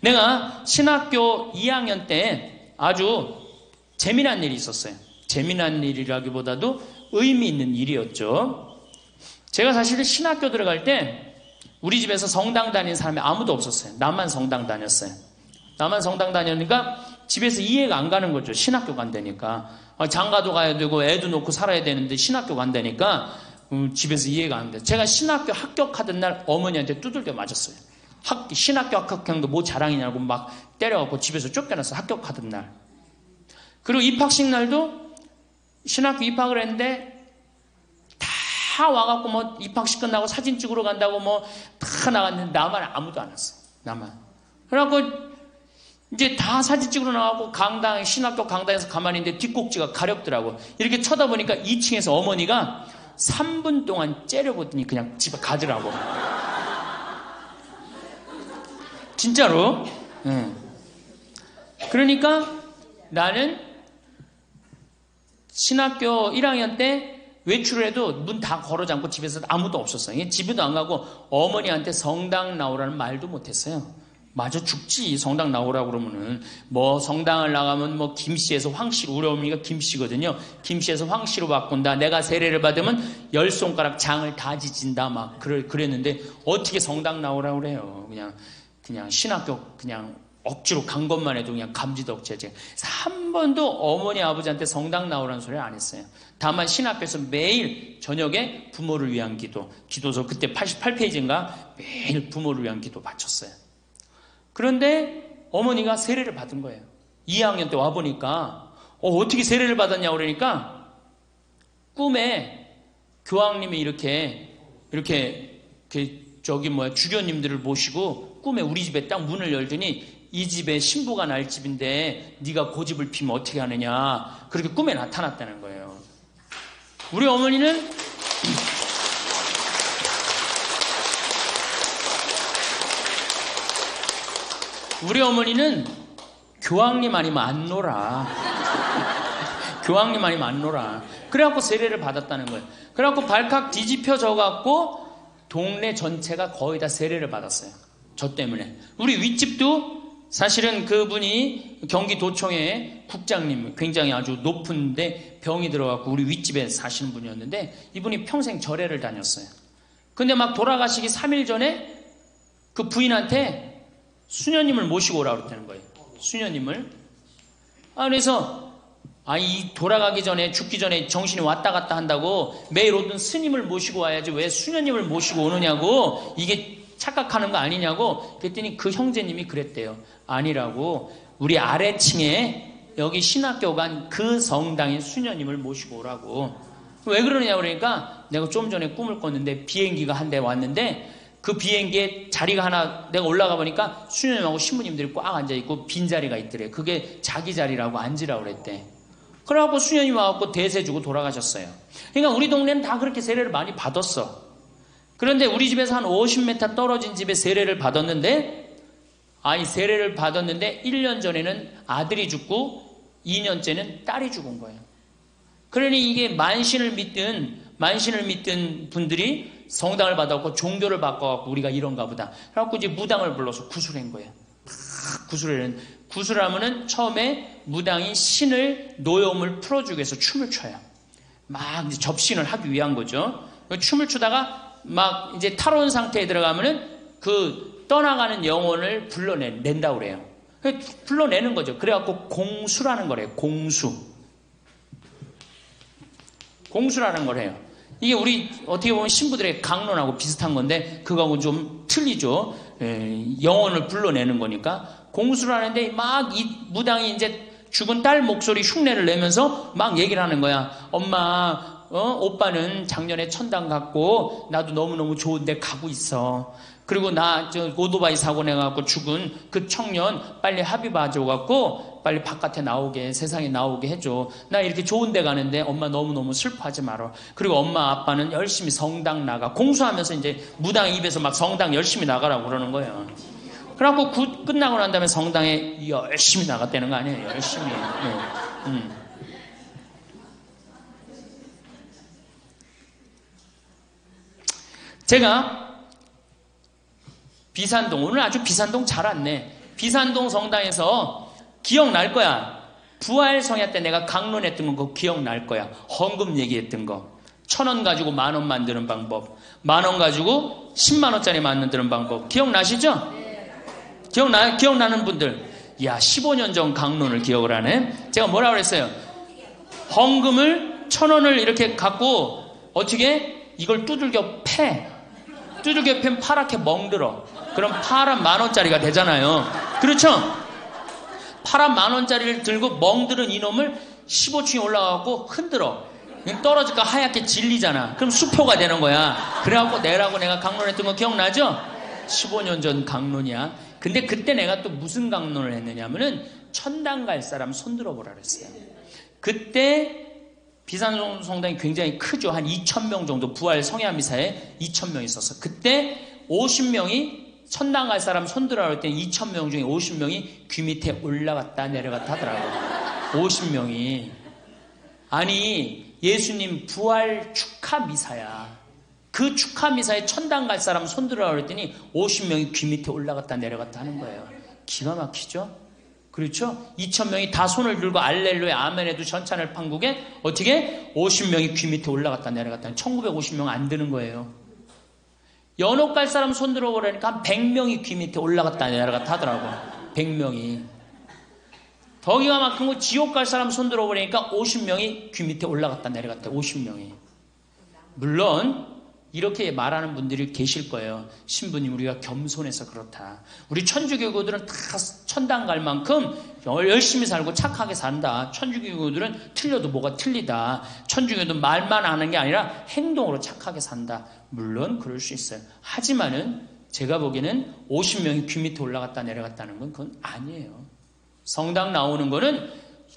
내가 신학교 2학년 때 아주 재미난 일이 있었어요. 재미난 일이라기보다도 의미 있는 일이었죠. 제가 사실 신학교 들어갈 때 우리 집에서 성당 다니는 사람이 아무도 없었어요. 나만 성당 다녔어요. 나만 성당 다녔으니까 집에서 이해가 안 가는 거죠. 신학교 간다니까. 장가도 가야 되고 애도 놓고 살아야 되는데 신학교 간다니까 집에서 이해가 안 돼. 제가 신학교 합격하던 날 어머니한테 두들겨 맞았어요. 신학교 합격한 거 뭐 자랑이냐고 막 때려갖고 집에서 쫓겨나서 합격하던 날. 그리고 입학식 날도 신학교 입학을 했는데 다 와갖고 뭐 입학식 끝나고 사진 찍으러 간다고 뭐 다 나갔는데 나만 아무도 안 왔어. 나만. 그래갖고 이제 다 사진 찍으러 나가고 신학교 강당에서 가만히 있는데 뒷꼭지가 가렵더라고. 이렇게 쳐다보니까 2층에서 어머니가 3분 동안 째려보더니 그냥 집에 가더라고. 진짜로. 그러니까 나는 신학교 1학년 때 외출을 해도 문 다 걸어 잠고 집에서 아무도 없었어요. 집에도 안 가고 어머니한테 성당 나오라는 말도 못했어요. 마저 죽지. 성당 나오라고 그러면은 뭐 성당을 나가면 뭐 김씨에서 황씨로, 우리 어머니가 김씨거든요. 김씨에서 황씨로 바꾼다. 내가 세례를 받으면 10손가락 장을 다 지진다. 막 그랬는데 어떻게 성당 나오라고 그래요. 그냥 신학교 그냥 억지로 간 것만 해도 그냥 감지덕지지. 한 번도 어머니 아버지한테 성당 나오라는 소리를 안 했어요. 다만 신학교에서 매일 저녁에 부모를 위한 기도서 그때 88페이지인가 매일 부모를 위한 기도 바쳤어요. 그런데 어머니가 세례를 받은 거예요. 2학년 때 와보니까 어떻게 세례를 받았냐고 그러니까 꿈에 교황님이 이렇게 주교님들을 모시고 꿈에 우리 집에 딱 문을 열더니 이 집에 신부가 날 집인데 네가 고집을 피면 어떻게 하느냐, 그렇게 꿈에 나타났다는 거예요. 우리 어머니는 교황님 아니면 안 놀아. 교황님 아니면 안 놀아. 그래갖고 세례를 받았다는 거예요. 그래갖고 발칵 뒤집혀져 갖고 동네 전체가 거의 다 세례를 받았어요. 저 때문에. 우리 윗집도 사실은 그분이 경기도청의 국장님, 굉장히 아주 높은데 병이 들어갖고 우리 윗집에 사시는 분이었는데 이분이 평생 절에를 다녔어요. 근데 막 돌아가시기 3일 전에 그 부인한테 수녀님을 모시고 오라고 그랬다는 거예요. 수녀님을. 그래서 이 돌아가기 전에, 죽기 전에 정신이 왔다 갔다 한다고 매일 오던 스님을 모시고 와야지 왜 수녀님을 모시고 오느냐고, 이게 착각하는 거 아니냐고 그랬더니 그 형제님이 그랬대요. 아니라고, 우리 아래층에 여기 신학교 간 그 성당의 수녀님을 모시고 오라고. 왜 그러느냐 그러니까 내가 좀 전에 꿈을 꿨는데 비행기가 한 대 왔는데 그 비행기에 자리가 하나, 내가 올라가 보니까 수녀님하고 신부님들이 꽉 앉아있고 빈자리가 있더래. 그게 자기 자리라고 앉으라고 그랬대. 그래갖고 수녀님 와갖고 대세 주고 돌아가셨어요. 그러니까 우리 동네는 다 그렇게 세례를 많이 받았어. 그런데 우리 집에서 한 50m 떨어진 집에 세례를 받았는데, 세례를 받았는데 1년 전에는 아들이 죽고 2년째는 딸이 죽은 거예요. 그러니 이게 만신을 믿던 분들이 성당을 받아갖고 종교를 바꿔갖고 우리가 이런가 보다. 그래갖고 이제 무당을 불러서 구술한 거예요. 구술하면은 처음에 무당이 신을, 노여움을 풀어주기 위해서 춤을 춰요. 막 이제 접신을 하기 위한 거죠. 춤을 추다가 막 이제 탈원 상태에 들어가면은 그 떠나가는 영혼을 불러낸다고 그래요. 불러내는 거죠. 그래갖고 공수라는 거래요. 공수라는 거래요. 이게 우리 어떻게 보면 신부들의 강론하고 비슷한 건데 그거하고 좀 틀리죠. 영혼을 불러내는 거니까. 공수를 하는데 막 이 무당이 이제 죽은 딸 목소리 흉내를 내면서 막 얘기를 하는 거야. 엄마, 오빠는 작년에 천당 갔고 나도 너무너무 좋은 데 가고 있어. 그리고 나 오토바이 사고 내갖고 죽은 그 청년 빨리 합의 봐줘갖고 빨리 바깥에 나오게, 세상에 나오게 해줘. 나 이렇게 좋은 데 가는데 엄마 너무너무 슬퍼하지 마라. 그리고 엄마 아빠는 열심히 성당 나가. 공수하면서 이제 무당 입에서 막 성당 열심히 나가라고 그러는 거예요. 그래갖고 끝나고 난 다음에 성당에 열심히 나갔다는 거 아니에요. 열심히. 제가 비산동, 오늘 아주 비산동 잘 왔네. 비산동 성당에서 기억날 거야. 부활 성야 때 내가 강론했던 거 그거 기억날 거야. 헌금 얘기했던 거. 1,000원 가지고 10,000원 만드는 방법. 10,000원 가지고 10만 원짜리 만드는 방법. 기억나시죠? 기억나는 분들. 야, 15년 전 강론을 기억을 하네. 제가 뭐라 그랬어요? 헌금을 1,000원을 이렇게 갖고 어떻게 이걸 두들겨 패. 두들겨 패면 파랗게 멍들어. 그럼 파란 10,000원짜리가 되잖아요. 그렇죠? 파란 10,000원짜리를 들고 멍들은 이놈을 15층에 올라가고 흔들어. 떨어질까 하얗게 질리잖아. 그럼 수표가 되는 거야. 그래갖고 내라고 내가 강론했던 거 기억나죠? 15년 전 강론이야. 근데 그때 내가 또 무슨 강론을 했느냐면은 천당 갈 사람 손들어 보라 그랬어요. 그때 비산동 성당이 굉장히 크죠. 한 2,000명 정도 부활 성야미사에 2,000명 있었어. 그때 50명이 천당 갈 사람 손들어 할 때 2,000명 중에 50명이 귀 밑에 올라갔다 내려갔다 하더라고. 50명이. 아니, 예수님 부활 축하 미사야. 그 축하 미사에 천당 갈 사람 손들어 그랬더니 50명이 귀 밑에 올라갔다 내려갔다 하는 거예요. 기가 막히죠? 그렇죠? 2,000명이 다 손을 들고 알렐루야 아멘에도 전찬을 판국에 어떻게 50명이 귀 밑에 올라갔다 내려갔다. 1950명 안 드는 거예요. 연옥 갈 사람 손들어 보라니까 한 100명이 귀 밑에 올라갔다 내려갔다 하더라고. 100명이. 더 기가 막힌 거 지옥 갈 사람 손들어 보니까 50명이 귀 밑에 올라갔다 내려갔다. 50명이. 물론 이렇게 말하는 분들이 계실 거예요. 신부님, 우리가 겸손해서 그렇다. 우리 천주교구들은 다 천당 갈 만큼 열심히 살고 착하게 산다. 천주교구들은 틀려도 뭐가 틀리다. 천주교는 말만 하는 게 아니라 행동으로 착하게 산다. 물론 그럴 수 있어요. 하지만은 제가 보기에는 50명이 귀 밑에 올라갔다 내려갔다는 건 그건 아니에요. 성당 나오는 거는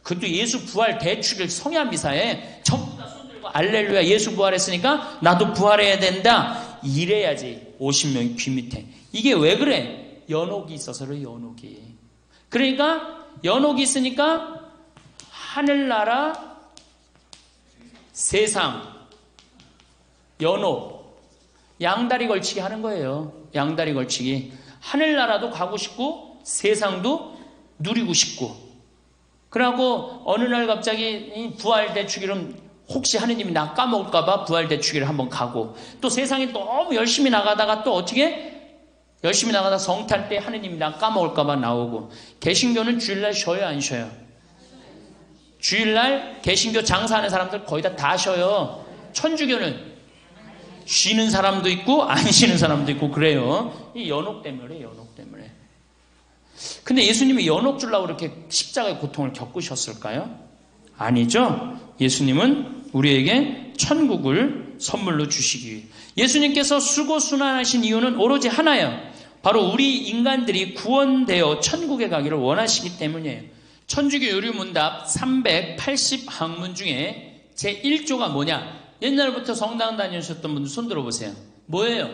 그것도 예수 부활 대축일 성야미사에 전부 다 손들고 알렐루야 예수 부활했으니까 나도 부활해야 된다. 이래야지 50명이 귀 밑에. 이게 왜 그래? 연옥이 있어서 그래. 연옥이. 그러니까 연옥이 있으니까 하늘나라 세상 연옥 양다리 걸치기 하는 거예요. 양다리 걸치기. 하늘나라도 가고 싶고 세상도 누리고 싶고. 그러고 어느 날 갑자기 부활대축일은 혹시 하느님이 나 까먹을까봐 부활대축일을 한번 가고, 또 세상에 너무 열심히 나가다가 또 어떻게 열심히 나가다 성탈 때 하느님이 나 까먹을까봐 나오고. 개신교는 주일날 쉬어요 안 쉬어요? 주일날 개신교 장사하는 사람들 거의 다 쉬어요. 천주교는 쉬는 사람도 있고 안 쉬는 사람도 있고 그래요. 이 연옥 때문에. 연옥 때문에. 근데 예수님이 연옥 주려고 이렇게 십자가의 고통을 겪으셨을까요? 아니죠. 예수님은 우리에게 천국을 선물로 주시기 위해. 예수님께서 수고순환하신 이유는 오로지 하나예요. 바로 우리 인간들이 구원되어 천국에 가기를 원하시기 때문이에요. 천주교 요리문답 380학문 중에 제1조가 뭐냐? 옛날부터 성당 다니셨던 분들 손 들어보세요. 뭐예요?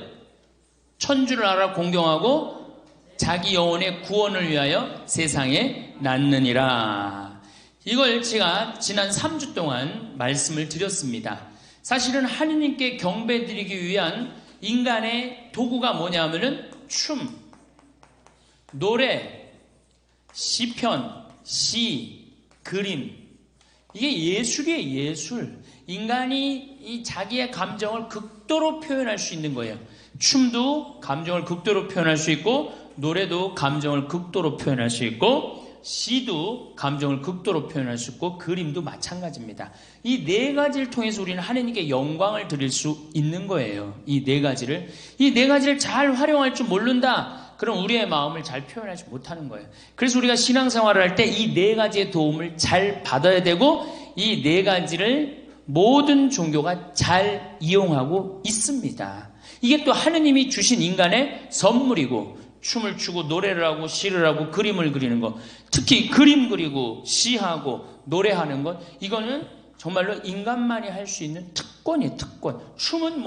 천주를 알아 공경하고 자기 영혼의 구원을 위하여 세상에 낳느니라. 이걸 제가 지난 3주 동안 말씀을 드렸습니다. 사실은 하느님께 경배드리기 위한 인간의 도구가 뭐냐면은 춤, 노래, 시편, 시, 그림. 이게 예술이에요. 예술. 인간이 이 자기의 감정을 극도로 표현할 수 있는 거예요. 춤도 감정을 극도로 표현할 수 있고, 노래도 감정을 극도로 표현할 수 있고, 시도 감정을 극도로 표현할 수 있고, 그림도 마찬가지입니다. 이 네 가지를 통해서 우리는 하나님께 영광을 드릴 수 있는 거예요. 이 네 가지를 잘 활용할 줄 모른다. 그럼 우리의 마음을 잘 표현하지 못하는 거예요. 그래서 우리가 신앙생활을 할 때 이 네 가지의 도움을 잘 받아야 되고, 이 네 가지를 모든 종교가 잘 이용하고 있습니다. 이게 또 하느님이 주신 인간의 선물이고, 춤을 추고 노래를 하고 시를 하고 그림을 그리는 것, 특히 그림 그리고 시하고 노래하는 것, 이거는 정말로 인간만이 할 수 있는 특권이에요. 특권. 춤은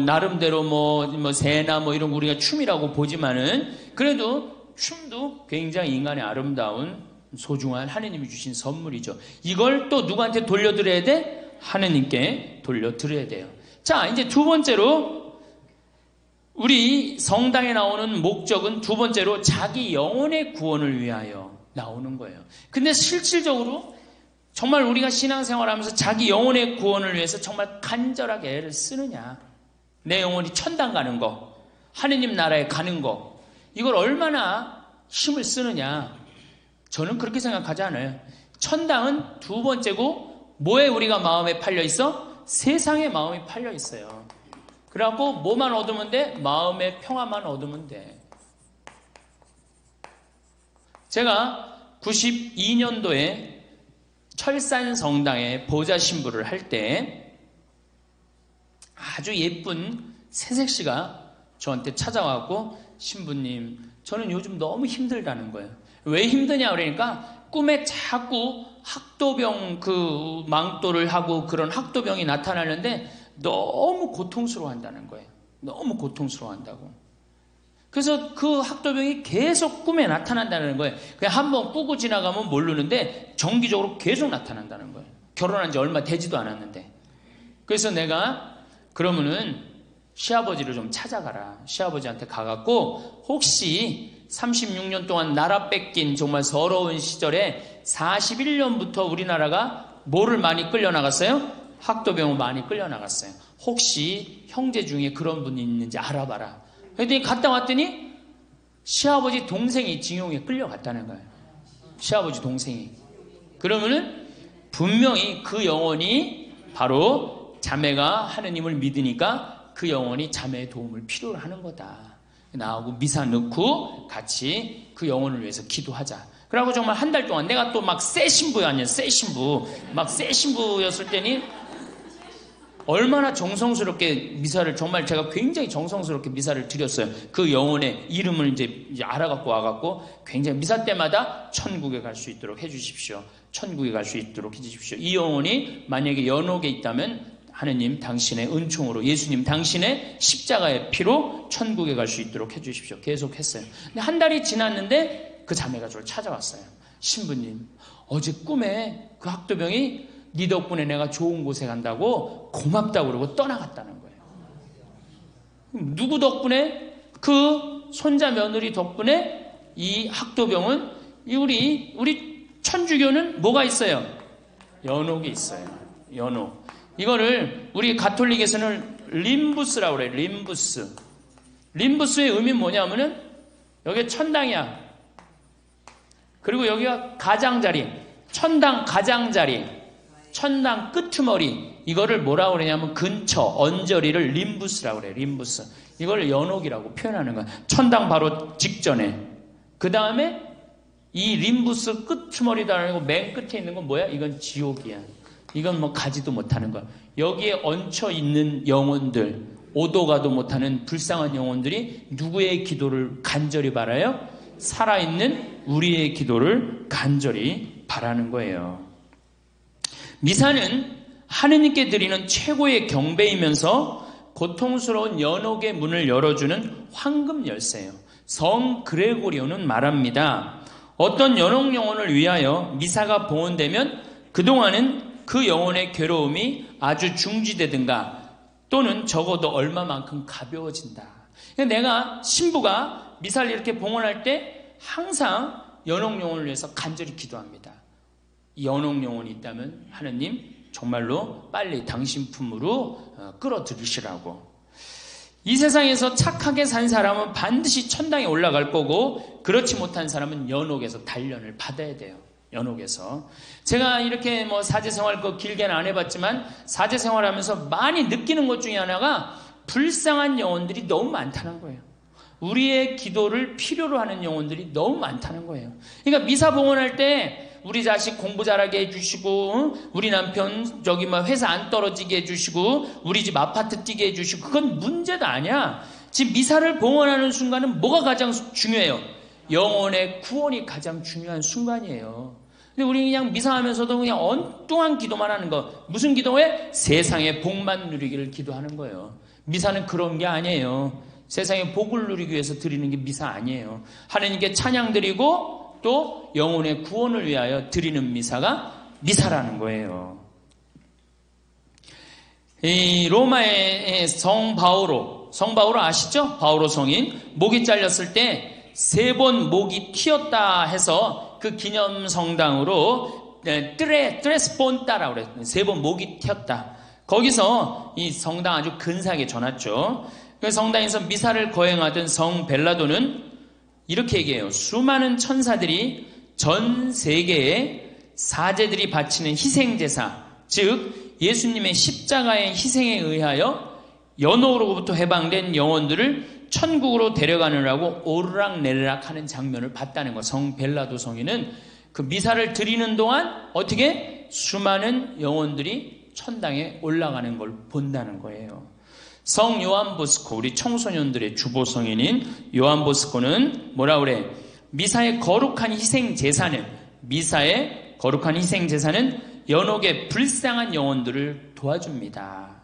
나름대로 새나 이런 거 우리가 춤이라고 보지만은, 그래도 춤도 굉장히 인간의 아름다운 소중한 하느님이 주신 선물이죠. 이걸 또 누구한테 돌려드려야 돼? 하느님께 돌려드려야 돼요. 자, 이제 두 번째로 우리 성당에 나오는 목적은 두 번째로 자기 영혼의 구원을 위하여 나오는 거예요. 근데 실질적으로 정말 우리가 신앙생활하면서 자기 영혼의 구원을 위해서 정말 간절하게 애를 쓰느냐, 내 영혼이 천당 가는 거, 하느님 나라에 가는 거, 이걸 얼마나 힘을 쓰느냐, 저는 그렇게 생각하지 않아요. 천당은 두 번째고 뭐에 우리가 마음에 팔려 있어? 세상에 마음이 팔려 있어요. 그래갖고 뭐만 얻으면 돼? 마음의 평화만 얻으면 돼. 제가 92년도에 철산 성당에 보좌 신부를 할 때 아주 예쁜 새색 씨가 저한테 찾아와갖고, 신부님, 저는 요즘 너무 힘들다는 거예요. 왜 힘드냐 그러니까 꿈에 자꾸 학도병 그 망토를 하고 그런 학도병이 나타나는데 너무 고통스러워한다는 거예요. 너무 고통스러워한다고. 그래서 그 학도병이 계속 꿈에 나타난다는 거예요. 그냥 한번 꾸고 지나가면 모르는데 정기적으로 계속 나타난다는 거예요. 결혼한 지 얼마 되지도 않았는데. 그래서 내가 그러면은 시아버지를 좀 찾아가라. 시아버지한테 가갖고 혹시 36년 동안 나라 뺏긴 정말 서러운 시절에 41년부터 우리나라가 뭐를 많이 끌려나갔어요? 학도병을 많이 끌려나갔어요. 혹시 형제 중에 그런 분이 있는지 알아봐라. 그랬더니 갔다 왔더니 시아버지 동생이 징용에 끌려갔다는 거예요. 시아버지 동생이. 그러면은 분명히 그 영혼이 바로 자매가 하느님을 믿으니까 그 영혼이 자매의 도움을 필요로 하는 거다. 나하고 미사 넣고 같이 그 영혼을 위해서 기도하자. 그러고 정말 한 달 동안 내가 또 막 새 신부야, 아니야, 새 신부. 막 새 신부였을 때니 얼마나 정성스럽게 미사를, 정말 제가 굉장히 정성스럽게 미사를 드렸어요. 그 영혼의 이름을 이제 알아갖고 와갖고 굉장히 미사 때마다 천국에 갈 수 있도록 해주십시오. 천국에 갈 수 있도록 해주십시오. 이 영혼이 만약에 연옥에 있다면 하느님 당신의 은총으로, 예수님 당신의 십자가의 피로 천국에 갈 수 있도록 해주십시오. 계속 했어요. 근데 한 달이 지났는데 그 자매가 저를 찾아왔어요. 신부님, 어제 꿈에 그 학도병이 네 덕분에 내가 좋은 곳에 간다고 고맙다고 그러고 떠나갔다는 거예요. 누구 덕분에? 그 손자 며느리 덕분에 이 학도병은, 우리 천주교는 뭐가 있어요? 연옥이 있어요. 연옥. 이거를 우리 가톨릭에서는 림부스라고 그래요. 림부스. 림부스의 의미는 뭐냐면은 여기 천당이야. 그리고 여기가 가장자리. 천당 가장자리. 천당 끄트머리. 이거를 뭐라고 그러냐면 근처, 언저리를 림부스라고 그래요. 림부스. 이걸 연옥이라고 표현하는 거야. 천당 바로 직전에. 그 다음에 이 림부스 끄트머리도 아니고 맨 끝에 있는 건 뭐야? 이건 지옥이야. 이건 뭐 가지도 못하는 거야. 여기에 얹혀 있는 영혼들, 오도 가도 못하는 불쌍한 영혼들이 누구의 기도를 간절히 바라요? 살아있는 우리의 기도를 간절히 바라는 거예요. 미사는 하느님께 드리는 최고의 경배이면서 고통스러운 연옥의 문을 열어주는 황금 열쇠예요. 성 그레고리오는 말합니다. 어떤 연옥 영혼을 위하여 미사가 봉헌되면 그동안은 그 영혼의 괴로움이 아주 중지되든가 또는 적어도 얼마만큼 가벼워진다. 내가 신부가 미사를 이렇게 봉헌할 때 항상 연옥 영혼을 위해서 간절히 기도합니다. 이 연옥 영혼이 있다면 하느님 정말로 빨리 당신 품으로 끌어들이시라고. 이 세상에서 착하게 산 사람은 반드시 천당에 올라갈 거고 그렇지 못한 사람은 연옥에서 단련을 받아야 돼요. 연옥에서. 제가 이렇게 뭐 사제생활 길게는 안 해봤지만 사제생활하면서 많이 느끼는 것 중에 하나가 불쌍한 영혼들이 너무 많다는 거예요. 우리의 기도를 필요로 하는 영혼들이 너무 많다는 거예요. 그러니까 미사 봉헌할 때 우리 자식 공부 잘하게 해주시고, 우리 남편 저기 뭐 회사 안 떨어지게 해주시고, 우리 집 아파트 뛰게 해주시고, 그건 문제도 아니야. 지금 미사를 봉헌하는 순간은 뭐가 가장 중요해요? 영혼의 구원이 가장 중요한 순간이에요. 근데 우리 그냥 미사하면서도 그냥 엉뚱한 기도만 하는 거. 무슨 기도에? 세상의 복만 누리기를 기도하는 거예요. 미사는 그런 게 아니에요. 세상의 복을 누리기 위해서 드리는 게 미사 아니에요. 하나님께 찬양 드리고 또 영혼의 구원을 위하여 드리는 미사가 미사라는 거예요. 이 로마의 성 성바오로 아시죠? 바오로 성인. 목이 잘렸을 때 3번 목이 튀었다 해서 그 기념 성당으로 트레스폰타라고 그래요. 3번 목이 튀었다. 거기서 이 성당 아주 근사하게 전했죠. 그 성당에서 미사를 거행하던 성 벨라도는 이렇게 얘기해요. 수많은 천사들이 전 세계에 사제들이 바치는 희생제사, 즉 예수님의 십자가의 희생에 의하여 연옥으로부터 해방된 영혼들을 천국으로 데려가느라고 오르락내리락 하는 장면을 봤다는 거. 성 벨라도 성인은 그 미사를 드리는 동안 어떻게 수많은 영혼들이 천당에 올라가는 걸 본다는 거예요. 성 요한 보스코, 우리 청소년들의 주보 성인인 요한 보스코는 뭐라 그래? 미사의 거룩한 희생 제사는, 미사의 거룩한 희생 제사는 연옥의 불쌍한 영혼들을 도와줍니다.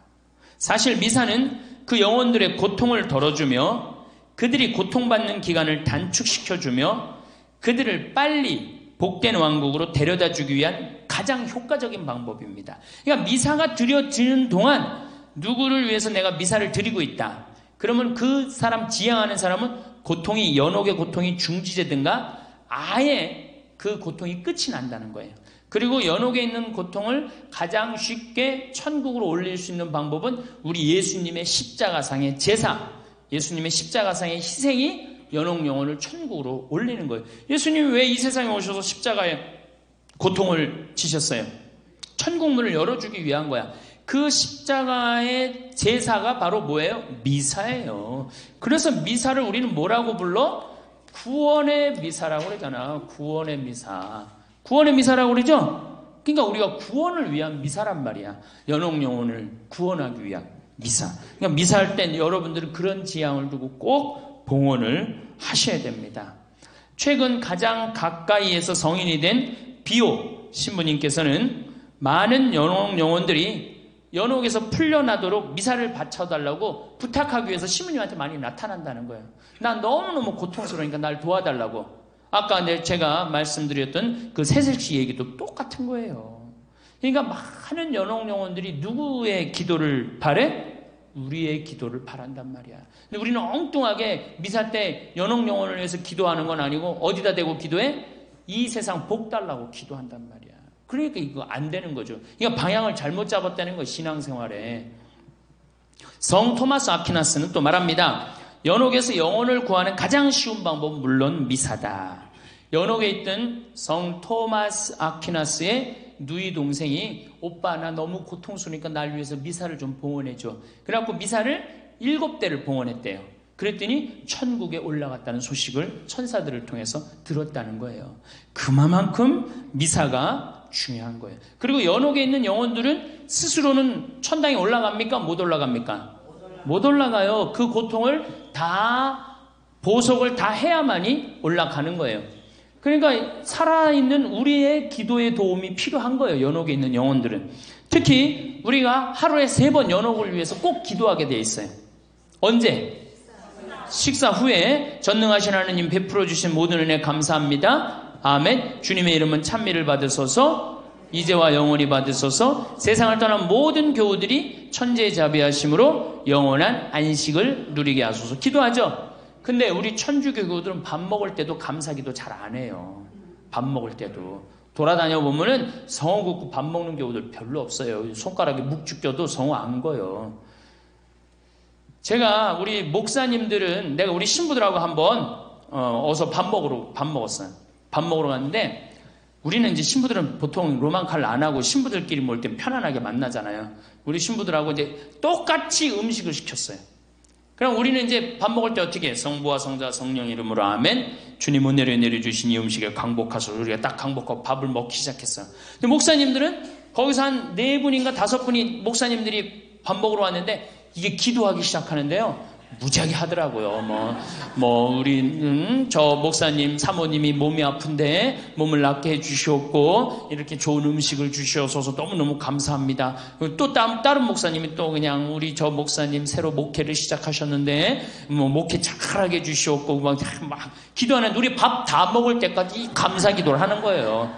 사실 미사는 그 영혼들의 고통을 덜어주며 그들이 고통받는 기간을 단축시켜주며 그들을 빨리 복된 왕국으로 데려다 주기 위한 가장 효과적인 방법입니다. 그러니까 미사가 드려지는 동안 누구를 위해서 내가 미사를 드리고 있다. 그러면 그 사람 지향하는 사람은 고통이, 연옥의 고통이 중지되든가 아예 그 고통이 끝이 난다는 거예요. 그리고 연옥에 있는 고통을 가장 쉽게 천국으로 올릴 수 있는 방법은 우리 예수님의 십자가상의 제사, 예수님의 십자가상의 희생이 연옥 영혼을 천국으로 올리는 거예요. 예수님이 왜 이 세상에 오셔서 십자가에 고통을 지셨어요? 천국문을 열어주기 위한 거야. 그 십자가의 제사가 바로 뭐예요? 미사예요. 그래서 미사를 우리는 뭐라고 불러? 구원의 미사라고 그러잖아. 구원의 미사. 구원의 미사라고 그러죠? 그러니까 우리가 구원을 위한 미사란 말이야. 연옥 영혼을 구원하기 위한 미사. 그러니까 미사할 땐 여러분들은 그런 지향을 두고 꼭 봉헌을 하셔야 됩니다. 최근 가장 가까이에서 성인이 된 비오 신부님께서는 많은 연옥 영혼들이 연옥에서 풀려나도록 미사를 바쳐달라고 부탁하기 위해서 신부님한테 많이 나타난다는 거예요. 난 너무너무 고통스러우니까 날 도와달라고. 아까 제가 말씀드렸던 그 새색시 얘기도 똑같은 거예요. 그러니까 많은 연옥 영혼들이 누구의 기도를 바래? 우리의 기도를 바란단 말이야. 근데 우리는 엉뚱하게 미사 때 연옥 영혼을 위해서 기도하는 건 아니고 어디다 대고 기도해? 이 세상 복 달라고 기도한단 말이야. 그러니까 이거 안 되는 거죠. 그러니까 방향을 잘못 잡았다는 거, 신앙생활에. 성 토마스 아퀴나스는 또 말합니다. 연옥에서 영혼을 구하는 가장 쉬운 방법은 물론 미사다. 연옥에 있던 성 토마스 아퀴나스의 누이 동생이 오빠 나 너무 고통스러우니까 날 위해서 미사를 좀 봉헌해줘. 그래갖고 미사를 7대를 봉헌했대요. 그랬더니 천국에 올라갔다는 소식을 천사들을 통해서 들었다는 거예요. 그만큼 미사가 중요한 거예요. 그리고 연옥에 있는 영혼들은 스스로는 천당에 올라갑니까? 못 올라갑니까? 못 올라가요. 그 고통을 다 보석을 다 해야만이 올라가는 거예요. 그러니까 살아있는 우리의 기도의 도움이 필요한 거예요. 연옥에 있는 영혼들은. 특히 우리가 하루에 3번 연옥을 위해서 꼭 기도하게 돼 있어요. 언제? 식사 후에. 전능하신 하나님 베풀어 주신 모든 은혜 감사합니다. 아멘. 주님의 이름은 찬미를 받으소서. 이제와 영원히 받으소서. 세상을 떠난 모든 교우들이 천재자비하심으로 영원한 안식을 누리게 하소서. 기도하죠. 근데 우리 천주교 교우들은 밥 먹을 때도 감사기도 잘 안 해요. 밥 먹을 때도. 돌아다녀 보면은 성호 긋고 밥 먹는 교우들 별로 없어요. 손가락에 묵죽 껴도 성호 안 거요. 제가 우리 목사님들은 내가 우리 신부들하고 한번 어서 밥 먹었어요. 밥 먹으러 갔는데 우리는 이제 신부들은 보통 로망칼 안 하고 신부들끼리 모일 때 편안하게 만나잖아요. 우리 신부들하고 이제 똑같이 음식을 시켰어요. 그럼 우리는 이제 밥 먹을 때 어떻게 해? 성부와 성자 성령 이름으로 아멘. 주님 은혜를 내려주신 이 음식에 강복하소. 우리가 딱 강복하고 밥을 먹기 시작했어요. 근데 목사님들은 거기서 한 4분인가 5분이 목사님들이 밥 먹으러 왔는데 이게 기도하기 시작하는데요. 무지하게 하더라고요. 우리는 저 목사님, 사모님이 몸이 아픈데 몸을 낫게 해주시옵고 이렇게 좋은 음식을 주시옵소서 너무너무 감사합니다. 또 다른 목사님이 또 그냥 우리 저 목사님 새로 목회를 시작하셨는데 목회 잘하게 해주시옵고 막 기도하는데 우리 밥 다 먹을 때까지 감사 기도를 하는 거예요.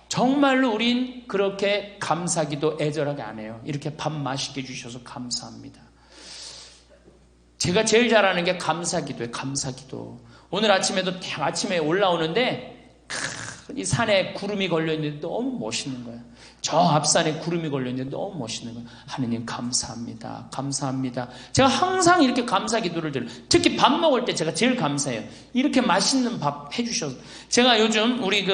정말로 우린 그렇게 감사 기도 애절하게 안 해요. 이렇게 밥 맛있게 주셔서 감사합니다. 제가 제일 잘하는 게 감사기도예요. 감사기도. 오늘 아침에도 아침에 올라오는데 이 산에 구름이 걸려있는데 너무 멋있는 거야. 저 앞산에 구름이 걸려있는데 너무 멋있는 거야. 하느님 감사합니다. 감사합니다. 제가 항상 이렇게 감사기도를 드려요. 특히 밥 먹을 때 제가 제일 감사해요. 이렇게 맛있는 밥 해주셔서. 제가 요즘 우리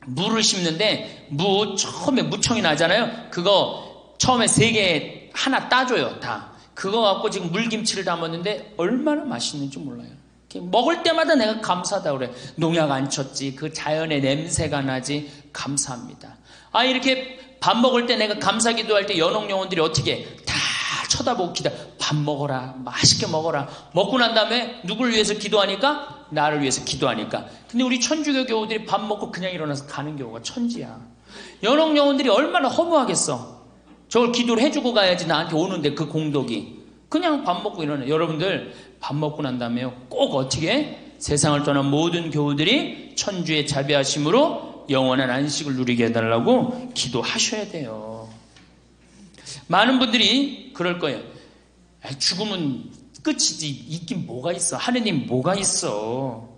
무를 심는데 처음에 무청이 나잖아요. 그거 처음에 3개 하나 따줘요. 다. 그거 갖고 지금 물김치를 담았는데 얼마나 맛있는지 몰라요. 먹을 때마다 내가 감사하다고 그래. 농약 안 쳤지. 그 자연의 냄새가 나지. 감사합니다. 이렇게 밥 먹을 때 내가 감사기도할 때 연옥 영혼들이 어떻게 해? 다 쳐다보고 밥 먹어라. 맛있게 먹어라. 먹고 난 다음에 누굴 위해서 기도하니까? 나를 위해서 기도하니까. 근데 우리 천주교 교우들이 밥 먹고 그냥 일어나서 가는 경우가 천지야. 연옥 영혼들이 얼마나 허무하겠어. 저걸 기도를 해주고 가야지 나한테 오는데 그 공덕이. 그냥 밥 먹고 일어나. 여러분들 밥 먹고 난 다음에 꼭 어떻게 해? 세상을 떠난 모든 교우들이 천주의 자비하심으로 영원한 안식을 누리게 해달라고 기도하셔야 돼요. 많은 분들이 그럴 거예요. 죽음은 끝이지 있긴 뭐가 있어. 하느님 뭐가 있어.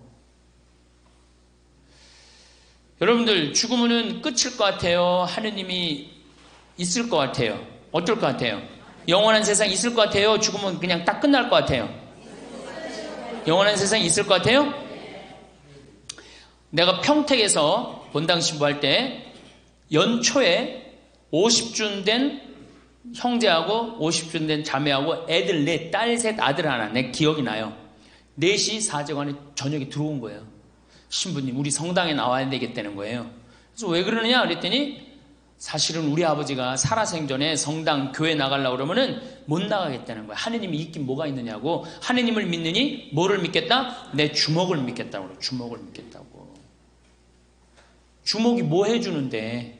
여러분들 죽음은 끝일 것 같아요. 하느님이 있을 것 같아요. 어떨 것 같아요? 영원한 세상이 있을 것 같아요. 죽으면 그냥 딱 끝날 것 같아요. 영원한 세상이 있을 것 같아요. 내가 평택에서 본당 신부할 때 연초에 50준 된 형제하고 50준 된 자매하고 애들 4, 딸 3, 아들 하나. 내 기억이 나요. 4시 사제관에 저녁에 들어온 거예요. 신부님 우리 성당에 나와야 되겠다는 거예요. 그래서 왜 그러느냐 그랬더니 사실은 우리 아버지가 살아생전에 성당 교회 나가려고 그러면은 못 나가겠다는 거야. 하느님이 있긴 뭐가 있느냐고. 하느님을 믿느니 뭐를 믿겠다? 내 주먹을 믿겠다고 그래. 주먹을 믿겠다고. 주먹이 뭐 해주는데?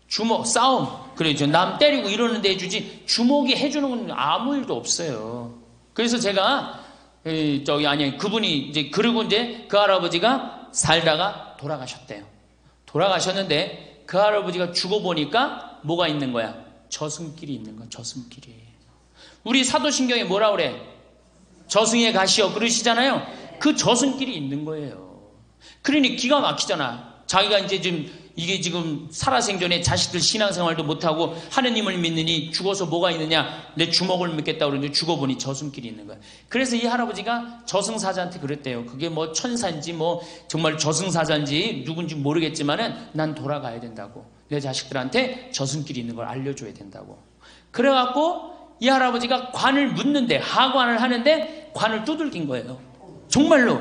주먹 싸움. 그래죠. 남 때리고 이러는데 해주지. 주먹이 해주는 건 아무 일도 없어요. 그래서 제가 그분이 이제 그리고 이제 그 할아버지가 살다가 돌아가셨대요. 돌아가셨는데. 그 할아버지가 죽어보니까 뭐가 있는 거야? 저승길이 있는 거야. 저승길이. 우리 사도신경에 뭐라 그래? 저승에 가시오 그러시잖아요. 그 저승길이 있는 거예요. 그러니 기가 막히잖아. 자기가 이제 이게 지금 살아생전에 자식들 신앙생활도 못하고 하느님을 믿느니 죽어서 뭐가 있느냐? 내 주먹을 믿겠다고 그러는데 죽어보니 저승길이 있는 거야. 그래서 이 할아버지가 저승사자한테 그랬대요. 그게 뭐 천사인지 뭐 정말 저승사자인지 누군지 모르겠지만은 난 돌아가야 된다고. 내 자식들한테 저승길이 있는 걸 알려줘야 된다고. 그래갖고 이 할아버지가 관을 묻는데 하관을 하는데 관을 두들긴 거예요. 정말로.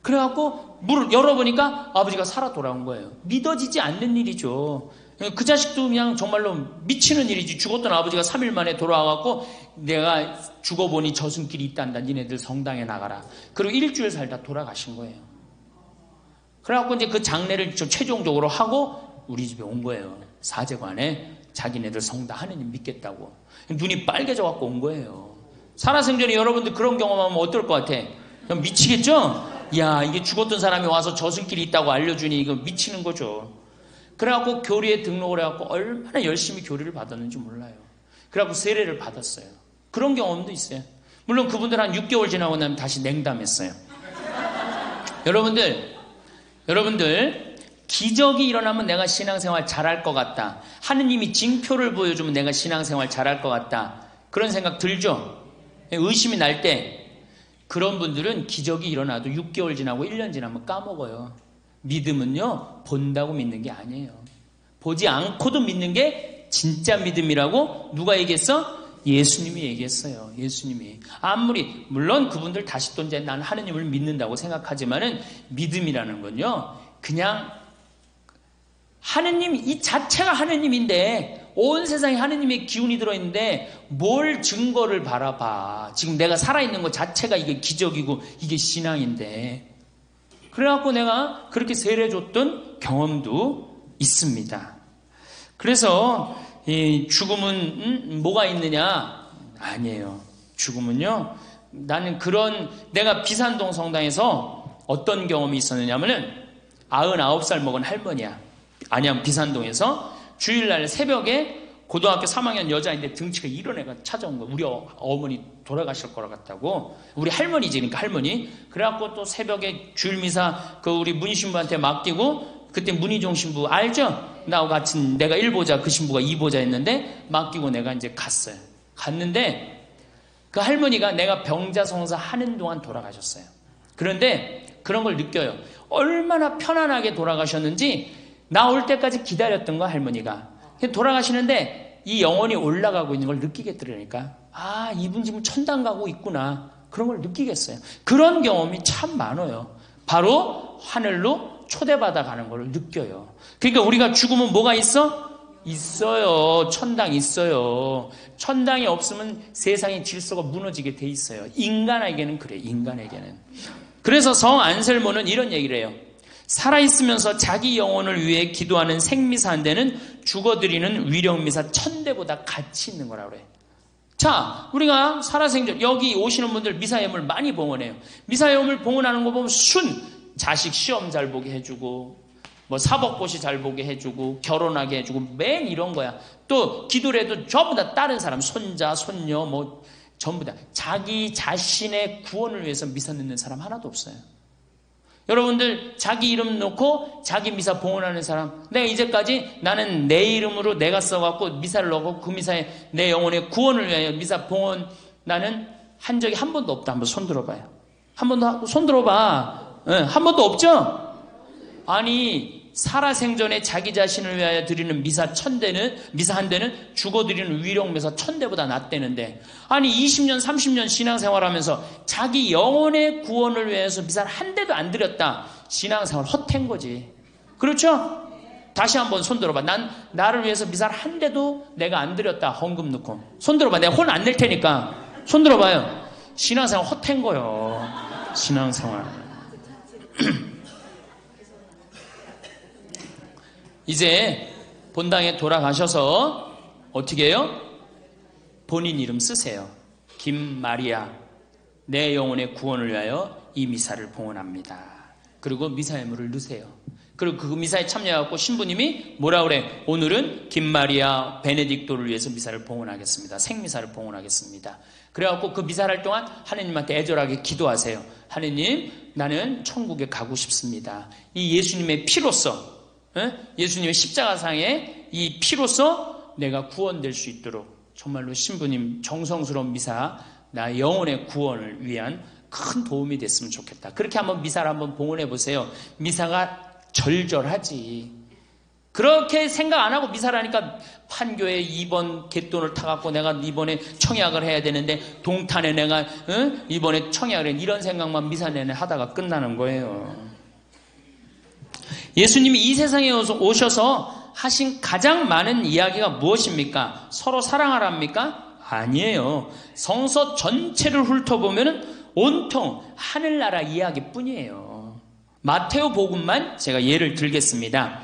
그래갖고 문을 열어보니까 아버지가 살아 돌아온 거예요. 믿어지지 않는 일이죠. 그 자식도 그냥 정말로 미치는 일이지. 죽었던 아버지가 3일 만에 돌아와갖고 내가 죽어보니 저승길이 있단다. 니네들 성당에 나가라. 그리고 일주일 살다 돌아가신 거예요. 그래갖고 이제 그 장례를 최종적으로 하고 우리 집에 온 거예요. 사제관에 자기네들 성당 하느님 믿겠다고. 눈이 빨개져갖고 온 거예요. 살아생전에 여러분들 그런 경험하면 어떨 것 같아? 그럼 미치겠죠? 야, 이게 죽었던 사람이 와서 저승길이 있다고 알려주니 이거 미치는 거죠. 그래갖고 교리에 등록을 해갖고 얼마나 열심히 교리를 받았는지 몰라요. 그래갖고 세례를 받았어요. 그런 경험도 있어요. 물론 그분들 한 6개월 지나고 나면 다시 냉담했어요. 여러분들 기적이 일어나면 내가 신앙생활 잘할 것 같다. 하느님이 징표를 보여주면 내가 신앙생활 잘할 것 같다. 그런 생각 들죠? 의심이 날 때 그런 분들은 기적이 일어나도 6개월 지나고 1년 지나면 까먹어요. 믿음은요, 본다고 믿는 게 아니에요. 보지 않고도 믿는 게 진짜 믿음이라고 누가 얘기했어? 예수님이 얘기했어요. 예수님이. 아무리 물론 그분들 다시 또 이제 난 하느님을 믿는다고 생각하지만은 믿음이라는 건요, 그냥 하느님 이 자체가 하느님인데 온 세상에 하느님의 기운이 들어있는데 뭘 증거를 바라봐. 지금 내가 살아있는 것 자체가 이게 기적이고 이게 신앙인데. 그래갖고 내가 그렇게 세례줬던 경험도 있습니다. 그래서 이 죽음은 뭐가 있느냐? 아니에요. 죽음은요, 나는 내가 비산동 성당에서 어떤 경험이 있었느냐면은 99살 먹은 할머니야. 안양 비산동에서 주일날 새벽에 고등학교 3학년 여자인데 등치가 이런 애가 찾아온 거야. 우리 어머니 돌아가실 거라 같다고. 우리 할머니지, 그러니까 할머니. 그래갖고 또 새벽에 주일미사 그 우리 문신부한테 맡기고, 그때 문희종 신부 알죠? 나하고 같이 내가 1보자, 그 신부가 2보자 했는데 맡기고 내가 이제 갔어요. 갔는데 그 할머니가 내가 병자성사 하는 동안 돌아가셨어요. 그런데 그런 걸 느껴요. 얼마나 편안하게 돌아가셨는지 나 올 때까지 기다렸던 거야, 할머니가. 돌아가시는데 이 영혼이 올라가고 있는 걸 느끼겠더라니까. 아, 이분 지금 천당 가고 있구나. 그런 걸 느끼겠어요. 그런 경험이 참 많아요. 바로 하늘로 초대받아 가는 걸 느껴요. 그러니까 우리가 죽으면 뭐가 있어? 있어요. 천당 있어요. 천당이 없으면 세상의 질서가 무너지게 돼 있어요. 인간에게는 그래, 인간에게는. 그래서 성 안셀모는 이런 얘기를 해요. 살아있으면서 자기 영혼을 위해 기도하는 생미사 한 대는 죽어드리는 위령미사 1000대보다 가치 있는 거라고 그래. 자, 우리가 살아생전 여기 오시는 분들 미사예물 많이 봉헌해요. 미사예물 봉헌하는 거 보면 자식 시험 잘 보게 해주고, 뭐 사법고시 잘 보게 해주고, 결혼하게 해주고, 맨 이런 거야. 또 기도를 해도 전부 다 다른 사람, 손자, 손녀, 뭐 전부 다 자기 자신의 구원을 위해서 미사 넣는 사람 하나도 없어요. 여러분들 자기 이름 놓고 자기 미사 봉헌하는 사람, 내가 이제까지 나는 내 이름으로 내가 써갖고 미사를 넣고 그 미사에 내 영혼의 구원을 위하여 미사 봉헌 나는 한 적이 한 번도 없다. 한번 손 들어봐요. 한 번도 하고 손 들어봐. 네, 한 번도 없죠? 아니, 살아생전에 자기 자신을 위하여 드리는 미사 한 대는 죽어드리는 위령미사 1000대보다 낫대는데, 아니 20년 30년 신앙생활하면서 자기 영혼의 구원을 위해서 미사를 한 대도 안 드렸다. 신앙생활 헛된 거지. 그렇죠? 다시 한번 손 들어봐. 나를 위해서 미사를 한 대도 내가 안 드렸다. 헌금 넣고. 손 들어봐. 내가 혼 안 낼 테니까 손 들어봐요. 신앙생활 헛된 거요. 신앙생활. 이제 본당에 돌아가셔서 어떻게 해요? 본인 이름 쓰세요. 김마리아, 내 영혼의 구원을 위하여 이 미사를 봉헌합니다. 그리고 미사예물을 넣으세요. 그리고 그 미사에 참여해갖고 신부님이 뭐라 그래? 오늘은 김마리아 베네딕토를 위해서 미사를 봉헌하겠습니다. 생미사를 봉헌하겠습니다. 그래갖고 그 미사를 할 동안 하느님한테 애절하게 기도하세요. 하느님, 나는 천국에 가고 싶습니다. 이 예수님의 피로써, 예수님의 십자가상의 이 피로써 내가 구원될 수 있도록 정말로 신부님 정성스러운 미사, 나 영혼의 구원을 위한 큰 도움이 됐으면 좋겠다. 그렇게 한번 미사를 한번 봉헌해 보세요. 미사가 절절하지. 그렇게 생각 안 하고 미사를 하니까 판교에 2번 갯돈을 타갖고 내가 이번에 청약을 해야 되는데 동탄에 내가 이번에 청약을 해, 이런 생각만 미사 내내 하다가 끝나는 거예요. 예수님이 이 세상에 오셔서 하신 가장 많은 이야기가 무엇입니까? 서로 사랑하랍니까? 아니에요. 성서 전체를 훑어보면 온통 하늘나라 이야기뿐이에요. 마테오 복음만 제가 예를 들겠습니다.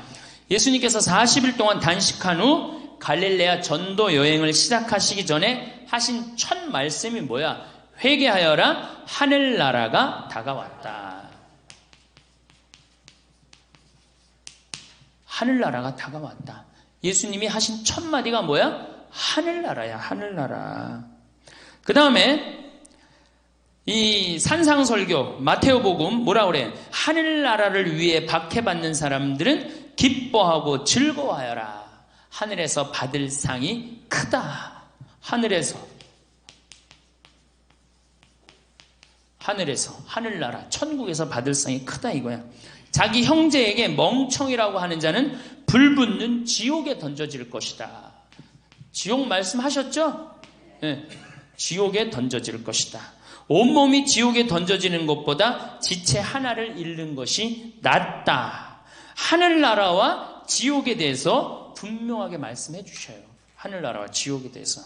예수님께서 40일 동안 단식한 후 갈릴레아 전도 여행을 시작하시기 전에 하신 첫 말씀이 뭐야? 회개하여라, 하늘나라가 다가왔다. 하늘나라가 다가왔다. 예수님이 하신 첫 마디가 뭐야? 하늘나라야, 하늘나라. 그 다음에 이 산상설교 마테오복음 뭐라 그래? 하늘나라를 위해 박해받는 사람들은 기뻐하고 즐거워하여라. 하늘에서 받을 상이 크다. 하늘에서 하늘나라 천국에서 받을 상이 크다 이거야. 자기 형제에게 멍청이라고 하는 자는 불붙는 지옥에 던져질 것이다. 지옥 말씀하셨죠? 네. 지옥에 던져질 것이다. 온몸이 지옥에 던져지는 것보다 지체 하나를 잃는 것이 낫다. 하늘나라와 지옥에 대해서 분명하게 말씀해 주셔요. 하늘나라와 지옥에 대해서.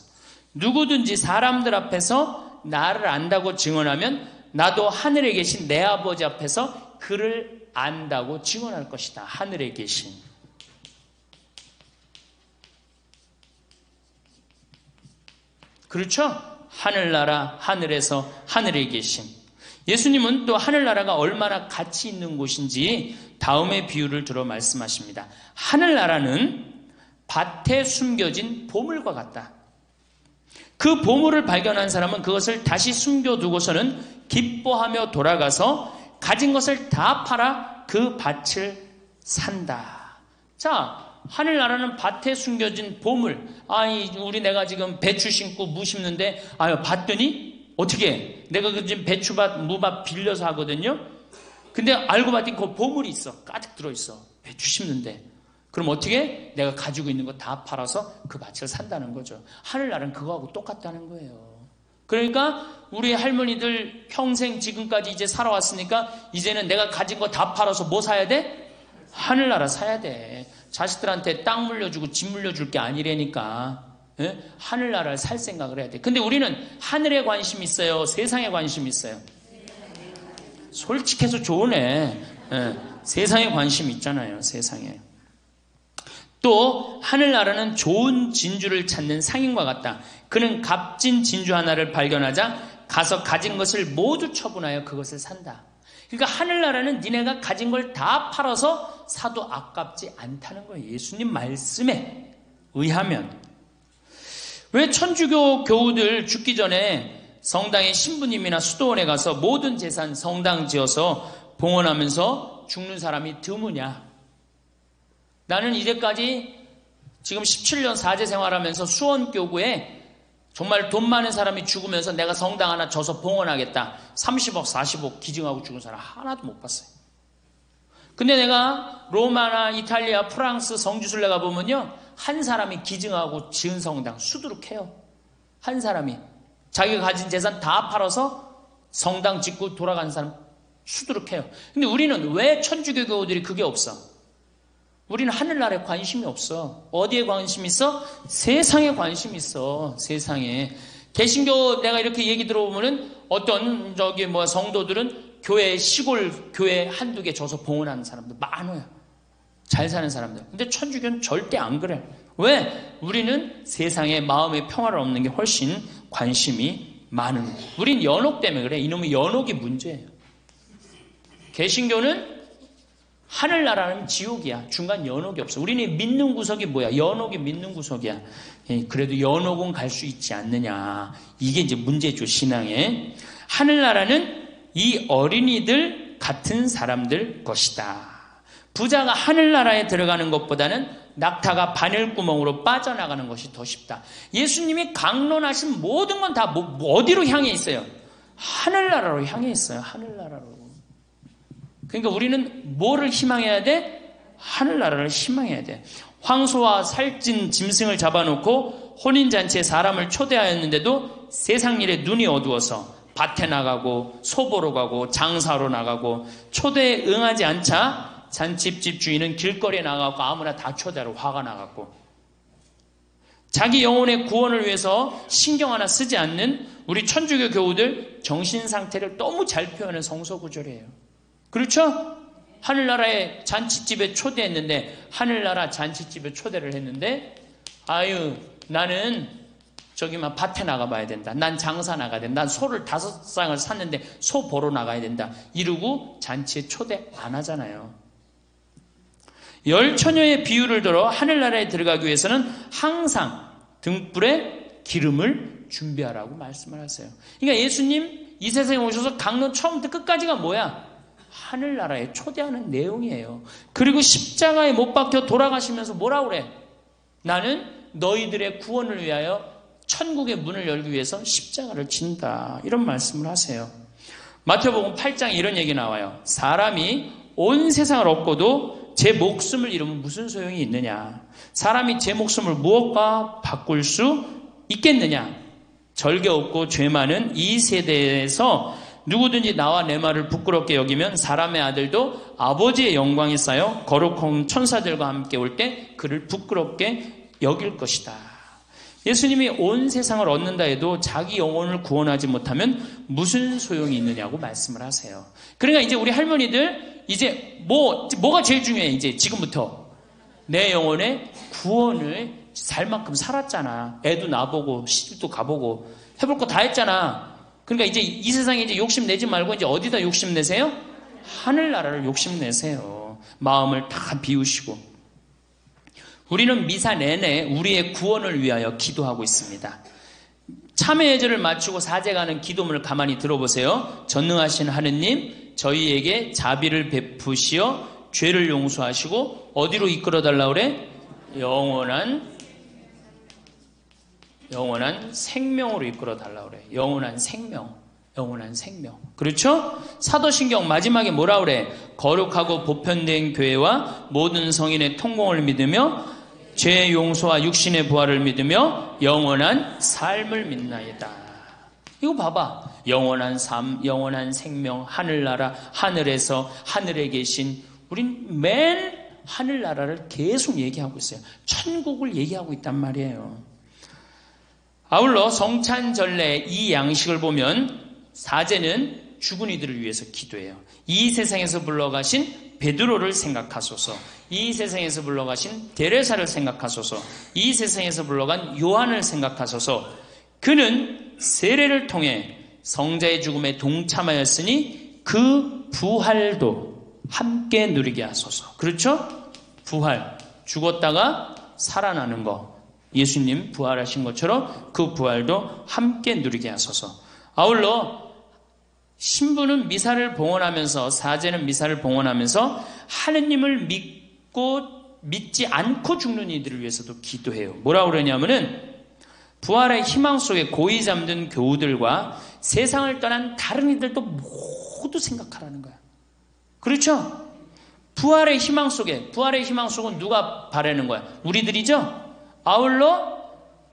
누구든지 사람들 앞에서 나를 안다고 증언하면 나도 하늘에 계신 내 아버지 앞에서 그를 안다고 증언할 것이다. 하늘에 계신. 그렇죠? 하늘나라, 하늘에서 하늘에 계신. 예수님은 또 하늘나라가 얼마나 가치 있는 곳인지 다음의 비유를 들어 말씀하십니다. 하늘나라는 밭에 숨겨진 보물과 같다. 그 보물을 발견한 사람은 그것을 다시 숨겨두고서는 기뻐하며 돌아가서 가진 것을 다 팔아 그 밭을 산다. 자, 하늘나라는 밭에 숨겨진 보물. 우리 내가 지금 배추 심고 무 심는데, 봤더니 어떻게 해? 내가 지금 배추밭, 무밭 빌려서 하거든요. 근데 알고 봤더니 그 보물이 있어. 가득 들어있어. 배추 심는데. 그럼 어떻게 해? 내가 가지고 있는 거 다 팔아서 그 밭을 산다는 거죠. 하늘나라는 그거하고 똑같다는 거예요. 그러니까 우리 할머니들 평생 지금까지 이제 살아왔으니까 이제는 내가 가진 거 다 팔아서 뭐 사야 돼? 하늘나라 사야 돼. 자식들한테 땅 물려주고 집 물려줄 게 아니라니까. 예? 하늘나라를 살 생각을 해야 돼. 근데 우리는 하늘에 관심 있어요? 세상에 관심 있어요? 솔직해서 좋으네. 예. 세상에 관심 있잖아요. 세상에. 또 하늘나라는 좋은 진주를 찾는 상인과 같다. 그는 값진 진주 하나를 발견하자 가서 가진 것을 모두 처분하여 그것을 산다. 그러니까 하늘나라는 니네가 가진 걸 다 팔아서 사도 아깝지 않다는 거예요. 예수님 말씀에 의하면. 왜 천주교 교우들 죽기 전에 성당의 신부님이나 수도원에 가서 모든 재산 성당 지어서 봉헌하면서 죽는 사람이 드무냐? 나는 이제까지 지금 17년 사제 생활하면서 수원교구에 정말 돈 많은 사람이 죽으면서 내가 성당 하나 져서 봉헌하겠다. 30억, 40억 기증하고 죽은 사람 하나도 못 봤어요. 근데 내가 로마나 이탈리아, 프랑스 성지순례 가보면요. 한 사람이 기증하고 지은 성당 수두룩해요. 한 사람이. 자기가 가진 재산 다 팔아서 성당 짓고 돌아간 사람 수두룩해요. 근데 우리는 왜 천주교 교우들이 그게 없어? 우리는 하늘나라에 관심이 없어. 어디에 관심 있어? 세상에 관심 있어. 세상에. 개신교 내가 이렇게 얘기 들어보면은 어떤 성도들은 교회 시골 교회 한두 개 줘서 봉헌하는 사람들 많아요. 잘 사는 사람들. 근데 천주교는 절대 안 그래. 왜? 우리는 세상에 마음의 평화를 얻는 게 훨씬 관심이 많은 거예요. 우린 연옥 때문에 그래. 이놈의 연옥이 문제예요. 개신교는 하늘나라는 지옥이야. 중간 연옥이 없어. 우리는 믿는 구석이 뭐야? 연옥이 믿는 구석이야. 그래도 연옥은 갈 수 있지 않느냐. 이게 이제 문제죠, 신앙에. 하늘나라는 이 어린이들 같은 사람들 것이다. 부자가 하늘나라에 들어가는 것보다는 낙타가 바늘구멍으로 빠져나가는 것이 더 쉽다. 예수님이 강론하신 모든 건 다 어디로 향해 있어요? 하늘나라로 향해 있어요. 하늘나라로. 그러니까 우리는 뭐를 희망해야 돼? 하늘나라를 희망해야 돼. 황소와 살찐 짐승을 잡아놓고 혼인잔치에 사람을 초대하였는데도 세상 일에 눈이 어두워서 밭에 나가고 소보러 가고 장사로 나가고 초대에 응하지 않자 잔치집 주인은 길거리에 나가고 아무나 다 초대하러 화가 나갔고, 자기 영혼의 구원을 위해서 신경 하나 쓰지 않는 우리 천주교 교우들 정신 상태를 너무 잘 표현한 성서 구절이에요. 그렇죠? 하늘나라의 잔치집에 초대했는데, 하늘나라 잔치집에 초대를 했는데, 나는 밭에 나가봐야 된다. 난 장사 나가야 된다. 난 소를 5쌍을 샀는데 소 보러 나가야 된다. 이러고 잔치에 초대 안 하잖아요. 열 처녀의 비유를 들어 하늘나라에 들어가기 위해서는 항상 등불에 기름을 준비하라고 말씀을 하세요. 그러니까 예수님 이 세상에 오셔서 강론 처음부터 끝까지가 뭐야? 하늘나라에 초대하는 내용이에요. 그리고 십자가에 못 박혀 돌아가시면서 뭐라고 그래? 나는 너희들의 구원을 위하여 천국의 문을 열기 위해서 십자가를 진다. 이런 말씀을 하세요. 마태복음 8장에 이런 얘기 나와요. 사람이 온 세상을 얻고도 제 목숨을 잃으면 무슨 소용이 있느냐? 사람이 제 목숨을 무엇과 바꿀 수 있겠느냐? 절개 없고 죄 많은 이 세대에서 누구든지 나와 내 말을 부끄럽게 여기면 사람의 아들도 아버지의 영광에 쌓여 거룩한 천사들과 함께 올 때 그를 부끄럽게 여길 것이다. 예수님이 온 세상을 얻는다 해도 자기 영혼을 구원하지 못하면 무슨 소용이 있느냐고 말씀을 하세요. 그러니까 이제 우리 할머니들 이제 뭐가 제일 중요해? 이제 지금부터 내 영혼의 구원을 살 만큼 살았잖아. 애도 낳아보고 시집도 가보고 해볼 거 다 했잖아. 그러니까 이제 이 세상에 이제 욕심내지 말고 이제 어디다 욕심내세요? 하늘나라를 욕심내세요. 마음을 다 비우시고. 우리는 미사 내내 우리의 구원을 위하여 기도하고 있습니다. 참회 예절을 마치고 사제가는 기도문을 가만히 들어보세요. 전능하신 하느님, 저희에게 자비를 베푸시어 죄를 용서하시고 어디로 이끌어달라 그래? 영원한 생명으로 이끌어달라 그래. 영원한 생명. 그렇죠? 사도신경 마지막에 뭐라 그래? 거룩하고 보편된 교회와 모든 성인의 통공을 믿으며 죄 용서와 육신의 부활을 믿으며 영원한 삶을 믿나이다. 이거 봐봐. 영원한 삶, 영원한 생명, 하늘나라, 하늘에서 하늘에 계신 우린 맨 하늘나라를 계속 얘기하고 있어요. 천국을 얘기하고 있단 말이에요. 아울러 성찬전례 이 양식을 보면 사제는 죽은 이들을 위해서 기도해요. 이 세상에서 불러가신 베드로를 생각하소서. 이 세상에서 불러가신 데레사를 생각하소서. 이 세상에서 불러간 요한을 생각하소서. 그는 세례를 통해 성자의 죽음에 동참하였으니 그 부활도 함께 누리게 하소서. 그렇죠? 부활, 죽었다가 살아나는 거, 예수님 부활하신 것처럼 그 부활도 함께 누리게 하소서. 아울러 신부는 미사를 봉헌하면서, 사제는 미사를 봉헌하면서 하느님을 믿지 않고 죽는 이들을 위해서도 기도해요. 뭐라고 그러냐면은 부활의 희망 속에 고이 잠든 교우들과 세상을 떠난 다른 이들도 모두 생각하라는 거야. 그렇죠? 부활의 희망 속은 누가 바라는 거야? 우리들이죠? 아울러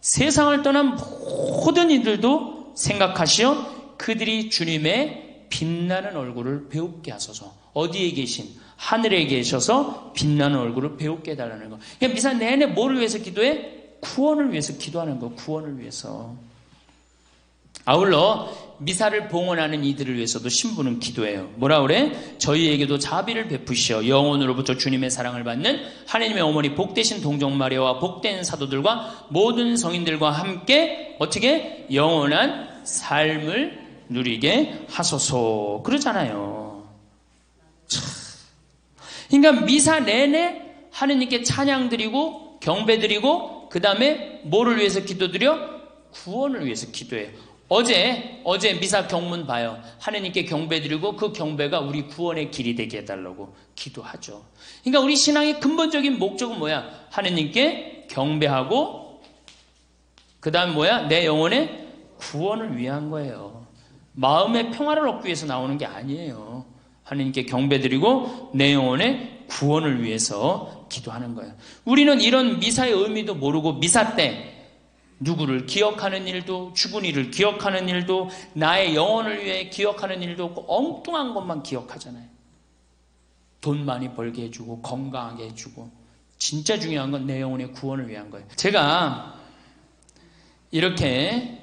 세상을 떠난 모든 이들도 생각하시어 그들이 주님의 빛나는 얼굴을 배웁게 하소서. 어디에 계신? 하늘에 계셔서 빛나는 얼굴을 배웁게 해달라는 거. 그러니까 미사 내내 뭐를 위해서 기도해? 구원을 위해서 기도하는 거. 구원을 위해서. 아울러 미사를 봉헌하는 이들을 위해서도 신부는 기도해요. 뭐라 그래? 저희에게도 자비를 베푸시어 영혼으로부터 주님의 사랑을 받는 하나님의 어머니 복되신 동정 마리아와 복된 사도들과 모든 성인들과 함께 어떻게? 영원한 삶을 누리게 하소서. 그러잖아요. 그러니까 미사 내내 하느님께 찬양 드리고 경배 드리고 그 다음에 뭐를 위해서 기도드려? 구원을 위해서 기도해요. 어제 미사 경문 봐요. 하느님께 경배 드리고 그 경배가 우리 구원의 길이 되게 해달라고 기도하죠. 그러니까 우리 신앙의 근본적인 목적은 뭐야? 하느님께 경배하고 그 다음 뭐야? 내 영혼의 구원을 위한 거예요. 마음의 평화를 얻기 위해서 나오는 게 아니에요. 하느님께 경배드리고 내 영혼의 구원을 위해서 기도하는 거예요. 우리는 이런 미사의 의미도 모르고 미사 때 누구를 기억하는 일도, 죽은 이를 기억하는 일도, 나의 영혼을 위해 기억하는 일도 없고 엉뚱한 것만 기억하잖아요. 돈 많이 벌게 해주고 건강하게 해주고. 진짜 중요한 건 내 영혼의 구원을 위한 거예요. 제가 이렇게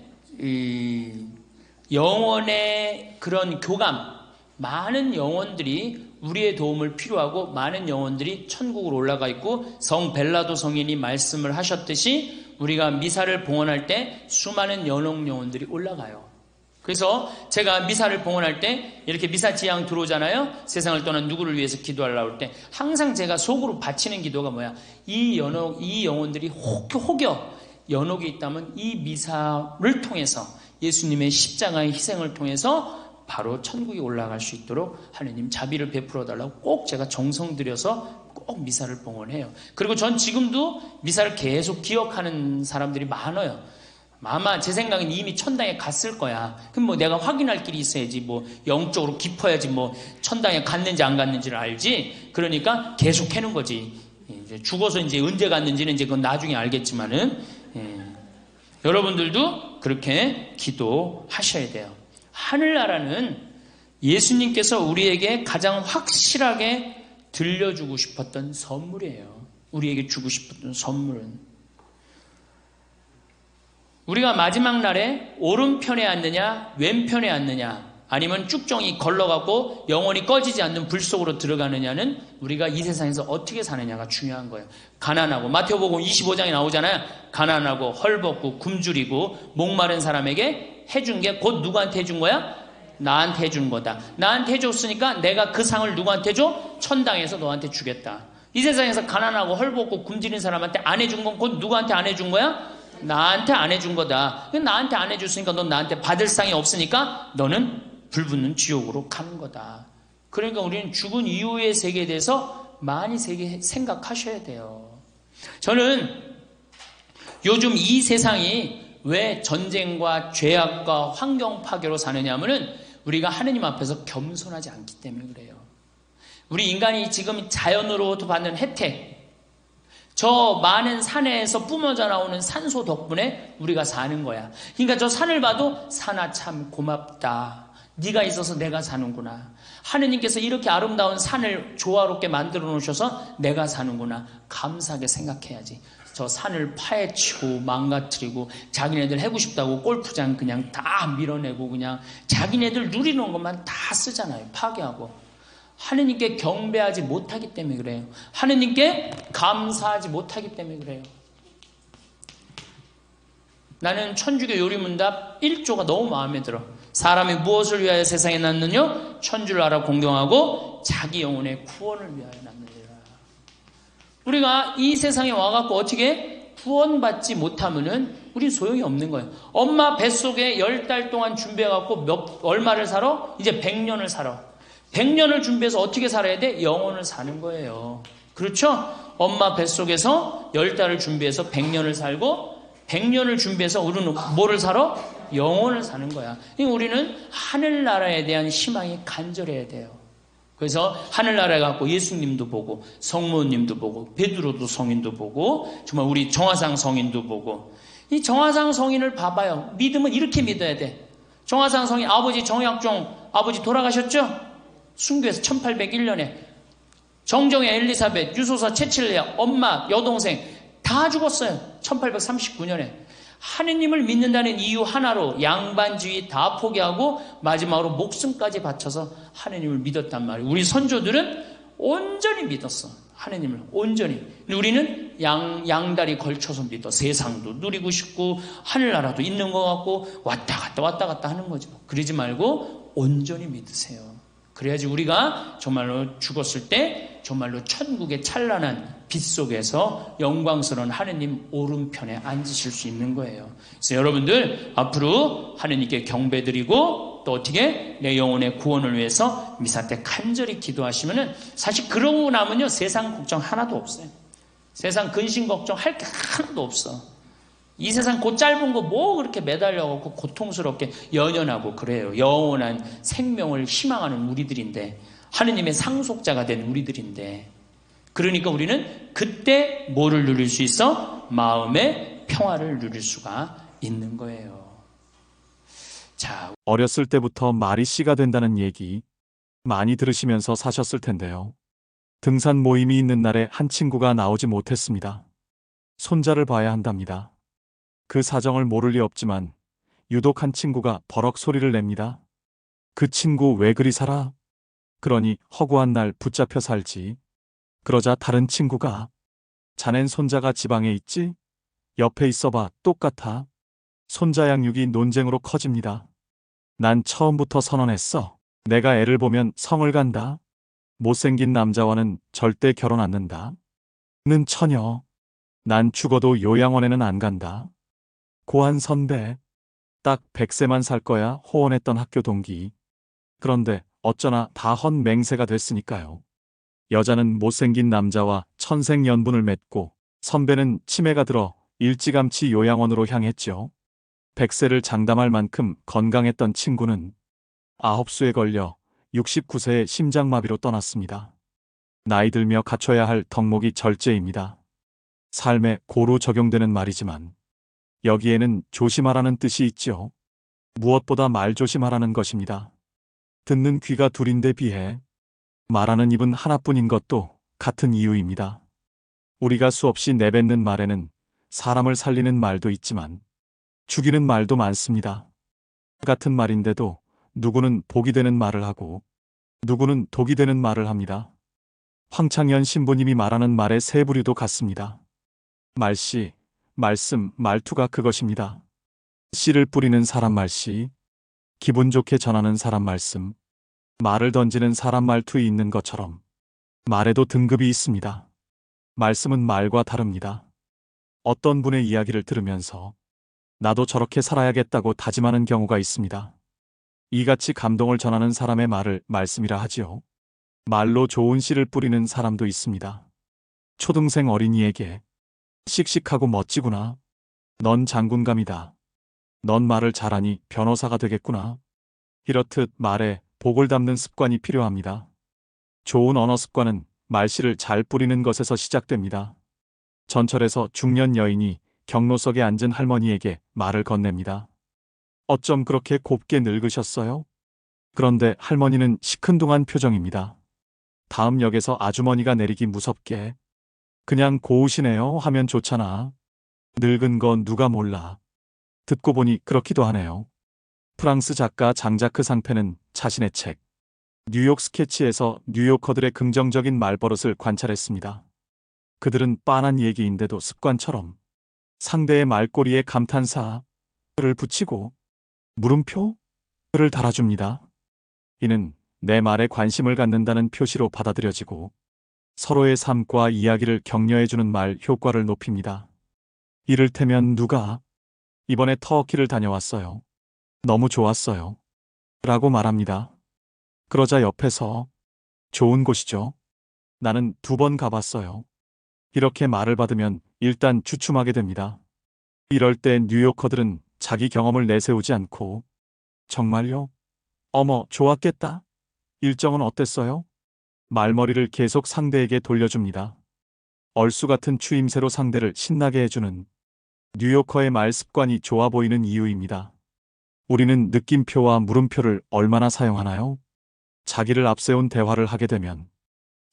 영혼의 그런 교감, 많은 영혼들이 우리의 도움을 필요하고 많은 영혼들이 천국으로 올라가 있고 성 벨라도 성인이 말씀을 하셨듯이 우리가 미사를 봉헌할 때 수많은 연옥 영혼들이 올라가요. 그래서 제가 미사를 봉헌할 때 이렇게 미사 지향 들어오잖아요. 세상을 떠난 누구를 위해서 기도하려고 할 때 항상 제가 속으로 바치는 기도가 뭐야? 이 영혼들이 혹여 연옥이 있다면 이 미사를 통해서 예수님의 십자가의 희생을 통해서 바로 천국에 올라갈 수 있도록 하느님 자비를 베풀어 달라고 꼭 제가 정성 들여서 꼭 미사를 봉헌해요. 그리고 전 지금도 미사를 계속 기억하는 사람들이 많아요. 아마 제 생각엔 이미 천당에 갔을 거야. 그럼 뭐 내가 확인할 길이 있어야지, 뭐 영적으로 깊어야지 뭐 천당에 갔는지 안 갔는지를 알지. 그러니까 계속 해는 거지. 이제 죽어서 이제 언제 갔는지는 이제 그건 나중에 알겠지만은 여러분들도 그렇게 기도하셔야 돼요. 하늘나라는 예수님께서 우리에게 가장 확실하게 들려주고 싶었던 선물이에요. 우리에게 주고 싶었던 선물은 우리가 마지막 날에 오른편에 앉느냐 왼편에 앉느냐 아니면 쭉정이 걸러가고 영원히 꺼지지 않는 불 속으로 들어가느냐는 우리가 이 세상에서 어떻게 사느냐가 중요한 거예요. 가난하고 마태복음 25장에 나오잖아요. 가난하고 헐벗고 굶주리고 목마른 사람에게 해준 게 곧 누구한테 해준 거야? 나한테 해준 거다. 나한테 해줬으니까 내가 그 상을 누구한테 줘? 천당에서 너한테 주겠다. 이 세상에서 가난하고 헐벗고 굶주린 사람한테 안 해준 건 곧 누구한테 안 해준 거야? 나한테 안 해준 거다. 나한테 안 해줬으니까 넌 나한테 받을 상이 없으니까 너는 불붙는 지옥으로 가는 거다. 그러니까 우리는 죽은 이후의 세계에 대해서 많이 생각하셔야 돼요. 저는 요즘 이 세상이 왜 전쟁과 죄악과 환경 파괴로 사느냐 하면은 우리가 하느님 앞에서 겸손하지 않기 때문에 그래요. 우리 인간이 지금 자연으로부터 받는 혜택, 저 많은 산에서 뿜어져 나오는 산소 덕분에 우리가 사는 거야. 그러니까 저 산을 봐도 산아 참 고맙다. 네가 있어서 내가 사는구나. 하느님께서 이렇게 아름다운 산을 조화롭게 만들어 놓으셔서 내가 사는구나. 감사하게 생각해야지. 저 산을 파헤치고 망가뜨리고 자기네들 해고 싶다고 골프장 그냥 다 밀어내고 그냥 자기네들 누리는 것만 다 쓰잖아요. 파괴하고. 하느님께 경배하지 못하기 때문에 그래요. 하느님께 감사하지 못하기 때문에 그래요. 나는 천주교 요리문답 1조가 너무 마음에 들어. 사람이 무엇을 위하여 세상에 났느냐? 천주를 알아 공경하고 자기 영혼의 구원을 위하여 났느니라. 우리가 이 세상에 와갖고 어떻게 구원받지 못하면은 우린 소용이 없는 거예요. 엄마 뱃속에 10달 동안 준비해갖고 얼마를 살아? 이제 100년을 살아. 100년을 준비해서 어떻게 살아야 돼? 영혼을 사는 거예요. 그렇죠? 엄마 뱃속에서 10달을 준비해서 100년을 살고 100년을 준비해서 우리는 뭐를 살아? 영혼을 사는 거야. 우리는 하늘나라에 대한 희망이 간절해야 돼요. 그래서 하늘나라에 갖고 예수님도 보고 성모님도 보고 베드로도 성인도 보고 정말 우리 정화상 성인도 보고 이 정화상 성인을 봐봐요. 믿음은 이렇게 믿어야 돼. 정화상 성인 아버지 정약종 아버지 돌아가셨죠? 순교해서 1801년에 정정의 엘리사벳, 유소사 체칠레아, 엄마, 여동생 다 죽었어요. 1839년에. 하느님을 믿는다는 이유 하나로 양반주의 다 포기하고 마지막으로 목숨까지 바쳐서 하느님을 믿었단 말이에요. 우리 선조들은 온전히 믿었어. 하느님을 온전히. 우리는 양다리 걸쳐서 믿어. 세상도 누리고 싶고 하늘나라도 있는 것 같고 왔다 갔다 하는 거죠. 그러지 말고 온전히 믿으세요. 그래야지 우리가 정말로 죽었을 때 정말로 천국의 찬란한 빛 속에서 영광스러운 하느님 오른편에 앉으실 수 있는 거예요. 그래서 여러분들 앞으로 하느님께 경배드리고 또 어떻게 내 영혼의 구원을 위해서 미사 때 간절히 기도하시면은 사실 그러고 나면요 세상 걱정 하나도 없어요. 세상 근심 걱정할 게 하나도 없어. 이 세상 곧 짧은 거 뭐 그렇게 매달려갖고 고통스럽게 연연하고 그래요. 영원한 생명을 희망하는 우리들인데 하느님의 상속자가 된 우리들인데 그러니까 우리는 그때 뭐를 누릴 수 있어? 마음의 평화를 누릴 수가 있는 거예요. 자, 어렸을 때부터 말이 씨가 된다는 얘기 많이 들으시면서 사셨을 텐데요. 등산 모임이 있는 날에 한 친구가 나오지 못했습니다. 손자를 봐야 한답니다. 그 사정을 모를 리 없지만 유독 한 친구가 버럭 소리를 냅니다. 그 친구 왜 그리 살아? 그러니 허구한 날 붙잡혀 살지. 그러자 다른 친구가 자넨 손자가 지방에 있지? 옆에 있어봐 똑같아. 손자 양육이 논쟁으로 커집니다. 난 처음부터 선언했어. 내가 애를 보면 성을 간다. 못생긴 남자와는 절대 결혼 않는다. 는 처녀. 난 죽어도 요양원에는 안 간다. 고한 선배. 딱 100세만 살 거야 호언했던 학교 동기. 그런데 어쩌나 다 헛 맹세가 됐으니까요. 여자는 못생긴 남자와 천생연분을 맺고 선배는 치매가 들어 일찌감치 요양원으로 향했죠. 100세를 장담할 만큼 건강했던 친구는 9수에 걸려 69세에 심장마비로 떠났습니다. 나이 들며 갖춰야 할 덕목이 절제입니다. 삶에 고루 적용되는 말이지만 여기에는 조심하라는 뜻이 있죠. 무엇보다 말 조심하라는 것입니다. 듣는 귀가 둘인데 비해 말하는 입은 하나뿐인 것도 같은 이유입니다. 우리가 수없이 내뱉는 말에는 사람을 살리는 말도 있지만 죽이는 말도 많습니다. 같은 말인데도 누구는 복이 되는 말을 하고 누구는 독이 되는 말을 합니다. 황창현 신부님이 말하는 말의 세 부류도 같습니다. 말씨, 말씀, 말투가 그것입니다. 씨를 뿌리는 사람 말씨, 기분 좋게 전하는 사람 말씀, 말을 던지는 사람 말투에 있는 것처럼 말에도 등급이 있습니다. 말씀은 말과 다릅니다. 어떤 분의 이야기를 들으면서 나도 저렇게 살아야겠다고 다짐하는 경우가 있습니다. 이같이 감동을 전하는 사람의 말을 말씀이라 하지요. 말로 좋은 씨를 뿌리는 사람도 있습니다. 초등생 어린이에게 씩씩하고 멋지구나. 넌 장군감이다. 넌 말을 잘하니 변호사가 되겠구나. 이렇듯 말에 복을 담는 습관이 필요합니다. 좋은 언어 습관은 말씨를 잘 뿌리는 것에서 시작됩니다. 전철에서 중년 여인이 경로석에 앉은 할머니에게 말을 건넵니다. 어쩜 그렇게 곱게 늙으셨어요? 그런데 할머니는 시큰둥한 표정입니다. 다음 역에서 아주머니가 내리기 무섭게 그냥 고우시네요 하면 좋잖아. 늙은 건 누가 몰라. 듣고 보니 그렇기도 하네요. 프랑스 작가 장자크 상페는 자신의 책 뉴욕 스케치에서 뉴요커들의 긍정적인 말버릇을 관찰했습니다. 그들은 빤한 얘기인데도 습관처럼 상대의 말꼬리에 감탄사를 붙이고 물음표를 달아줍니다. 이는 내 말에 관심을 갖는다는 표시로 받아들여지고 서로의 삶과 이야기를 격려해주는 말 효과를 높입니다. 이를테면 누가 이번에 터키를 다녀왔어요. 너무 좋았어요. 라고 말합니다. 그러자 옆에서 좋은 곳이죠. 나는 2번 가봤어요. 이렇게 말을 받으면 일단 주춤하게 됩니다. 이럴 때 뉴요커들은 자기 경험을 내세우지 않고 정말요? 어머, 좋았겠다. 일정은 어땠어요? 말머리를 계속 상대에게 돌려줍니다. 얼쑤 같은 추임새로 상대를 신나게 해주는 뉴요커의 말 습관이 좋아 보이는 이유입니다. 우리는 느낌표와 물음표를 얼마나 사용하나요? 자기를 앞세운 대화를 하게 되면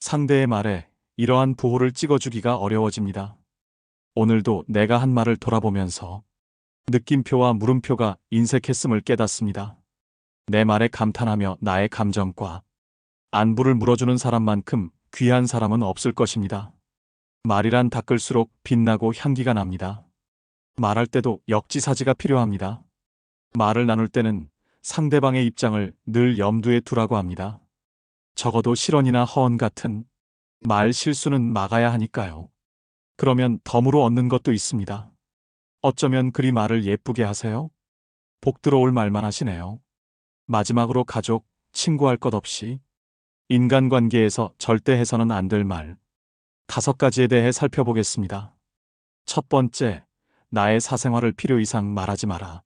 상대의 말에 이러한 부호를 찍어주기가 어려워집니다. 오늘도 내가 한 말을 돌아보면서 느낌표와 물음표가 인색했음을 깨닫습니다. 내 말에 감탄하며 나의 감정과 안부를 물어주는 사람만큼 귀한 사람은 없을 것입니다. 말이란 닦을수록 빛나고 향기가 납니다. 말할 때도 역지사지가 필요합니다. 말을 나눌 때는 상대방의 입장을 늘 염두에 두라고 합니다. 적어도 실언이나 허언 같은 말 실수는 막아야 하니까요. 그러면 덤으로 얻는 것도 있습니다. 어쩌면 그리 말을 예쁘게 하세요? 복 들어올 말만 하시네요. 마지막으로 가족, 친구할 것 없이 인간관계에서 절대 해서는 안 될 말 5가지에 대해 살펴보겠습니다. 첫 번째, 나의 사생활을 필요 이상 말하지 마라.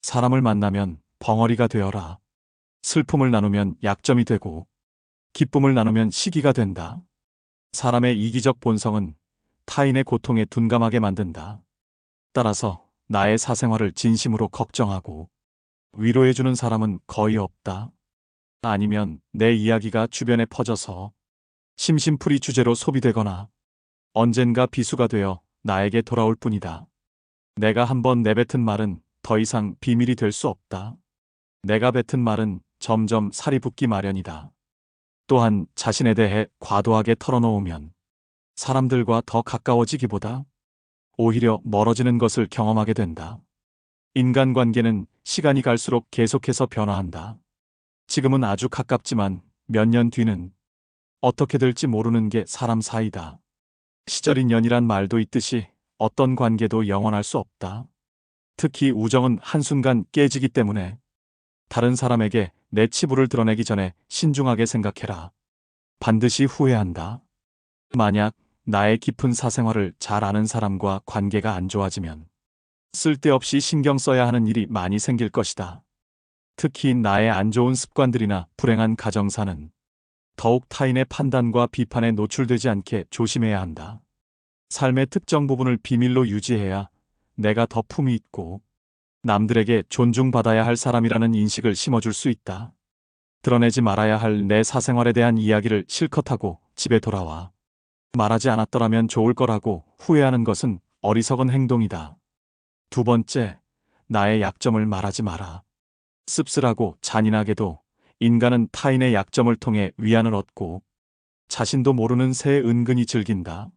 사람을 만나면 벙어리가 되어라. 슬픔을 나누면 약점이 되고 기쁨을 나누면 시기가 된다. 사람의 이기적 본성은 타인의 고통에 둔감하게 만든다. 따라서 나의 사생활을 진심으로 걱정하고 위로해주는 사람은 거의 없다. 아니면 내 이야기가 주변에 퍼져서 심심풀이 주제로 소비되거나 언젠가 비수가 되어 나에게 돌아올 뿐이다. 내가 한번 내뱉은 말은 더 이상 비밀이 될 수 없다. 내가 뱉은 말은 점점 살이 붙기 마련이다. 또한 자신에 대해 과도하게 털어놓으면 사람들과 더 가까워지기보다 오히려 멀어지는 것을 경험하게 된다. 인간관계는 시간이 갈수록 계속해서 변화한다. 지금은 아주 가깝지만 몇 년 뒤는 어떻게 될지 모르는 게 사람 사이다. 시절 인연이란 말도 있듯이 어떤 관계도 영원할 수 없다. 특히 우정은 한순간 깨지기 때문에 다른 사람에게 내 치부를 드러내기 전에 신중하게 생각해라. 반드시 후회한다. 만약 나의 깊은 사생활을 잘 아는 사람과 관계가 안 좋아지면 쓸데없이 신경 써야 하는 일이 많이 생길 것이다. 특히 나의 안 좋은 습관들이나 불행한 가정사는 더욱 타인의 판단과 비판에 노출되지 않게 조심해야 한다. 삶의 특정 부분을 비밀로 유지해야 내가 더 품이 있고 남들에게 존중받아야 할 사람이라는 인식을 심어줄 수 있다. 드러내지 말아야 할 내 사생활에 대한 이야기를 실컷 하고 집에 돌아와 말하지 않았더라면 좋을 거라고 후회하는 것은 어리석은 행동이다. 두 번째, 나의 약점을 말하지 마라. 씁쓸하고 잔인하게도 인간은 타인의 약점을 통해 위안을 얻고 자신도 모르는 새에 은근히 즐긴다.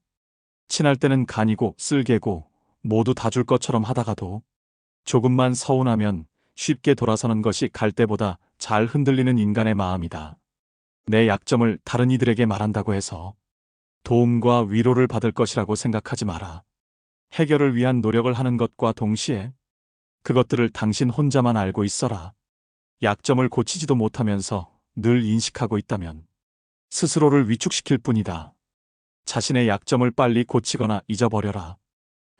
친할 때는 간이고 쓸개고 모두 다 줄 것처럼 하다가도 조금만 서운하면 쉽게 돌아서는 것이 갈대보다 잘 흔들리는 인간의 마음이다. 내 약점을 다른 이들에게 말한다고 해서 도움과 위로를 받을 것이라고 생각하지 마라. 해결을 위한 노력을 하는 것과 동시에 그것들을 당신 혼자만 알고 있어라. 약점을 고치지도 못하면서 늘 인식하고 있다면 스스로를 위축시킬 뿐이다. 자신의 약점을 빨리 고치거나 잊어버려라.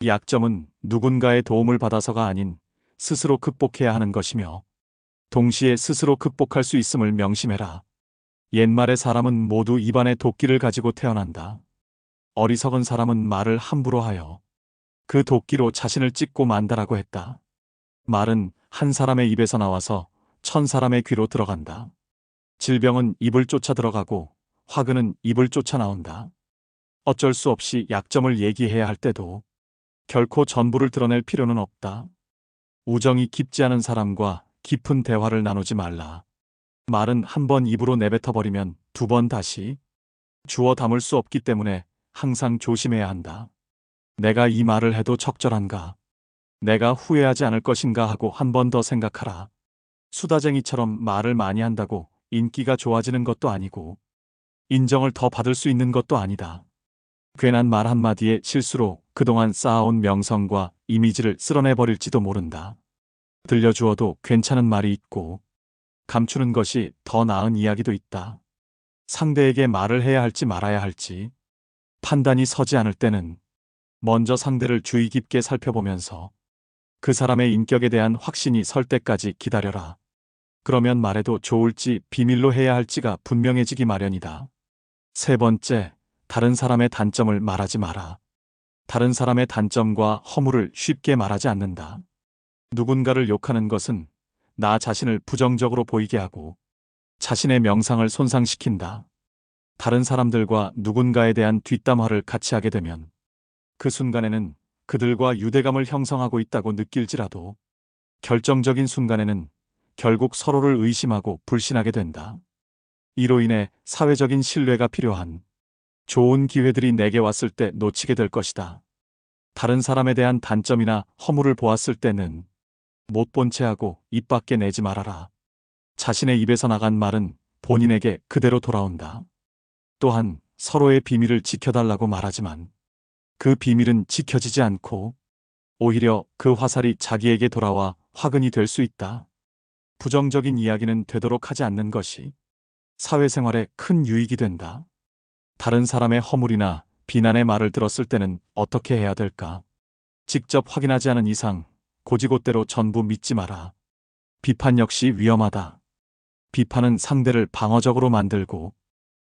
약점은 누군가의 도움을 받아서가 아닌 스스로 극복해야 하는 것이며 동시에 스스로 극복할 수 있음을 명심해라. 옛말의 사람은 모두 입안에 도끼를 가지고 태어난다. 어리석은 사람은 말을 함부로 하여 그 도끼로 자신을 찢고 만다라고 했다. 말은 한 사람의 입에서 나와서 1000사람의 귀로 들어간다. 질병은 입을 쫓아 들어가고 화근은 입을 쫓아 나온다. 어쩔 수 없이 약점을 얘기해야 할 때도 결코 전부를 드러낼 필요는 없다. 우정이 깊지 않은 사람과 깊은 대화를 나누지 말라. 말은 한 번 입으로 내뱉어버리면 2번 다시 주워 담을 수 없기 때문에 항상 조심해야 한다. 내가 이 말을 해도 적절한가? 내가 후회하지 않을 것인가 하고 한 번 더 생각하라. 수다쟁이처럼 말을 많이 한다고 인기가 좋아지는 것도 아니고 인정을 더 받을 수 있는 것도 아니다. 괜한 말 한마디에 실수로 그동안 쌓아온 명성과 이미지를 쓸어내버릴지도 모른다. 들려주어도 괜찮은 말이 있고 감추는 것이 더 나은 이야기도 있다. 상대에게 말을 해야 할지 말아야 할지 판단이 서지 않을 때는 먼저 상대를 주의 깊게 살펴보면서 그 사람의 인격에 대한 확신이 설 때까지 기다려라. 그러면 말해도 좋을지 비밀로 해야 할지가 분명해지기 마련이다. 3번째, 다른 사람의 단점을 말하지 마라. 다른 사람의 단점과 허물을 쉽게 말하지 않는다. 누군가를 욕하는 것은 나 자신을 부정적으로 보이게 하고 자신의 명상을 손상시킨다. 다른 사람들과 누군가에 대한 뒷담화를 같이 하게 되면 그 순간에는 그들과 유대감을 형성하고 있다고 느낄지라도 결정적인 순간에는 결국 서로를 의심하고 불신하게 된다. 이로 인해 사회적인 신뢰가 필요한 좋은 기회들이 내게 왔을 때 놓치게 될 것이다. 다른 사람에 대한 단점이나 허물을 보았을 때는 못 본 채 하고 입 밖에 내지 말아라. 자신의 입에서 나간 말은 본인에게 그대로 돌아온다. 또한 서로의 비밀을 지켜달라고 말하지만 그 비밀은 지켜지지 않고 오히려 그 화살이 자기에게 돌아와 화근이 될 수 있다. 부정적인 이야기는 되도록 하지 않는 것이 사회생활에 큰 유익이 된다. 다른 사람의 허물이나 비난의 말을 들었을 때는 어떻게 해야 될까? 직접 확인하지 않은 이상 고지곳대로 전부 믿지 마라. 비판 역시 위험하다. 비판은 상대를 방어적으로 만들고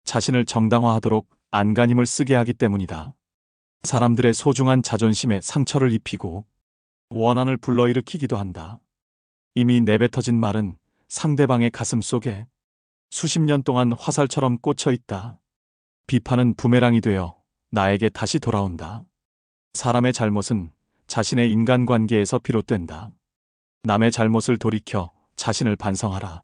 자신을 정당화하도록 안간힘을 쓰게 하기 때문이다. 사람들의 소중한 자존심에 상처를 입히고 원한을 불러일으키기도 한다. 이미 내뱉어진 말은 상대방의 가슴 속에 수십 년 동안 화살처럼 꽂혀 있다. 비판은 부메랑이 되어 나에게 다시 돌아온다. 사람의 잘못은 자신의 인간관계에서 비롯된다. 남의 잘못을 돌이켜 자신을 반성하라.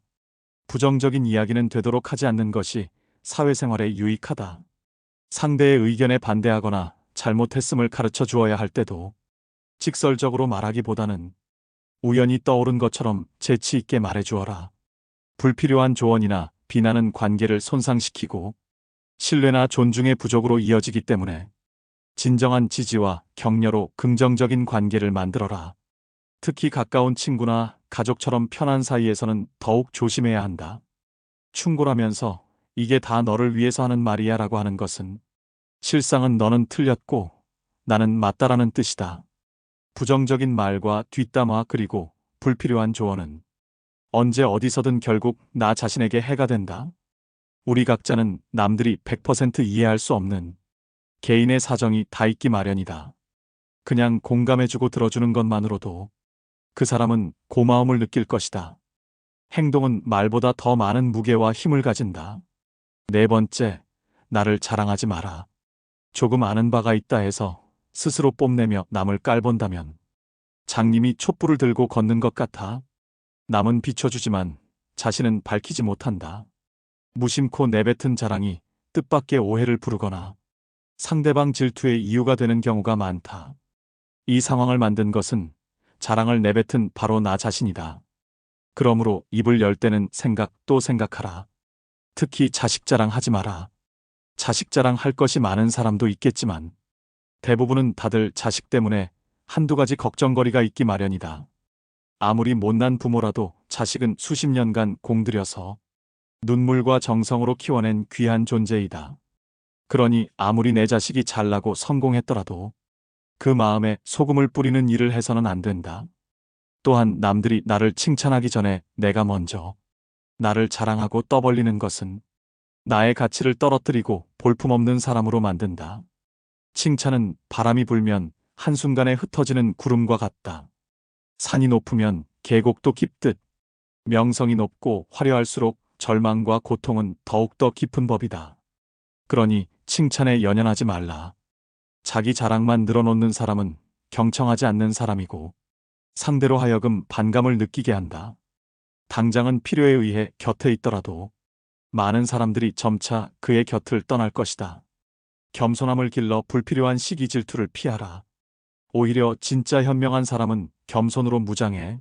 부정적인 이야기는 되도록 하지 않는 것이 사회생활에 유익하다. 상대의 의견에 반대하거나 잘못했음을 가르쳐 주어야 할 때도 직설적으로 말하기보다는 우연히 떠오른 것처럼 재치 있게 말해 주어라. 불필요한 조언이나 비난은 관계를 손상시키고 신뢰나 존중의 부족으로 이어지기 때문에 진정한 지지와 격려로 긍정적인 관계를 만들어라. 특히 가까운 친구나 가족처럼 편한 사이에서는 더욱 조심해야 한다. 충고라면서 이게 다 너를 위해서 하는 말이야 라고 하는 것은 실상은 너는 틀렸고 나는 맞다라는 뜻이다. 부정적인 말과 뒷담화 그리고 불필요한 조언은 언제 어디서든 결국 나 자신에게 해가 된다. 우리 각자는 남들이 100% 이해할 수 없는 개인의 사정이 다 있기 마련이다. 그냥 공감해주고 들어주는 것만으로도 그 사람은 고마움을 느낄 것이다. 행동은 말보다 더 많은 무게와 힘을 가진다. 4번째, 나를 자랑하지 마라. 조금 아는 바가 있다 해서 스스로 뽐내며 남을 깔본다면 장님이 촛불을 들고 걷는 것 같아. 남은 비춰주지만 자신은 밝히지 못한다. 무심코 내뱉은 자랑이 뜻밖의 오해를 부르거나 상대방 질투의 이유가 되는 경우가 많다. 이 상황을 만든 것은 자랑을 내뱉은 바로 나 자신이다. 그러므로 입을 열 때는 생각 또 생각하라. 특히 자식 자랑하지 마라. 자식 자랑할 것이 많은 사람도 있겠지만 대부분은 다들 자식 때문에 한두 가지 걱정거리가 있기 마련이다. 아무리 못난 부모라도 자식은 수십 년간 공들여서 눈물과 정성으로 키워낸 귀한 존재이다. 그러니 아무리 내 자식이 잘나고 성공했더라도 그 마음에 소금을 뿌리는 일을 해서는 안 된다. 또한 남들이 나를 칭찬하기 전에 내가 먼저 나를 자랑하고 떠벌리는 것은 나의 가치를 떨어뜨리고 볼품없는 사람으로 만든다. 칭찬은 바람이 불면 한순간에 흩어지는 구름과 같다. 산이 높으면 계곡도 깊듯 명성이 높고 화려할수록 절망과 고통은 더욱더 깊은 법이다. 그러니 칭찬에 연연하지 말라. 자기 자랑만 늘어놓는 사람은 경청하지 않는 사람이고 상대로 하여금 반감을 느끼게 한다. 당장은 필요에 의해 곁에 있더라도 많은 사람들이 점차 그의 곁을 떠날 것이다. 겸손함을 길러 불필요한 시기 질투를 피하라. 오히려 진짜 현명한 사람은 겸손으로 무장해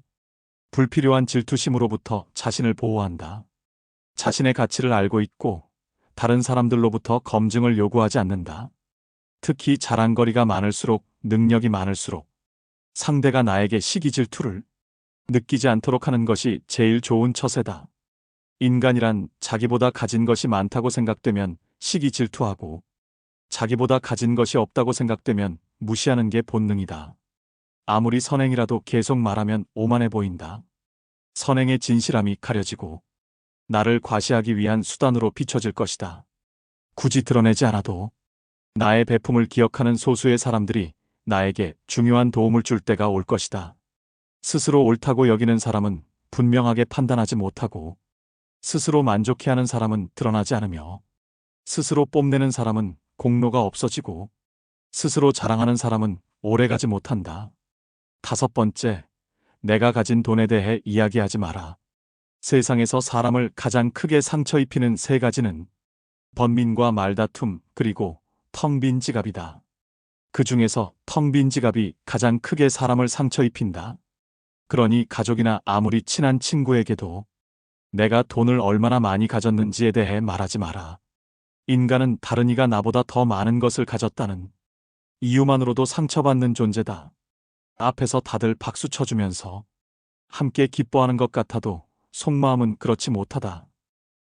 불필요한 질투심으로부터 자신을 보호한다. 자신의 가치를 알고 있고 다른 사람들로부터 검증을 요구하지 않는다. 특히 자랑거리가 많을수록 능력이 많을수록 상대가 나에게 시기 질투를 느끼지 않도록 하는 것이 제일 좋은 처세다. 인간이란 자기보다 가진 것이 많다고 생각되면 시기 질투하고 자기보다 가진 것이 없다고 생각되면 무시하는 게 본능이다. 아무리 선행이라도 계속 말하면 오만해 보인다. 선행의 진실함이 가려지고 나를 과시하기 위한 수단으로 비춰질 것이다. 굳이 드러내지 않아도 나의 배품을 기억하는 소수의 사람들이 나에게 중요한 도움을 줄 때가 올 것이다. 스스로 옳다고 여기는 사람은 분명하게 판단하지 못하고 스스로 만족해하는 사람은 드러나지 않으며 스스로 뽐내는 사람은 공로가 없어지고 스스로 자랑하는 사람은 오래가지 못한다. 5번째, 내가 가진 돈에 대해 이야기하지 마라. 세상에서 사람을 가장 크게 상처 입히는 3가지는 번민과 말다툼 그리고 텅 빈 지갑이다. 그 중에서 텅 빈 지갑이 가장 크게 사람을 상처 입힌다. 그러니 가족이나 아무리 친한 친구에게도 내가 돈을 얼마나 많이 가졌는지에 대해 말하지 마라. 인간은 다른 이가 나보다 더 많은 것을 가졌다는 이유만으로도 상처받는 존재다. 앞에서 다들 박수 쳐주면서 함께 기뻐하는 것 같아도 속마음은 그렇지 못하다.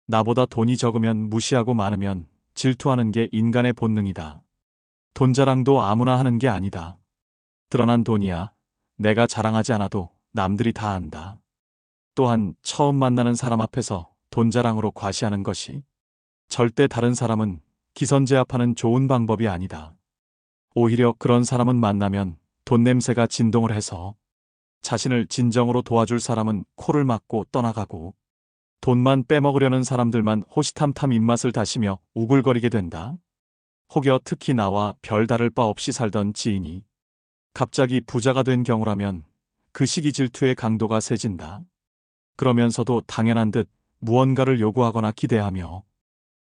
나보다 돈이 적으면 무시하고 많으면 질투하는 게 인간의 본능이다. 돈 자랑도 아무나 하는 게 아니다. 드러난 돈이야 내가 자랑하지 않아도 남들이 다 안다. 또한 처음 만나는 사람 앞에서 돈 자랑으로 과시하는 것이 절대 다른 사람은 기선제압하는 좋은 방법이 아니다. 오히려 그런 사람은 만나면 돈 냄새가 진동을 해서 자신을 진정으로 도와줄 사람은 코를 막고 떠나가고 돈만 빼먹으려는 사람들만 호시탐탐 입맛을 다시며 우글거리게 된다. 혹여 특히 나와 별다를 바 없이 살던 지인이 갑자기 부자가 된 경우라면 그 시기 질투의 강도가 세진다. 그러면서도 당연한 듯 무언가를 요구하거나 기대하며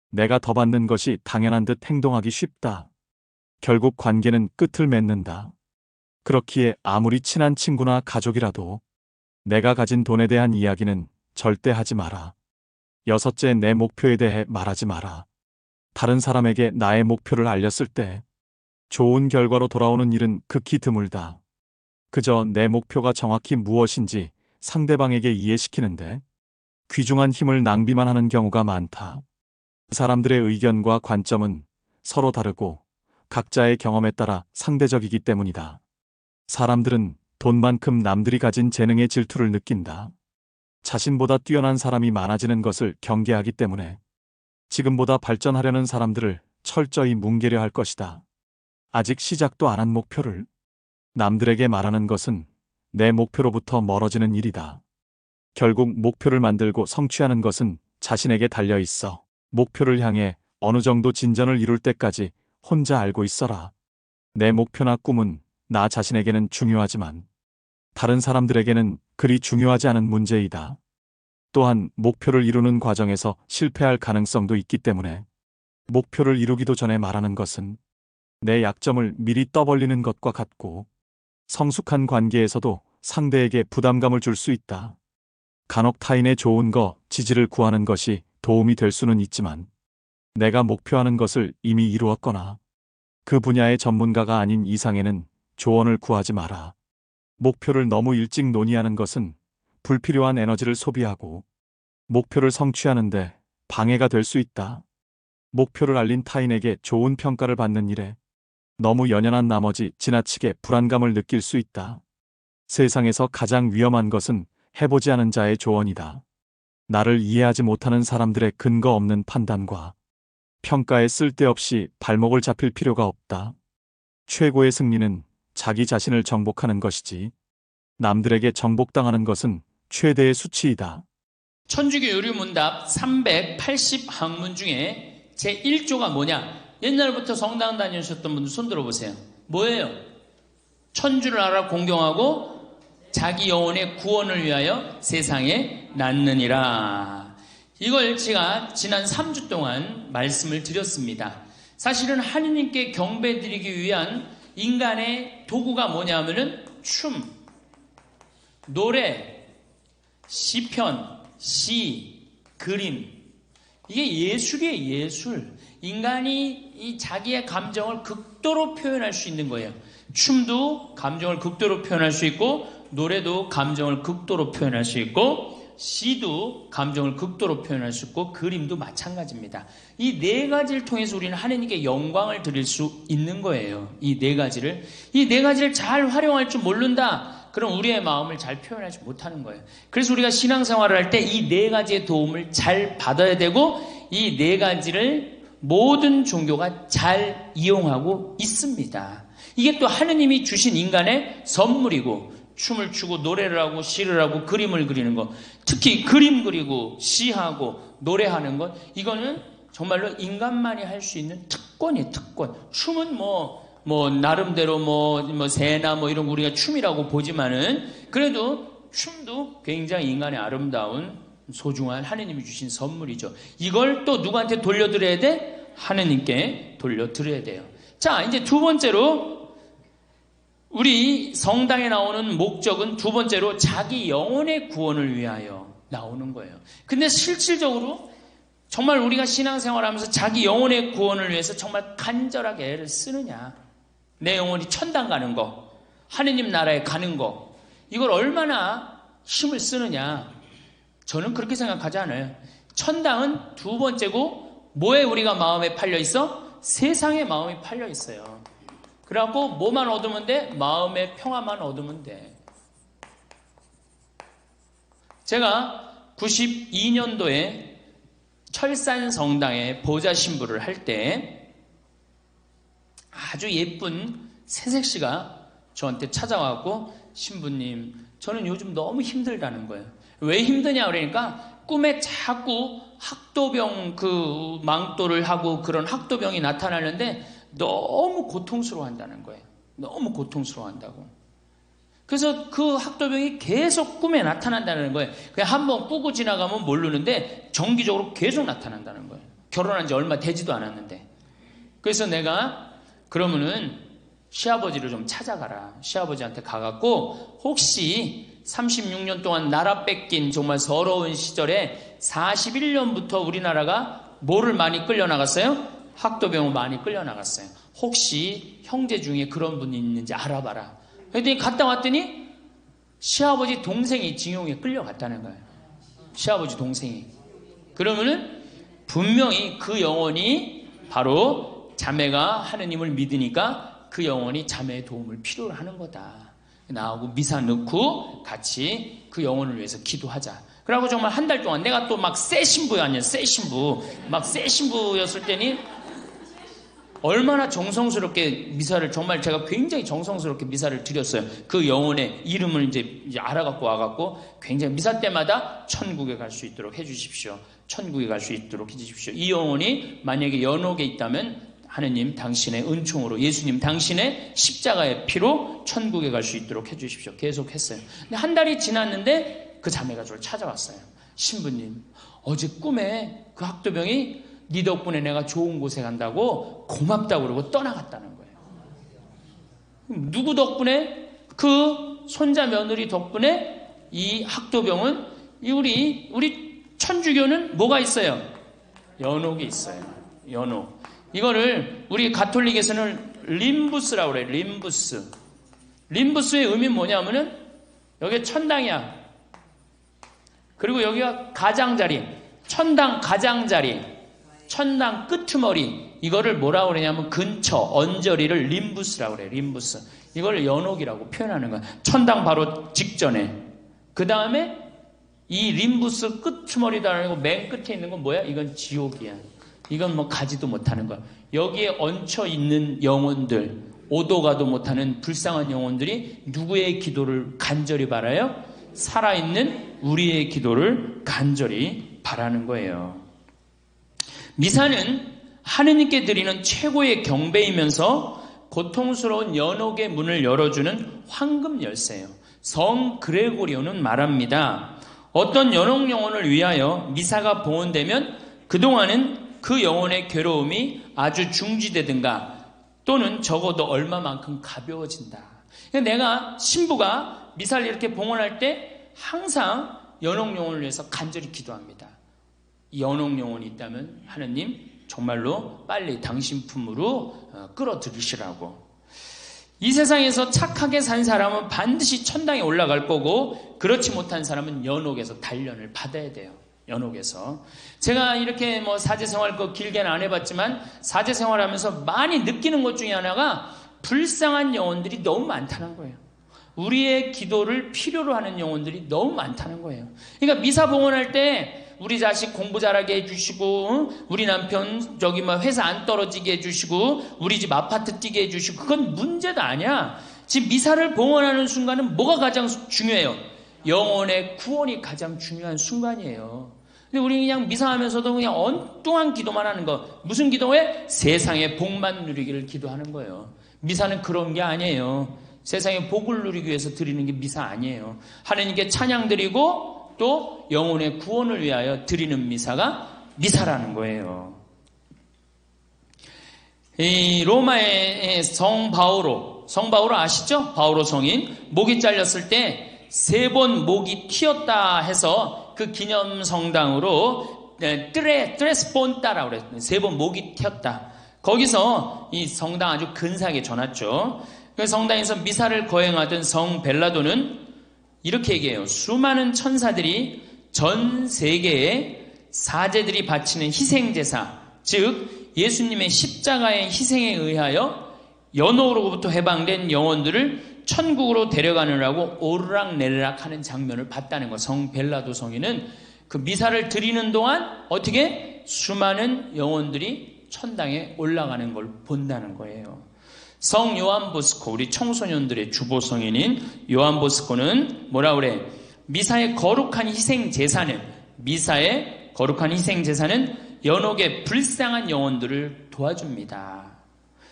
내가 더 받는 것이 당연한 듯 행동하기 쉽다. 결국 관계는 끝을 맺는다. 그렇기에 아무리 친한 친구나 가족이라도 내가 가진 돈에 대한 이야기는 절대 하지 마라. 6째, 내 목표에 대해 말하지 마라. 다른 사람에게 나의 목표를 알렸을 때 좋은 결과로 돌아오는 일은 극히 드물다. 그저 내 목표가 정확히 무엇인지 상대방에게 이해시키는데 귀중한 힘을 낭비만 하는 경우가 많다. 사람들의 의견과 관점은 서로 다르고 각자의 경험에 따라 상대적이기 때문이다. 사람들은 돈만큼 남들이 가진 재능의 질투를 느낀다. 자신보다 뛰어난 사람이 많아지는 것을 경계하기 때문에 지금보다 발전하려는 사람들을 철저히 뭉개려 할 것이다. 아직 시작도 안 한 목표를 남들에게 말하는 것은 내 목표로부터 멀어지는 일이다. 결국 목표를 만들고 성취하는 것은 자신에게 달려 있어. 목표를 향해 어느 정도 진전을 이룰 때까지 혼자 알고 있어라. 내 목표나 꿈은 나 자신에게는 중요하지만 다른 사람들에게는 그리 중요하지 않은 문제이다. 또한 목표를 이루는 과정에서 실패할 가능성도 있기 때문에 목표를 이루기도 전에 말하는 것은 내 약점을 미리 떠벌리는 것과 같고 성숙한 관계에서도 상대에게 부담감을 줄 수 있다. 간혹 타인의 좋은 거, 지지를 구하는 것이 도움이 될 수는 있지만 내가 목표하는 것을 이미 이루었거나 그 분야의 전문가가 아닌 이상에는 조언을 구하지 마라. 목표를 너무 일찍 논의하는 것은 불필요한 에너지를 소비하고 목표를 성취하는데 방해가 될 수 있다. 목표를 알린 타인에게 좋은 평가를 받는 일에 너무 연연한 나머지 지나치게 불안감을 느낄 수 있다. 세상에서 가장 위험한 것은 해보지 않은 자의 조언이다. 나를 이해하지 못하는 사람들의 근거 없는 판단과 평가에 쓸데없이 발목을 잡힐 필요가 없다. 최고의 승리는 자기 자신을 정복하는 것이지 남들에게 정복당하는 것은 최대의 수치이다. 천주교 요리문답 380항문 중에 제1조가 뭐냐? 옛날부터 성당 다니셨던 분들 손 들어보세요. 뭐예요? 천주를 알아 공경하고 자기 영혼의 구원을 위하여 세상에 낳느니라. 이걸 제가 지난 3주 동안 말씀을 드렸습니다. 사실은 하느님께 경배드리기 위한 인간의 도구가 뭐냐면은 춤, 노래, 시편, 시, 그림. 이게 예술이에요, 예술. 인간이 이 자기의 감정을 극도로 표현할 수 있는 거예요. 춤도 감정을 극도로 표현할 수 있고, 노래도 감정을 극도로 표현할 수 있고, 시도 감정을 극도로 표현할 수 있고, 그림도 마찬가지입니다. 이 네 가지를 통해서 우리는 하느님께 영광을 드릴 수 있는 거예요. 이 네 가지를 잘 활용할 줄 모른다. 그럼 우리의 마음을 잘 표현하지 못하는 거예요. 그래서 우리가 신앙생활을 할 때 이 네 가지의 도움을 잘 받아야 되고, 이 네 가지를 모든 종교가 잘 이용하고 있습니다. 이게 또 하느님이 주신 인간의 선물이고, 춤을 추고 노래를 하고 시를 하고 그림을 그리는 것, 특히 그림 그리고 시하고 노래하는 것, 이거는 정말로 인간만이 할 수 있는 특권이에요. 특권. 춤은 나름대로 새나 이런 거 우리가 춤이라고 보지만은, 그래도 춤도 굉장히 인간의 아름다운 소중한 하느님이 주신 선물이죠. 이걸 또 누구한테 돌려드려야 돼? 하느님께 돌려드려야 돼요. 자, 이제 두 번째로 우리 성당에 나오는 목적은 두 번째로 자기 영혼의 구원을 위하여 나오는 거예요. 근데 실질적으로 정말 우리가 신앙생활하면서 자기 영혼의 구원을 위해서 정말 간절하게 애를 쓰느냐, 내 영혼이 천당 가는 거, 하느님 나라에 가는 거, 이걸 얼마나 힘을 쓰느냐, 저는 그렇게 생각하지 않아요. 천당은 두 번째고, 뭐에 우리가 마음에 팔려 있어? 세상에 마음이 팔려 있어요. 그래갖고 뭐만 얻으면 돼? 마음의 평화만 얻으면 돼. 제가 92년도에 철산 성당에 보좌 신부를 할 때 아주 예쁜 새색시가 저한테 찾아와갖고, 신부님, 저는 요즘 너무 힘들다는 거예요. 왜 힘드냐 그러니까 꿈에 자꾸 학도병 그 망토를 하고 그런 학도병이 나타나는데 너무 고통스러워한다는 거예요. 너무 고통스러워한다고. 그래서 그 학도병이 계속 꿈에 나타난다는 거예요. 그냥 한번 꾸고 지나가면 모르는데 정기적으로 계속 나타난다는 거예요. 결혼한 지 얼마 되지도 않았는데. 그래서 내가 그러면은 시아버지를 좀 찾아가라. 시아버지한테 가갖고 혹시 36년 동안 나라 뺏긴 정말 서러운 시절에 41년부터 우리나라가 뭐를 많이 끌려나갔어요? 학도병을 많이 끌려나갔어요. 혹시 형제 중에 그런 분이 있는지 알아봐라. 그랬더니 갔다 왔더니 시아버지 동생이 징용에 끌려갔다는 거예요. 시아버지 동생이. 그러면은 분명히 그 영혼이 바로 자매가 하느님을 믿으니까 그 영혼이 자매의 도움을 필요로 하는 거다. 나하고 미사 넣고 같이 그 영혼을 위해서 기도하자. 그러고 정말 한 달 동안 내가 또 막 새 신부야, 아니야, 새 신부. 막 새 신부였을 때니 얼마나 정성스럽게 미사를, 정말 제가 굉장히 정성스럽게 미사를 드렸어요. 그 영혼의 이름을 이제 알아갖고 와갖고 굉장히 미사 때마다 천국에 갈 수 있도록 해주십시오. 천국에 갈 수 있도록 해주십시오. 이 영혼이 만약에 연옥에 있다면 하느님 당신의 은총으로, 예수님 당신의 십자가의 피로 천국에 갈 수 있도록 해주십시오. 계속 했어요. 근데 한 달이 지났는데 그 자매가 저를 찾아왔어요. 신부님, 어제 꿈에 그 학도병이 네 덕분에 내가 좋은 곳에 간다고 고맙다고 그러고 떠나갔다는 거예요. 누구 덕분에? 그 손자 며느리 덕분에 이 학도병은, 우리 천주교는 뭐가 있어요? 연옥이 있어요. 연옥. 이거를 우리 가톨릭에서는 림부스라고 그래요. 림부스. 림부스의 의미는 뭐냐면은 여기 천당이야. 그리고 여기가 가장자리. 천당 가장자리. 천당 끄트머리. 이거를 뭐라고 그러냐면 근처, 언저리를 림부스라고 그래요. 림부스. 이걸 연옥이라고 표현하는 거야. 천당 바로 직전에. 그 다음에 이 림부스 끄트머리도 아니고 맨 끝에 있는 건 뭐야? 이건 지옥이야. 이건 뭐 가지도 못하는 거야. 여기에 얹혀 있는 영혼들, 오도 가도 못하는 불쌍한 영혼들이 누구의 기도를 간절히 바라요? 살아있는 우리의 기도를 간절히 바라는 거예요. 미사는 하느님께 드리는 최고의 경배이면서 고통스러운 연옥의 문을 열어주는 황금 열쇠예요. 성 그레고리오는 말합니다. 어떤 연옥 영혼을 위하여 미사가 봉헌되면 그동안은 그 영혼의 괴로움이 아주 중지되든가 또는 적어도 얼마만큼 가벼워진다. 내가 신부가 미사를 이렇게 봉헌할 때 항상 연옥 영혼을 위해서 간절히 기도합니다. 이 연옥 영혼이 있다면 하느님 정말로 빨리 당신 품으로 끌어들이시라고. 이 세상에서 착하게 산 사람은 반드시 천당에 올라갈 거고 그렇지 못한 사람은 연옥에서 단련을 받아야 돼요. 연옥에서. 제가 이렇게 뭐 사제생활 길게는 안 해봤지만 사제생활하면서 많이 느끼는 것 중에 하나가 불쌍한 영혼들이 너무 많다는 거예요. 우리의 기도를 필요로 하는 영혼들이 너무 많다는 거예요. 그러니까 미사 봉헌할 때 우리 자식 공부 잘하게 해주시고, 우리 남편 저기 뭐 회사 안 떨어지게 해주시고, 우리 집 아파트 뛰게 해주시고, 그건 문제도 아니야. 지금 미사를 봉헌하는 순간은 뭐가 가장 중요해요? 영혼의 구원이 가장 중요한 순간이에요. 근데 우리 그냥 미사하면서도 그냥 엉뚱한 기도만 하는 거. 무슨 기도에? 세상의 복만 누리기를 기도하는 거예요. 미사는 그런 게 아니에요. 세상의 복을 누리기 위해서 드리는 게 미사 아니에요. 하나님께 찬양 드리고 또 영혼의 구원을 위하여 드리는 미사가 미사라는 거예요. 이 로마의 성 바오로 아시죠? 바오로 성인 목이 잘렸을 때 3번 목이 튀었다 해서 그 기념 성당으로 트레스폰타라고 그래요. 3번 목이 튀었다. 거기서 이 성당 아주 근사하게 전했죠. 그 성당에서 미사를 거행하던 성 벨라도는 이렇게 얘기해요. 수많은 천사들이 전 세계에 사제들이 바치는 희생제사, 즉 예수님의 십자가의 희생에 의하여 연옥으로부터 해방된 영혼들을 천국으로 데려가느라고 오르락내리락 하는 장면을 봤다는 거. 성 벨라도 성인은 그 미사를 드리는 동안 어떻게 수많은 영혼들이 천당에 올라가는 걸 본다는 거예요. 성 요한 보스코, 우리 청소년들의 주보 성인인 요한 보스코는 뭐라 그래? 미사의 거룩한 희생 제사는 연옥의 불쌍한 영혼들을 도와줍니다.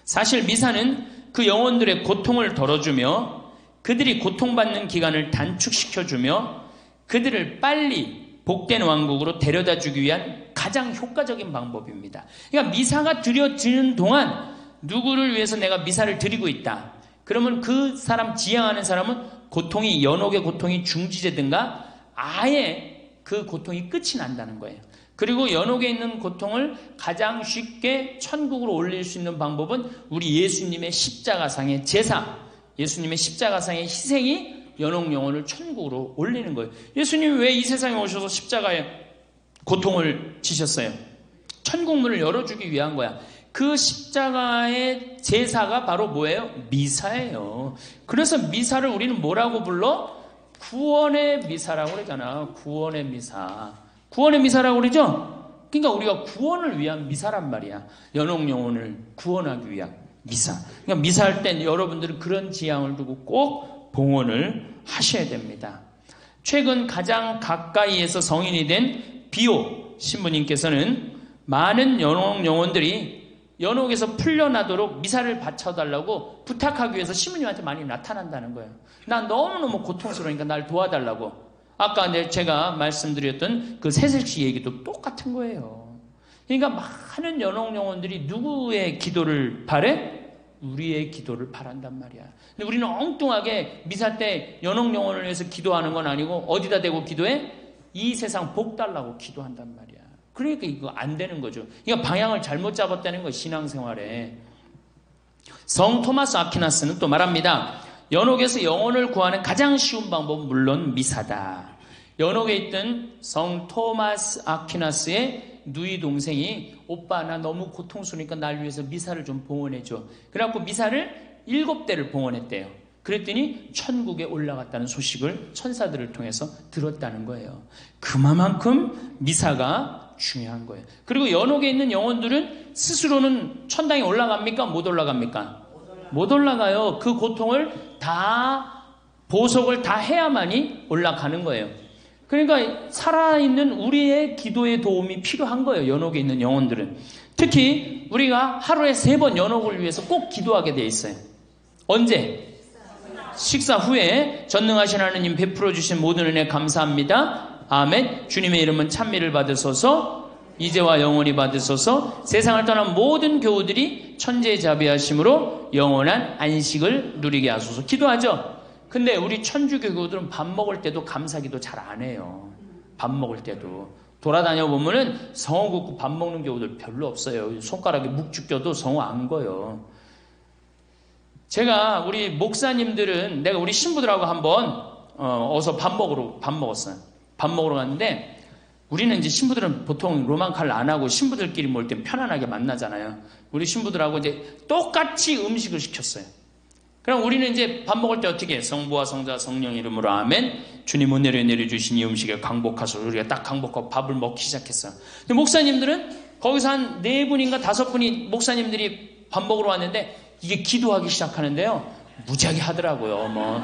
사실 미사는 그 영혼들의 고통을 덜어주며 그들이 고통받는 기간을 단축시켜주며 그들을 빨리 복된 왕국으로 데려다 주기 위한 가장 효과적인 방법입니다. 그러니까 미사가 드려지는 동안 누구를 위해서 내가 미사를 드리고 있다. 그러면 그 사람 지향하는 사람은 연옥의 고통이 중지되든가 아예 그 고통이 끝이 난다는 거예요. 그리고 연옥에 있는 고통을 가장 쉽게 천국으로 올릴 수 있는 방법은 우리 예수님의 십자가상의 제사, 예수님의 십자가상의 희생이 연옥 영혼을 천국으로 올리는 거예요. 예수님이 왜 이 세상에 오셔서 십자가에 고통을 지셨어요? 천국문을 열어주기 위한 거야. 그 십자가의 제사가 바로 뭐예요? 미사예요. 그래서 미사를 우리는 뭐라고 불러? 구원의 미사라고 그러잖아. 구원의 미사. 구원의 미사라고 그러죠? 그러니까 우리가 구원을 위한 미사란 말이야. 연옥 영혼을 구원하기 위한 미사. 그러니까 미사할 땐 여러분들은 그런 지향을 두고 꼭 봉헌을 하셔야 됩니다. 최근 가장 가까이에서 성인이 된 비오 신부님께서는 많은 연옥 영혼들이 연옥에서 풀려나도록 미사를 바쳐달라고 부탁하기 위해서 신부님한테 많이 나타난다는 거예요. 난 너무너무 고통스러우니까 날 도와달라고. 아까 제가 말씀드렸던 그 새색시 얘기도 똑같은 거예요. 그러니까 많은 연옥 영혼들이 누구의 기도를 바래? 우리의 기도를 바란단 말이야. 근데 우리는 엉뚱하게 미사 때 연옥 영혼을 위해서 기도하는 건 아니고 어디다 대고 기도해? 이 세상 복 달라고 기도한단 말이야. 그러니까 이거 안 되는 거죠. 이거 방향을 잘못 잡았다는 거 신앙생활에. 성 토마스 아퀴나스는 또 말합니다. 연옥에서 영혼을 구하는 가장 쉬운 방법은 물론 미사다. 연옥에 있던 성 토마스 아퀴나스의 누이 동생이 오빠 나 너무 고통스러우니까 날 위해서 미사를 좀 봉헌해줘. 그래갖고 미사를 7대를 봉헌했대요. 그랬더니 천국에 올라갔다는 소식을 천사들을 통해서 들었다는 거예요. 그만큼 미사가 중요한 거예요. 그리고 연옥에 있는 영혼들은 스스로는 천당에 올라갑니까? 못 올라갑니까? 못 올라가요. 그 고통을 다 보석을 다 해야만이 올라가는 거예요. 그러니까 살아있는 우리의 기도의 도움이 필요한 거예요. 연옥에 있는 영혼들은. 특히 우리가 하루에 3번 연옥을 위해서 꼭 기도하게 돼 있어요. 언제? 식사 후에. 전능하신 하느님 베풀어 주신 모든 은혜 감사합니다. 아멘. 주님의 이름은 찬미를 받으소서. 이제와 영원히 받으소서. 세상을 떠난 모든 교우들이 천지의 자비하심으로 영원한 안식을 누리게 하소서. 기도하죠. 근데 우리 천주교 교우들은 밥 먹을 때도 감사기도 잘 안 해요. 밥 먹을 때도. 돌아다녀 보면은 성호 긋고 밥 먹는 교우들 별로 없어요. 손가락에 묵죽 껴도 성호 안 거요. 제가 우리 목사님들은 내가 우리 신부들하고 한번 어서 밥 먹었어요. 밥 먹으러 갔는데 우리는 이제 신부들은 보통 로망칼 안 하고 신부들끼리 모일 때 편안하게 만나잖아요. 우리 신부들하고 이제 똑같이 음식을 시켰어요. 그럼 우리는 이제 밥 먹을 때 어떻게 해? 성부와 성자 성령 이름으로 아멘. 주님 은혜를 내려주신 이 음식에 강복하소서. 우리가 딱 강복하고 밥을 먹기 시작했어요. 근데 목사님들은 거기서 한 4분인가 5분이 목사님들이 밥 먹으러 왔는데 이게 기도하기 시작하는데요. 무지하게 하더라고요.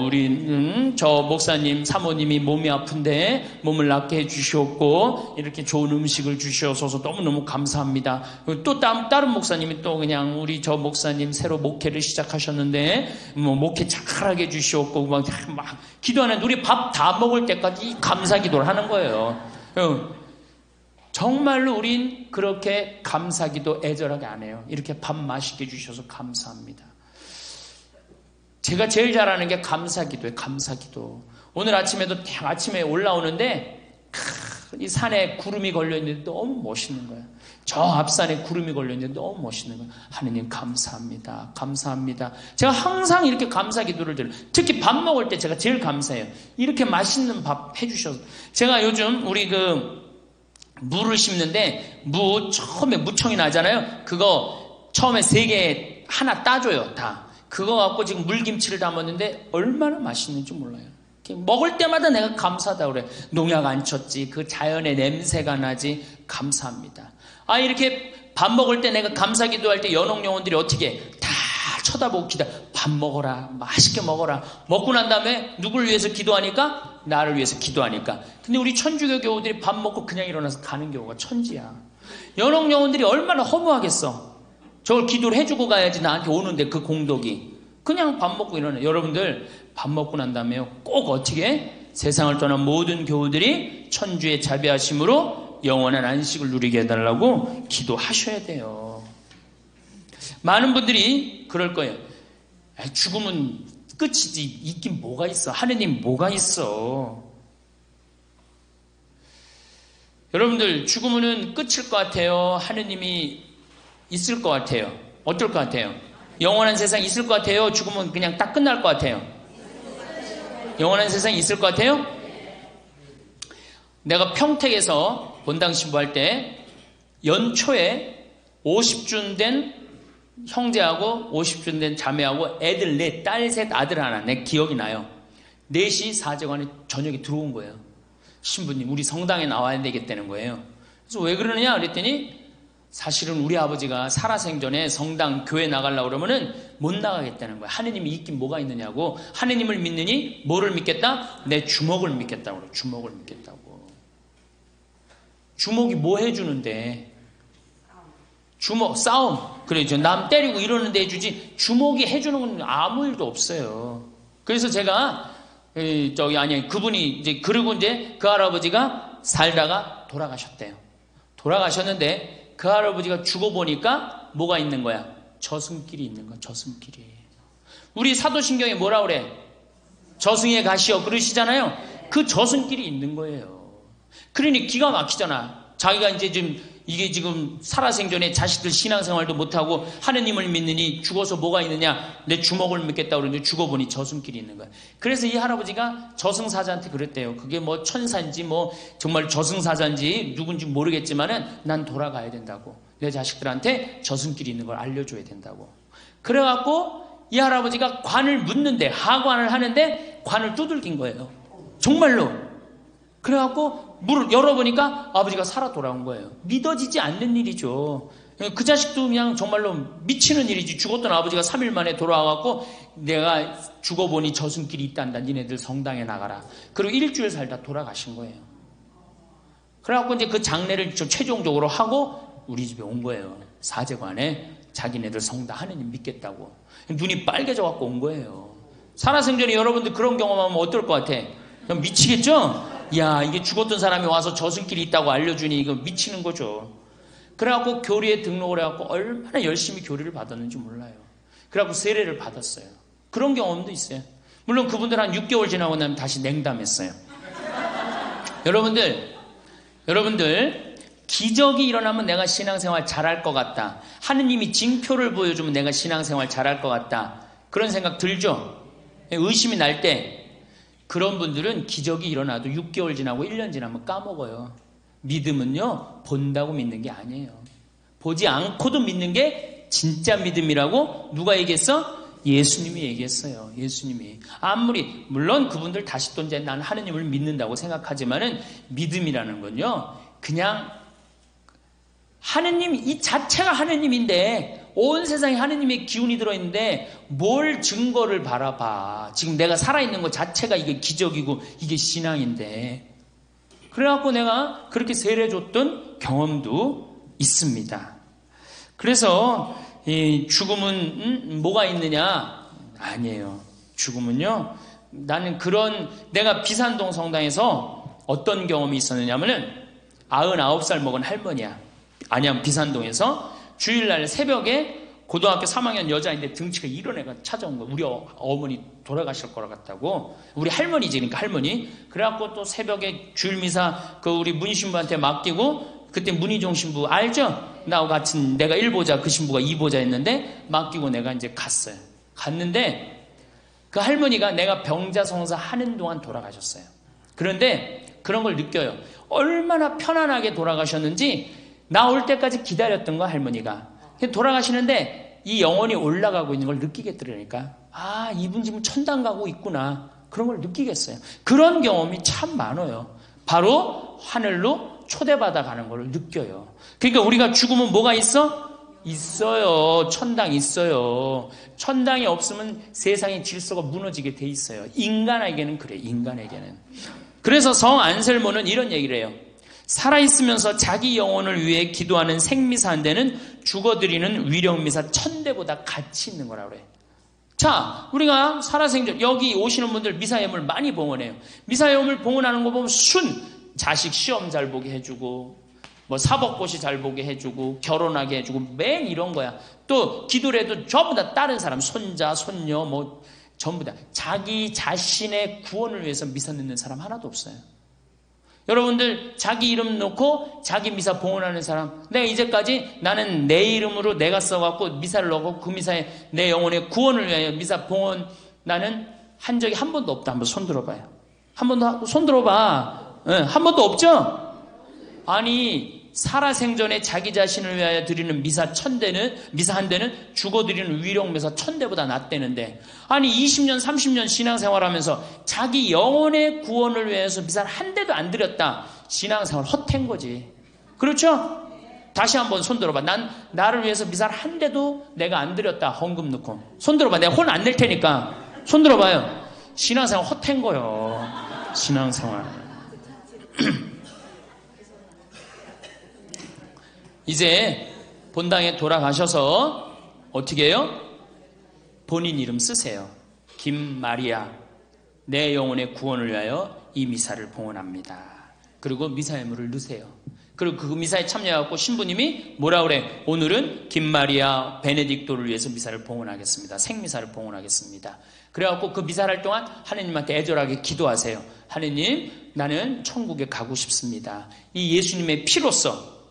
우리는 저 목사님, 사모님이 몸이 아픈데 몸을 낫게 해주시옵고 이렇게 좋은 음식을 주시옵소서 너무너무 감사합니다. 또 다른 목사님이 또 그냥 우리 저 목사님 새로 목회를 시작하셨는데 목회 잘하게 해주시옵고 막 기도하는데 우리 밥 다 먹을 때까지 감사 기도를 하는 거예요. 정말로 우린 그렇게 감사기도 애절하게 안 해요. 이렇게 밥 맛있게 주셔서 감사합니다. 제가 제일 잘하는 게 감사기도예요. 감사기도. 오늘 아침에도 아침에 올라오는데 이 산에 구름이 걸려있는데 너무 멋있는 거예요. 저 앞산에 구름이 걸려있는데 너무 멋있는 거예요. 하느님 감사합니다. 감사합니다. 제가 항상 이렇게 감사기도를 드려요. 특히 밥 먹을 때 제가 제일 감사해요. 이렇게 맛있는 밥 해주셔서. 제가 요즘 우리 무를 심는데 처음에 무청이 나잖아요. 그거 처음에 3개 하나 따줘요. 다. 그거 갖고 지금 물김치를 담았는데 얼마나 맛있는지 몰라요. 먹을 때마다 내가 감사하다 그래. 농약 안 쳤지. 그 자연의 냄새가 나지. 감사합니다. 이렇게 밥 먹을 때 내가 감사 기도할 때 연옥 영혼들이 어떻게 해? 다 쳐다보고 밥 먹어라. 맛있게 먹어라. 먹고 난 다음에 누굴 위해서 기도하니까? 나를 위해서 기도하니까. 근데 우리 천주교 교우들이 밥 먹고 그냥 일어나서 가는 경우가 천지야. 연옥 영혼들이 얼마나 허무하겠어. 저걸 기도를 해주고 가야지 나한테 오는데 그 공덕이. 그냥 밥 먹고 일어나. 여러분들 밥 먹고 난 다음에 꼭 어떻게 해? 세상을 떠난 모든 교우들이 천주의 자비하심으로 영원한 안식을 누리게 해달라고 기도하셔야 돼요. 많은 분들이 그럴 거예요. 죽음은 끝이지 있긴 뭐가 있어. 하느님 뭐가 있어. 여러분들 죽음은 끝일 것 같아요. 하느님이 있을 것 같아요. 어떨 것 같아요? 영원한 세상 있을 것 같아요. 죽음은 그냥 딱 끝날 것 같아요. 영원한 세상이 있을 것 같아요? 내가 평택에서 본당 신부할 때 연초에 50준 된 형제하고 50준 된 자매하고 애들 4, 딸 3, 아들 하나. 내 기억이 나요. 4시 사제관에 저녁에 들어온 거예요. 신부님 우리 성당에 나와야 되겠다는 거예요. 그래서 왜 그러느냐 그랬더니 사실은 우리 아버지가 살아생전에 성당 교회 나가려고 그러면은 못 나가겠다는 거예요. 하느님이 있긴 뭐가 있느냐고. 하느님을 믿느니 뭐를 믿겠다? 내 주먹을 믿겠다고 그래요. 주먹을 믿겠다고. 주먹이 뭐 해주는데? 주먹, 싸움. 그래죠. 남 때리고 이러는데 해주지 주먹이 해주는 건 아무 일도 없어요. 그래서 제가 그분이 이제 그리고 이제 그 할아버지가 살다가 돌아가셨대요. 돌아가셨는데 그 할아버지가 죽어보니까 뭐가 있는 거야? 저승길이 있는 거야. 저승길이. 우리 사도신경에 뭐라 그래? 저승에 가시오 그러시잖아요. 그 저승길이 있는 거예요. 그러니 기가 막히잖아. 자기가 이제 이게 지금 살아생전에 자식들 신앙생활도 못하고 하느님을 믿느니 죽어서 뭐가 있느냐, 내 주먹을 믿겠다 그러는데 죽어보니 저승길이 있는 거야. 그래서 이 할아버지가 저승사자한테 그랬대요. 그게 뭐 천사인지 뭐 정말 저승사자인지 누군지 모르겠지만은 난 돌아가야 된다고. 내 자식들한테 저승길이 있는 걸 알려줘야 된다고. 그래갖고 이 할아버지가 관을 묻는데, 하관을 하는데 관을 두들긴 거예요. 정말로. 그래갖고 문을 열어보니까 아버지가 살아 돌아온 거예요. 믿어지지 않는 일이죠. 그 자식도 그냥 정말로 미치는 일이지. 죽었던 아버지가 3일 만에 돌아와갖고 내가 죽어보니 저승길이 있단다. 니네들 성당에 나가라. 그리고 일주일 살다 돌아가신 거예요. 그래갖고 이제 그 장례를 최종적으로 하고 우리 집에 온 거예요. 사제관에 자기네들 성당 하느님 믿겠다고. 눈이 빨개져갖고 온 거예요. 살아생전에 여러분들 그런 경험하면 어떨 것 같아? 그럼 미치겠죠? 야, 이게 죽었던 사람이 와서 저승길이 있다고 알려주니 이거 미치는 거죠. 그래갖고 교리에 등록을 해갖고 얼마나 열심히 교리를 받았는지 몰라요. 그래갖고 세례를 받았어요. 그런 경험도 있어요. 물론 그분들 한 6개월 지나고 나면 다시 냉담했어요. 여러분들 기적이 일어나면 내가 신앙생활 잘할 것 같다. 하느님이 징표를 보여주면 내가 신앙생활 잘할 것 같다. 그런 생각 들죠? 의심이 날 때 그런 분들은 기적이 일어나도 6개월 지나고 1년 지나면 까먹어요. 믿음은요, 본다고 믿는 게 아니에요. 보지 않고도 믿는 게 진짜 믿음이라고 누가 얘기했어? 예수님이 얘기했어요. 예수님이. 아무리 물론 그분들 다시 또 이제 난 하느님을 믿는다고 생각하지만은 믿음이라는 건요, 그냥 하느님 이 자체가 하느님인데 온 세상에 하느님의 기운이 들어있는데 뭘 증거를 바라봐. 지금 내가 살아있는 것 자체가 이게 기적이고 이게 신앙인데. 그래갖고 내가 그렇게 세례줬던 경험도 있습니다. 그래서 이 죽음은 뭐가 있느냐? 아니에요. 죽음은요, 나는 내가 비산동 성당에서 어떤 경험이 있었느냐면은 99살 먹은 할머니야. 안양 비산동에서 주일날 새벽에 고등학교 3학년 여자인데 등치가 이런 애가 찾아온 거야. 우리 어머니 돌아가실 거라 같다고. 우리 할머니지, 그러니까 할머니. 그래갖고 또 새벽에 주일미사 우리 문신부한테 맡기고, 그때 문희종 신부 알죠? 나하고 같은, 내가 1보자, 그 신부가 2보자였는데 맡기고 내가 이제 갔어요. 갔는데 그 할머니가 내가 병자성사 하는 동안 돌아가셨어요. 그런데 그런 걸 느껴요. 얼마나 편안하게 돌아가셨는지. 나 올 때까지 기다렸던 거야, 할머니가. 돌아가시는데 이 영혼이 올라가고 있는 걸 느끼겠더라니까. 아, 이분 지금 천당 가고 있구나. 그런 걸 느끼겠어요. 그런 경험이 참 많아요. 바로 하늘로 초대받아 가는 걸 느껴요. 그러니까 우리가 죽으면 뭐가 있어? 있어요. 천당 있어요. 천당이 없으면 세상의 질서가 무너지게 돼 있어요. 인간에게는 그래, 인간에게는. 그래서 성 안셀모는 이런 얘기를 해요. 살아있으면서 자기 영혼을 위해 기도하는 생미사 한 대는 죽어드리는 위령미사 1000대보다 가치 있는 거라고 그래. 자, 우리가 살아생전 여기 오시는 분들 미사예물 많이 봉헌해요. 미사예물 봉헌하는 거 보면 자식 시험 잘 보게 해주고, 뭐 사법고시 잘 보게 해주고, 결혼하게 해주고, 맨 이런 거야. 또 기도를 해도 전부 다 다른 사람, 손자, 손녀, 뭐 전부 다 자기 자신의 구원을 위해서 미사 넣는 사람 하나도 없어요. 여러분들 자기 이름 놓고 자기 미사 봉헌하는 사람, 내가 이제까지 나는 내 이름으로 내가 써갖고 미사를 넣고 그 미사에 내 영혼의 구원을 위하여 미사 봉헌 나는 한 적이 한 번도 없다. 한번 손 들어봐요. 한 번도 손 들어봐. 한 번도 없죠? 아니, 살아생전에 자기 자신을 위하여 드리는 미사 1000대는, 미사 한 대는 죽어드리는 위령미사 1000대보다 낫대는데, 아니 20년 30년 신앙생활하면서 자기 영혼의 구원을 위해서 미사를 한 대도 안 드렸다. 신앙생활 헛된 거지. 그렇죠? 다시 한번 손 들어봐. 나를 위해서 미사를 한 대도 내가 안 드렸다. 헌금 넣고. 손 들어봐. 내가 혼 안 낼 테니까 손 들어봐요. 신앙생활 헛된 거요. 신앙생활. 이제 본당에 돌아가셔서 어떻게 해요? 본인 이름 쓰세요. 김마리아, 내 영혼의 구원을 위하여 이 미사를 봉헌합니다. 그리고 미사예물을 넣으세요. 그리고 그 미사에 참여해갖고 신부님이 뭐라 그래? 오늘은 김마리아 베네딕토를 위해서 미사를 봉헌하겠습니다. 생미사를 봉헌하겠습니다. 그래갖고 그 미사를 할 동안 하느님한테 애절하게 기도하세요. 하느님, 나는 천국에 가고 싶습니다. 이 예수님의 피로써,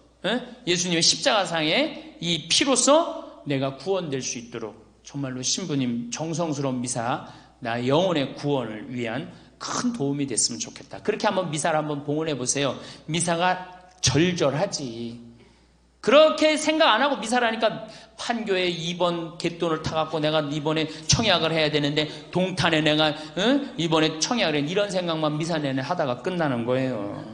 예수님의 십자가상의 이 피로써 내가 구원될 수 있도록 정말로 신부님 정성스러운 미사, 나 영혼의 구원을 위한 큰 도움이 됐으면 좋겠다. 그렇게 한번 미사를 한번 봉헌해 보세요. 미사가 절절하지. 그렇게 생각 안 하고 미사를 하니까 판교에 2번 갯돈을 타갖고 내가 이번에 청약을 해야 되는데 동탄에 내가 이번에 청약을 해. 이런 생각만 미사 내내 하다가 끝나는 거예요.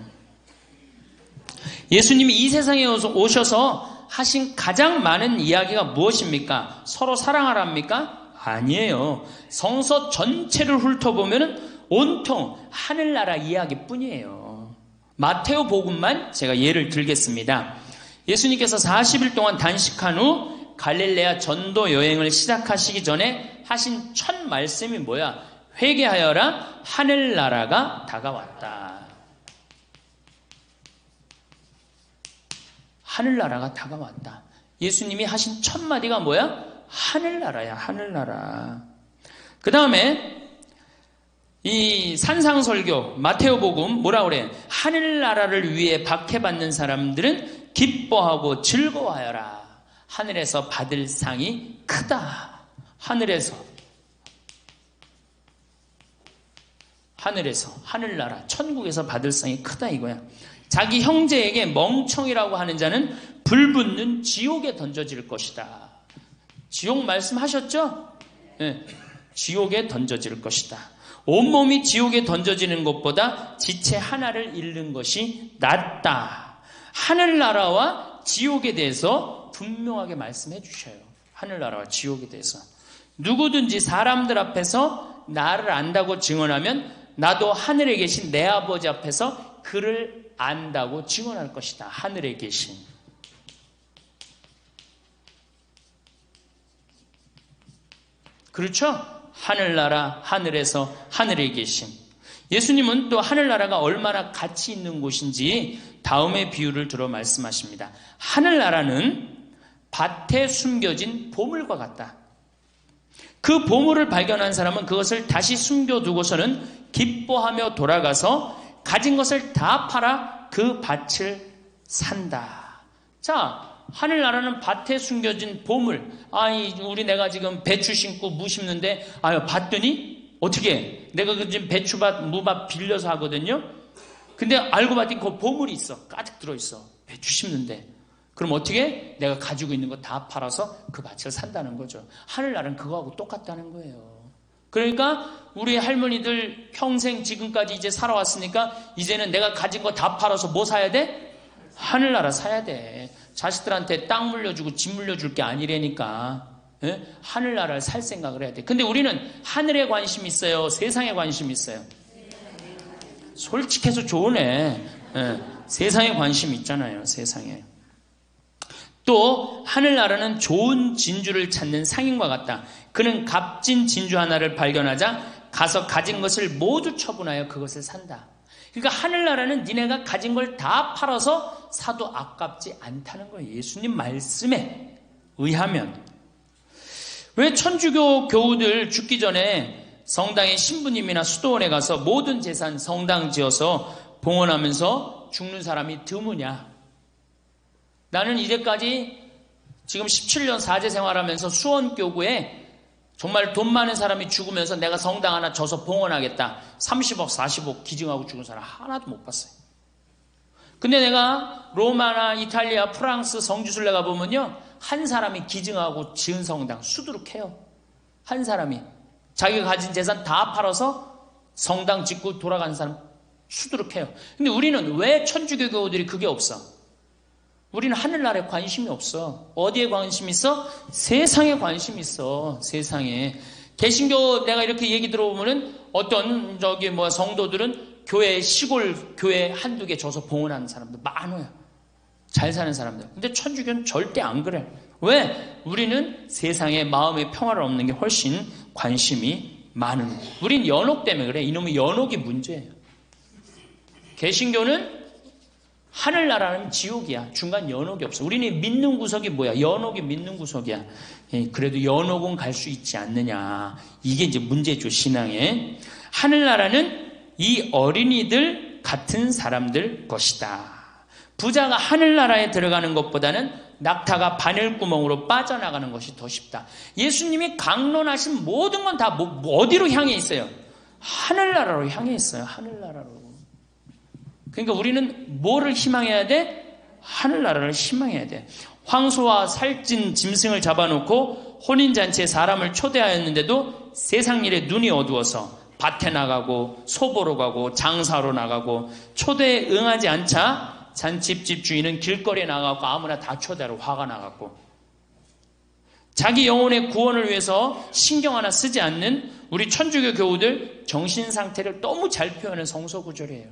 예수님이 이 세상에 오셔서 하신 가장 많은 이야기가 무엇입니까? 서로 사랑하랍니까? 아니에요. 성서 전체를 훑어보면 온통 하늘나라 이야기뿐이에요. 마테오 복음만 제가 예를 들겠습니다. 예수님께서 40일 동안 단식한 후 갈릴레아 전도 여행을 시작하시기 전에 하신 첫 말씀이 뭐야? 회개하여라, 하늘나라가 다가왔다. 하늘나라가 다가왔다. 예수님이 하신 첫 마디가 뭐야? 하늘나라야, 하늘나라. 그 다음에 이 산상설교 마테오복음 뭐라 그래? 하늘나라를 위해 박해받는 사람들은 기뻐하고 즐거워하여라. 하늘에서 받을 상이 크다. 하늘에서 하늘나라 천국에서 받을 상이 크다 이거야. 자기 형제에게 멍청이라고 하는 자는 불붙는 지옥에 던져질 것이다. 지옥 말씀하셨죠? 네, 지옥에 던져질 것이다. 온몸이 지옥에 던져지는 것보다 지체 하나를 잃는 것이 낫다. 하늘나라와 지옥에 대해서 분명하게 말씀해 주셔요. 하늘나라와 지옥에 대해서. 누구든지 사람들 앞에서 나를 안다고 증언하면 나도 하늘에 계신 내 아버지 앞에서 그를 안다고 증언할 것이다. 하늘에 계신. 그렇죠? 하늘나라, 하늘에서 하늘에 계신. 예수님은 또 하늘나라가 얼마나 가치 있는 곳인지 다음의 비유를 들어 말씀하십니다. 하늘나라는 밭에 숨겨진 보물과 같다. 그 보물을 발견한 사람은 그것을 다시 숨겨두고서는 기뻐하며 돌아가서 가진 것을 다 팔아 그 밭을 산다. 자, 하늘나라는 밭에 숨겨진 보물. 우리 내가 지금 배추 심고 무 심는데, 봤더니, 어떻게, 내가 지금 배추밭, 무밭 빌려서 하거든요? 근데 알고 봤더니 그 보물이 있어. 가득 들어있어. 배추 심는데. 그럼 어떻게? 내가 가지고 있는 거 다 팔아서 그 밭을 산다는 거죠. 하늘나라는 그거하고 똑같다는 거예요. 그러니까 우리 할머니들 평생 지금까지 이제 살아왔으니까 이제는 내가 가진 거 다 팔아서 뭐 사야 돼? 하늘나라 사야 돼. 자식들한테 땅 물려주고 집 물려줄 게 아니라니까. 예? 하늘나라를 살 생각을 해야 돼. 근데 우리는 하늘에 관심 있어요? 세상에 관심 있어요? 솔직해서 좋으네. 예. 세상에 관심 있잖아요. 세상에. 또 하늘나라는 좋은 진주를 찾는 상인과 같다. 그는 값진 진주 하나를 발견하자 가서 가진 것을 모두 처분하여 그것을 산다. 그러니까 하늘나라는 니네가 가진 걸 다 팔아서 사도 아깝지 않다는 거예요. 예수님 말씀에 의하면. 왜 천주교 교우들 죽기 전에 성당의 신부님이나 수도원에 가서 모든 재산 성당 지어서 봉헌하면서 죽는 사람이 드무냐? 나는 이제까지 지금 17년 사제 생활하면서 수원교구에 정말 돈 많은 사람이 죽으면서 내가 성당 하나 져서 봉헌하겠다. 30억, 40억 기증하고 죽은 사람 하나도 못 봤어요. 근데 내가 로마나 이탈리아, 프랑스 성지순례 가보면요. 한 사람이 기증하고 지은 성당 수두룩해요. 한 사람이. 자기가 가진 재산 다 팔아서 성당 짓고 돌아가는 사람 수두룩해요. 근데 우리는 왜 천주교 교우들이 그게 없어? 우리는 하늘나라에 관심이 없어. 어디에 관심이 있어? 세상에 관심이 있어. 세상에. 개신교 내가 이렇게 얘기 들어보면은 어떤 성도들은 교회 시골 교회 한두 개 줘서 봉헌하는 사람들 많아요. 잘 사는 사람들. 근데 천주교는 절대 안 그래. 왜? 우리는 세상에 마음의 평화를 얻는 게 훨씬 관심이 많은 거예요. 우린 연옥 때문에 그래. 이놈의 연옥이 문제예요. 개신교는 하늘나라는 지옥이야. 중간 연옥이 없어. 우리는 믿는 구석이 뭐야? 연옥이 믿는 구석이야. 그래도 연옥은 갈 수 있지 않느냐. 이게 이제 문제죠, 신앙에. 하늘나라는 이 어린이들 같은 사람들 것이다. 부자가 하늘나라에 들어가는 것보다는 낙타가 바늘구멍으로 빠져나가는 것이 더 쉽다. 예수님이 강론하신 모든 건 다 어디로 향해 있어요? 하늘나라로 향해 있어요. 하늘나라로. 그러니까 우리는 뭐를 희망해야 돼? 하늘나라를 희망해야 돼. 황소와 살찐 짐승을 잡아놓고 혼인잔치에 사람을 초대하였는데도 세상 일에 눈이 어두워서 밭에 나가고 소보러 가고 장사로 나가고 초대에 응하지 않자 잔치집 주인은 길거리에 나가고 아무나 다 초대하러 화가 나갔고, 자기 영혼의 구원을 위해서 신경 하나 쓰지 않는 우리 천주교 교우들 정신 상태를 너무 잘 표현하는 성서 구절이에요.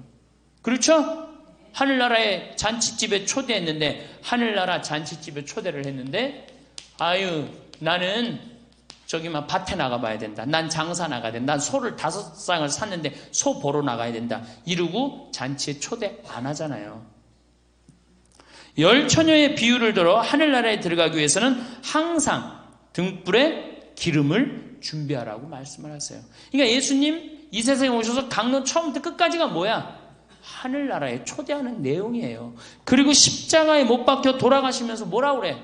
그렇죠? 하늘나라의 잔치집에 초대했는데, 하늘나라 잔치집에 초대를 했는데, 아유, 나는 저기 막 밭에 나가봐야 된다. 난 장사 나가야 된다. 난 소를 5쌍을 샀는데 소 보러 나가야 된다. 이러고 잔치에 초대 안 하잖아요. 열 처녀의 비유를 들어 하늘나라에 들어가기 위해서는 항상 등불에 기름을 준비하라고 말씀을 하세요. 그러니까 예수님 이 세상에 오셔서 강론 처음부터 끝까지가 뭐야? 하늘나라에 초대하는 내용이에요. 그리고 십자가에 못 박혀 돌아가시면서 뭐라 그래?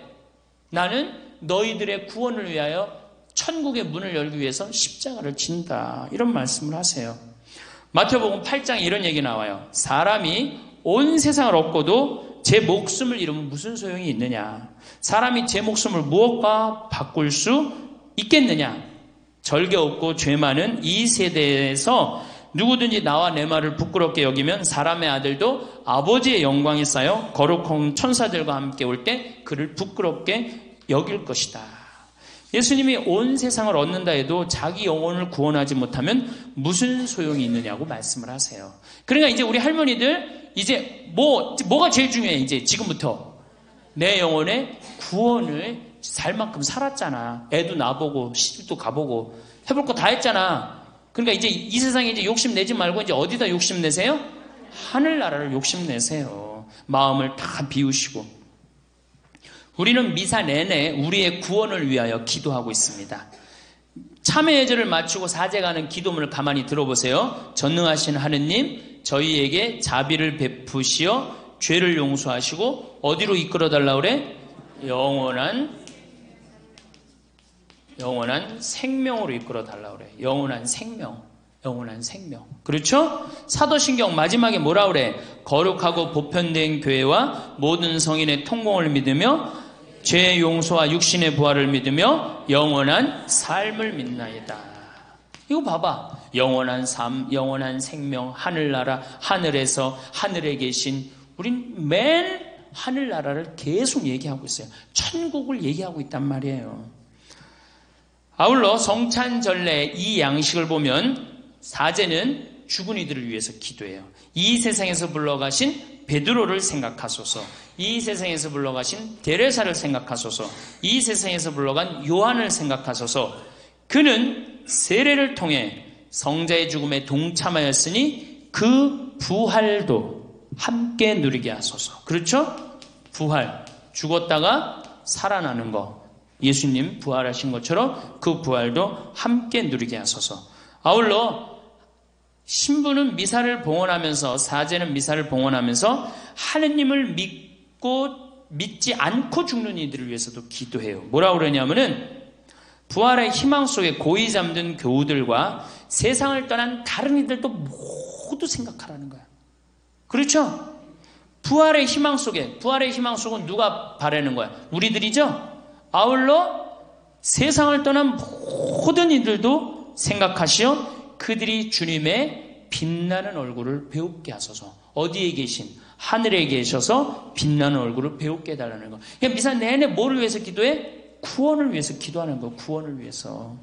나는 너희들의 구원을 위하여 천국의 문을 열기 위해서 십자가를 진다. 이런 말씀을 하세요. 마태복음 8장에 이런 얘기 나와요. 사람이 온 세상을 얻고도 제 목숨을 잃으면 무슨 소용이 있느냐? 사람이 제 목숨을 무엇과 바꿀 수 있겠느냐? 절개 없고 죄 많은 이 세대에서 누구든지 나와 내 말을 부끄럽게 여기면 사람의 아들도 아버지의 영광에 쌓여 거룩한 천사들과 함께 올 때 그를 부끄럽게 여길 것이다. 예수님이 온 세상을 얻는다 해도 자기 영혼을 구원하지 못하면 무슨 소용이 있느냐고 말씀을 하세요. 그러니까 이제 우리 할머니들 이제 뭐가 제일 중요해? 이제 지금부터 내 영혼의 구원을 살 만큼 살았잖아. 애도 나보고 시집도 가보고 해볼 거 다 했잖아. 그러니까 이제 이 세상에 이제 욕심 내지 말고 이제 어디다 욕심 내세요? 하늘나라를 욕심 내세요. 마음을 다 비우시고. 우리는 미사 내내 우리의 구원을 위하여 기도하고 있습니다. 참회 예절을 마치고 사제가는 기도문을 가만히 들어보세요. 전능하신 하느님, 저희에게 자비를 베푸시어 죄를 용서하시고 어디로 이끌어달라 그래? 영원한 생명으로 이끌어달라 그래. 영원한 생명. 그렇죠? 사도신경 마지막에 뭐라 그래? 거룩하고 보편된 교회와 모든 성인의 통공을 믿으며 죄의 용서와 육신의 부활을 믿으며 영원한 삶을 믿나이다. 이거 봐봐. 영원한 삶, 영원한 생명, 하늘나라, 하늘에서 하늘에 계신, 우린 맨 하늘나라를 계속 얘기하고 있어요. 천국을 얘기하고 있단 말이에요. 아울러 성찬전례 이 양식을 보면 사제는 죽은 이들을 위해서 기도해요. 이 세상에서 불러가신 베드로를 생각하소서. 이 세상에서 불러가신 데레사를 생각하소서. 이 세상에서 불러간 요한을 생각하소서. 그는 세례를 통해 성자의 죽음에 동참하였으니 그 부활도 함께 누리게 하소서. 그렇죠? 부활. 죽었다가 살아나는 거. 예수님 부활하신 것처럼 그 부활도 함께 누리게 하소서. 아울러 신부는 미사를 봉헌하면서, 사제는 미사를 봉헌하면서 하느님을 믿지 않고 죽는 이들을 위해서도 기도해요. 뭐라고 그러냐면은 부활의 희망 속에 고이 잠든 교우들과 세상을 떠난 다른 이들도 모두 생각하라는 거야. 그렇죠? 부활의 희망 속에, 부활의 희망 속은 누가 바라는 거야? 우리들이죠? 아울러 세상을 떠난 모든 이들도 생각하시어 그들이 주님의 빛나는 얼굴을 배우게 하소서. 어디에 계신? 하늘에 계셔서 빛나는 얼굴을 배우게 해달라는 거. 그러니까 미사 내내 뭐를 위해서 기도해? 구원을 위해서 기도하는 거. 구원을 위해서.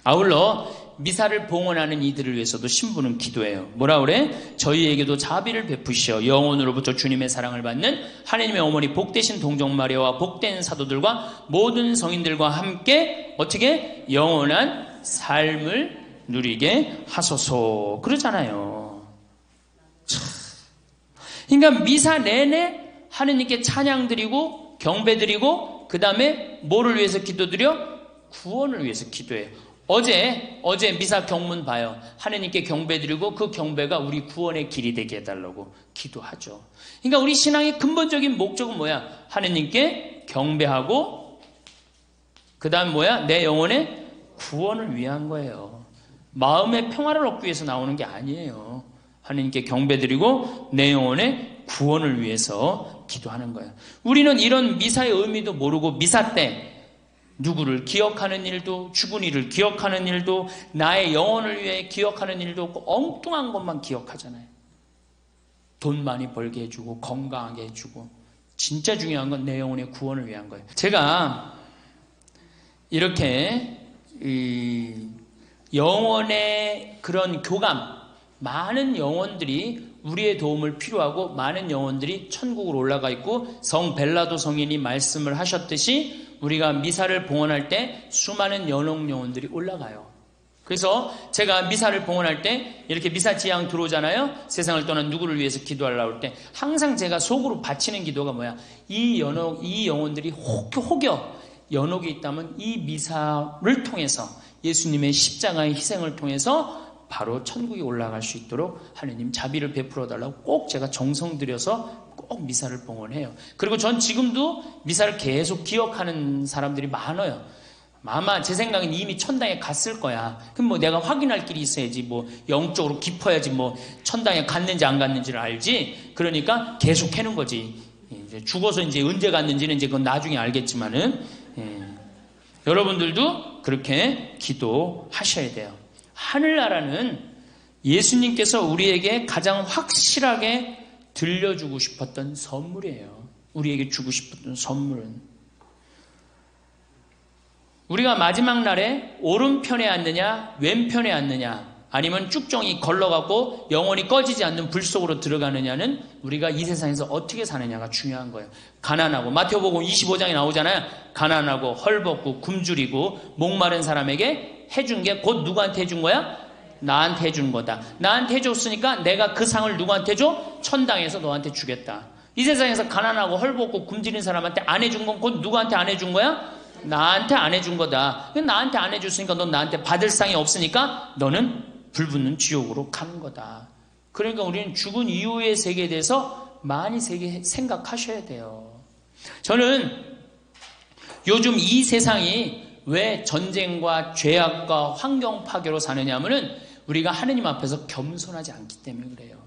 아울러 미사를 봉헌하는 이들을 위해서도 신부는 기도해요. 뭐라 그래? 저희에게도 자비를 베푸시어 영혼으로부터 주님의 사랑을 받는 하나님의 어머니 복되신 동정 마리아와 복된 사도들과 모든 성인들과 함께 어떻게? 영원한 삶을 누리게 하소서. 그러잖아요. 참. 그러니까 미사 내내 하느님께 찬양 드리고 경배 드리고 그 다음에 뭐를 위해서 기도드려? 구원을 위해서 기도해요. 어제 미사 경문 봐요. 하느님께 경배 드리고 그 경배가 우리 구원의 길이 되게 해달라고 기도하죠. 그러니까 우리 신앙의 근본적인 목적은 뭐야? 하느님께 경배하고 그 다음 뭐야? 내 영혼의 구원을 위한 거예요. 마음의 평화를 얻기 위해서 나오는 게 아니에요. 하느님께 경배드리고 내 영혼의 구원을 위해서 기도하는 거예요. 우리는 이런 미사의 의미도 모르고 미사 때 누구를 기억하는 일도, 죽은 이를 기억하는 일도, 나의 영혼을 위해 기억하는 일도 없고 엉뚱한 것만 기억하잖아요. 돈 많이 벌게 해주고 건강하게 해주고. 진짜 중요한 건 내 영혼의 구원을 위한 거예요. 제가 이렇게 영혼의 그런 교감, 많은 영혼들이 우리의 도움을 필요하고 많은 영혼들이 천국으로 올라가 있고 성 벨라도 성인이 말씀을 하셨듯이 우리가 미사를 봉헌할 때 수많은 연옥 영혼들이 올라가요. 그래서 제가 미사를 봉헌할 때 이렇게 미사 지향 들어오잖아요. 세상을 떠난 누구를 위해서 기도하려고 할 때 항상 제가 속으로 바치는 기도가 뭐야? 이 영혼들이 혹여 연옥이 있다면 이 미사를 통해서 예수님의 십자가의 희생을 통해서 바로 천국에 올라갈 수 있도록 하느님 자비를 베풀어 달라고 꼭 제가 정성 들여서 꼭 미사를 봉헌해요. 그리고 전 지금도 미사를 계속 기억하는 사람들이 많아요. 아마 제 생각엔 이미 천당에 갔을 거야. 그럼 뭐 내가 확인할 길이 있어야지, 뭐 영적으로 깊어야지 뭐 천당에 갔는지 안 갔는지를 알지. 그러니까 계속 해는 거지. 이제 죽어서 이제 언제 갔는지는 이제 그건 나중에 알겠지만은, 여러분들도 그렇게 기도하셔야 돼요. 하늘나라는 예수님께서 우리에게 가장 확실하게 들려주고 싶었던 선물이에요. 우리에게 주고 싶었던 선물은 우리가 마지막 날에 오른편에 앉느냐 왼편에 앉느냐 아니면 쭉정이 걸러갖고 영원히 꺼지지 않는 불 속으로 들어가느냐는 우리가 이 세상에서 어떻게 사느냐가 중요한 거예요. 가난하고, 마태복음 25장에 나오잖아요. 가난하고 헐벗고 굶주리고 목마른 사람에게 해준 게 곧 누구한테 해준 거야? 나한테 해준 거다. 나한테 해줬으니까 내가 그 상을 누구한테 줘? 천당에서 너한테 주겠다. 이 세상에서 가난하고 헐벗고 굶주린 사람한테 안 해준 건 곧 누구한테 안 해준 거야? 나한테 안 해준 거다. 나한테 안 해줬으니까 넌 나한테 받을 상이 없으니까 너는 불붙는 지옥으로 가는 거다. 그러니까 우리는 죽은 이후의 세계에 대해서 많이 생각하셔야 돼요. 저는 요즘 이 세상이 왜 전쟁과 죄악과 환경 파괴로 사느냐면은 우리가 하느님 앞에서 겸손하지 않기 때문에 그래요.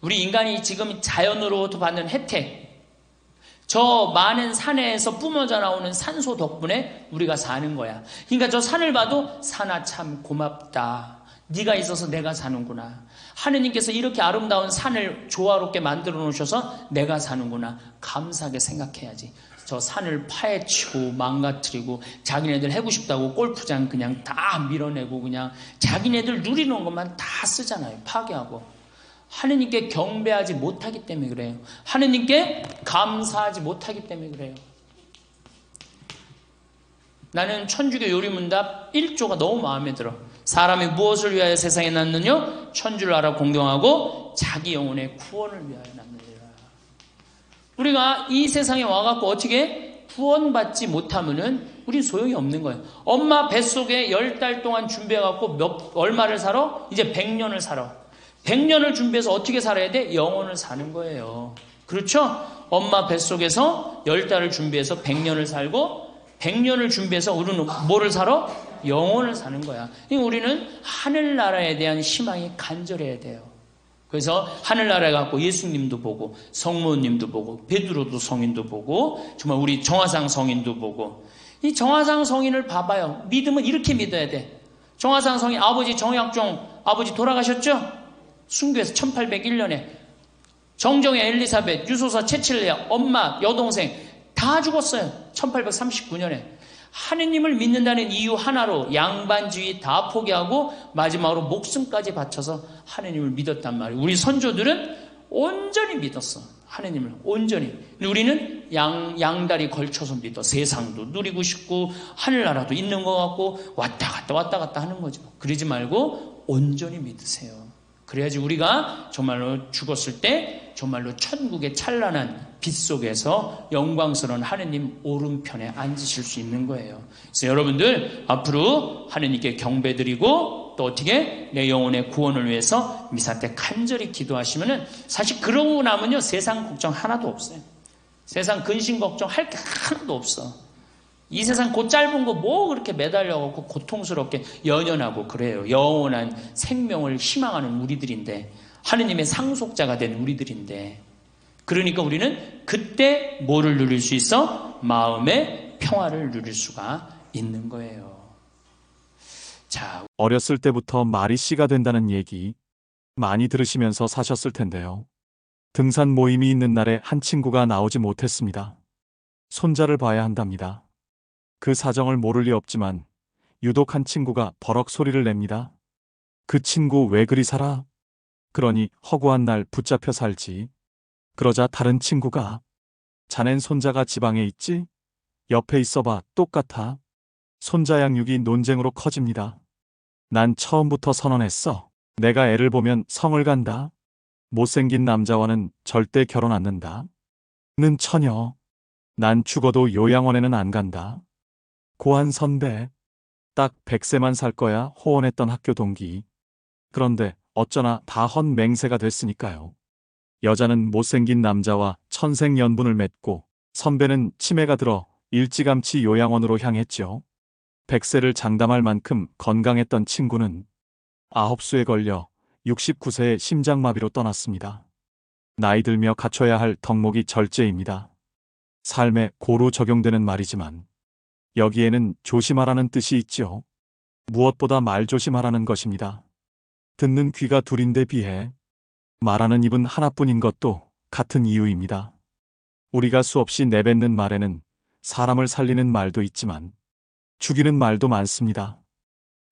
우리 인간이 지금 자연으로부터 받는 혜택, 저 많은 산에서 뿜어져 나오는 산소 덕분에 우리가 사는 거야. 그러니까 저 산을 봐도 산아 참 고맙다. 네가 있어서 내가 사는구나. 하느님께서 이렇게 아름다운 산을 조화롭게 만들어 놓으셔서 내가 사는구나. 감사하게 생각해야지. 저 산을 파헤치고 망가뜨리고 자기네들 해고 싶다고 골프장 그냥 다 밀어내고 그냥 자기네들 누리는 것만 다 쓰잖아요. 파괴하고. 하느님께 경배하지 못하기 때문에 그래요. 하느님께 감사하지 못하기 때문에 그래요. 나는 천주교 요리문답 1조가 너무 마음에 들어. 사람이 무엇을 위하여 세상에 났느냐? 천주를 알아 공경하고 자기 영혼의 구원을 위하여 났느니라. 우리가 이 세상에 와갖고 어떻게 구원받지 못하면은 우린 소용이 없는 거예요. 엄마 뱃속에 10달 동안 준비해갖고 얼마를 살아? 이제 100년을 살아. 100년을 준비해서 어떻게 살아야 돼? 영혼을 사는 거예요. 그렇죠? 엄마 뱃속에서 10달을 준비해서 100년을 살고 100년을 준비해서 우리는 뭐를 살아? 영혼을 사는 거야. 우리는 하늘나라에 대한 희망이 간절해야 돼요. 그래서 하늘나라에 갖고 예수님도 보고 성모님도 보고 베드로도 성인도 보고 정말 우리 정화상 성인도 보고 이 정화상 성인을 봐봐요. 믿으면 이렇게 믿어야 돼. 정화상 성인 아버지 정약종 아버지 돌아가셨죠? 순교해서 1801년에 정정의 엘리사벳 유소사 체칠레아 엄마 여동생 다 죽었어요. 1839년에 하느님을 믿는다는 이유 하나로 양반주의 다 포기하고 마지막으로 목숨까지 바쳐서 하느님을 믿었단 말이에요. 우리 선조들은 온전히 믿었어. 하느님을 온전히. 우리는 양다리 걸쳐서 믿어. 세상도 누리고 싶고 하늘나라도 있는 것 같고 왔다 갔다 하는 거죠. 그러지 말고 온전히 믿으세요. 그래야지 우리가 정말로 죽었을 때 정말로 천국의 찬란한 빛 속에서 영광스러운 하느님 오른편에 앉으실 수 있는 거예요. 그래서 여러분들 앞으로 하느님께 경배드리고 또 어떻게 내 영혼의 구원을 위해서 미사 때 간절히 기도하시면은 사실 그러고 나면요 세상 걱정 하나도 없어요. 세상 근심 걱정할 게 하나도 없어. 이 세상 그 짧은 거 뭐 그렇게 매달려갖고 고통스럽게 연연하고 그래요. 영원한 생명을 희망하는 우리들인데 하느님의 상속자가 된 우리들인데 그러니까 우리는 그때 뭐를 누릴 수 있어? 마음의 평화를 누릴 수가 있는 거예요. 자, 어렸을 때부터 마리 씨가 된다는 얘기 많이 들으시면서 사셨을 텐데요. 등산 모임이 있는 날에 한 친구가 나오지 못했습니다. 손자를 봐야 한답니다. 그 사정을 모를 리 없지만 유독 한 친구가 버럭 소리를 냅니다. 그 친구 왜 그리 살아? 그러니 허구한 날 붙잡혀 살지. 그러자 다른 친구가 자넨 손자가 지방에 있지? 옆에 있어봐 똑같아. 손자 양육이 논쟁으로 커집니다. 난 처음부터 선언했어. 내가 애를 보면 성을 간다. 못생긴 남자와는 절대 결혼 안 는다. 는 처녀. 난 죽어도 요양원에는 안 간다. 고한 선배. 딱 100세만 살 거야 호언했던 학교 동기. 그런데 어쩌나 다 헛 맹세가 됐으니까요. 여자는 못생긴 남자와 천생연분을 맺고 선배는 치매가 들어 일찌감치 요양원으로 향했죠. 100세를 장담할 만큼 건강했던 친구는 9수에 걸려 69세의 심장마비로 떠났습니다. 나이 들며 갖춰야 할 덕목이 절제입니다. 삶에 고루 적용되는 말이지만 여기에는 조심하라는 뜻이 있지요. 무엇보다 말 조심하라는 것입니다. 듣는 귀가 둘인데 비해 말하는 입은 하나뿐인 것도 같은 이유입니다. 우리가 수없이 내뱉는 말에는 사람을 살리는 말도 있지만 죽이는 말도 많습니다.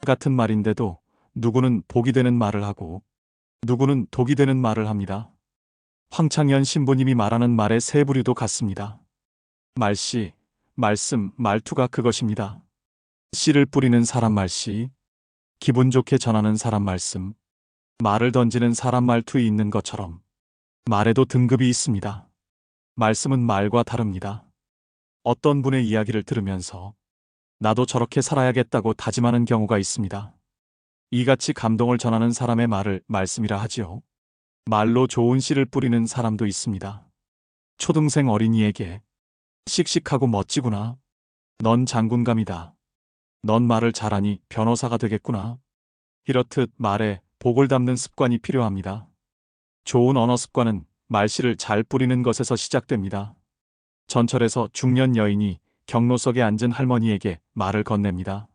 같은 말인데도 누구는 복이 되는 말을 하고 누구는 독이 되는 말을 합니다. 황창현 신부님이 말하는 말의 세 부류도 같습니다. 말씨, 말씀, 말투가 그것입니다. 씨를 뿌리는 사람 말씨, 기분 좋게 전하는 사람 말씀, 말을 던지는 사람 말투에 있는 것처럼 말에도 등급이 있습니다. 말씀은 말과 다릅니다. 어떤 분의 이야기를 들으면서 나도 저렇게 살아야겠다고 다짐하는 경우가 있습니다. 이같이 감동을 전하는 사람의 말을 말씀이라 하지요. 말로 좋은 씨를 뿌리는 사람도 있습니다. 초등생 어린이에게 씩씩하고 멋지구나. 넌 장군감이다. 넌 말을 잘하니 변호사가 되겠구나. 이렇듯 말에 복을 담는 습관이 필요합니다. 좋은 언어 습관은 말씨를 잘 뿌리는 것에서 시작됩니다. 전철에서 중년 여인이 경로석에 앉은 할머니에게 말을 건넵니다.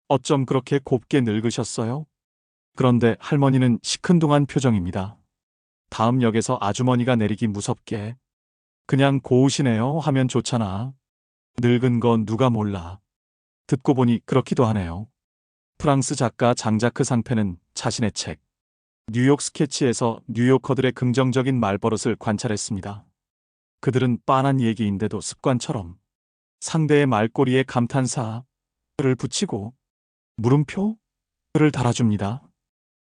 어쩜 그렇게 곱게 늙으셨어요? 그런데 할머니는 시큰둥한 표정입니다. 다음 역에서 아주머니가 내리기 무섭게 그냥 고우시네요 하면 좋잖아. 늙은 건 누가 몰라. 듣고 보니 그렇기도 하네요. 프랑스 작가 장자크 상페는 자신의 책 뉴욕 스케치에서 뉴요커들의 긍정적인 말버릇을 관찰했습니다. 그들은 빤한 얘기인데도 습관처럼 상대의 말꼬리에 감탄사를 붙이고 물음표를 달아줍니다.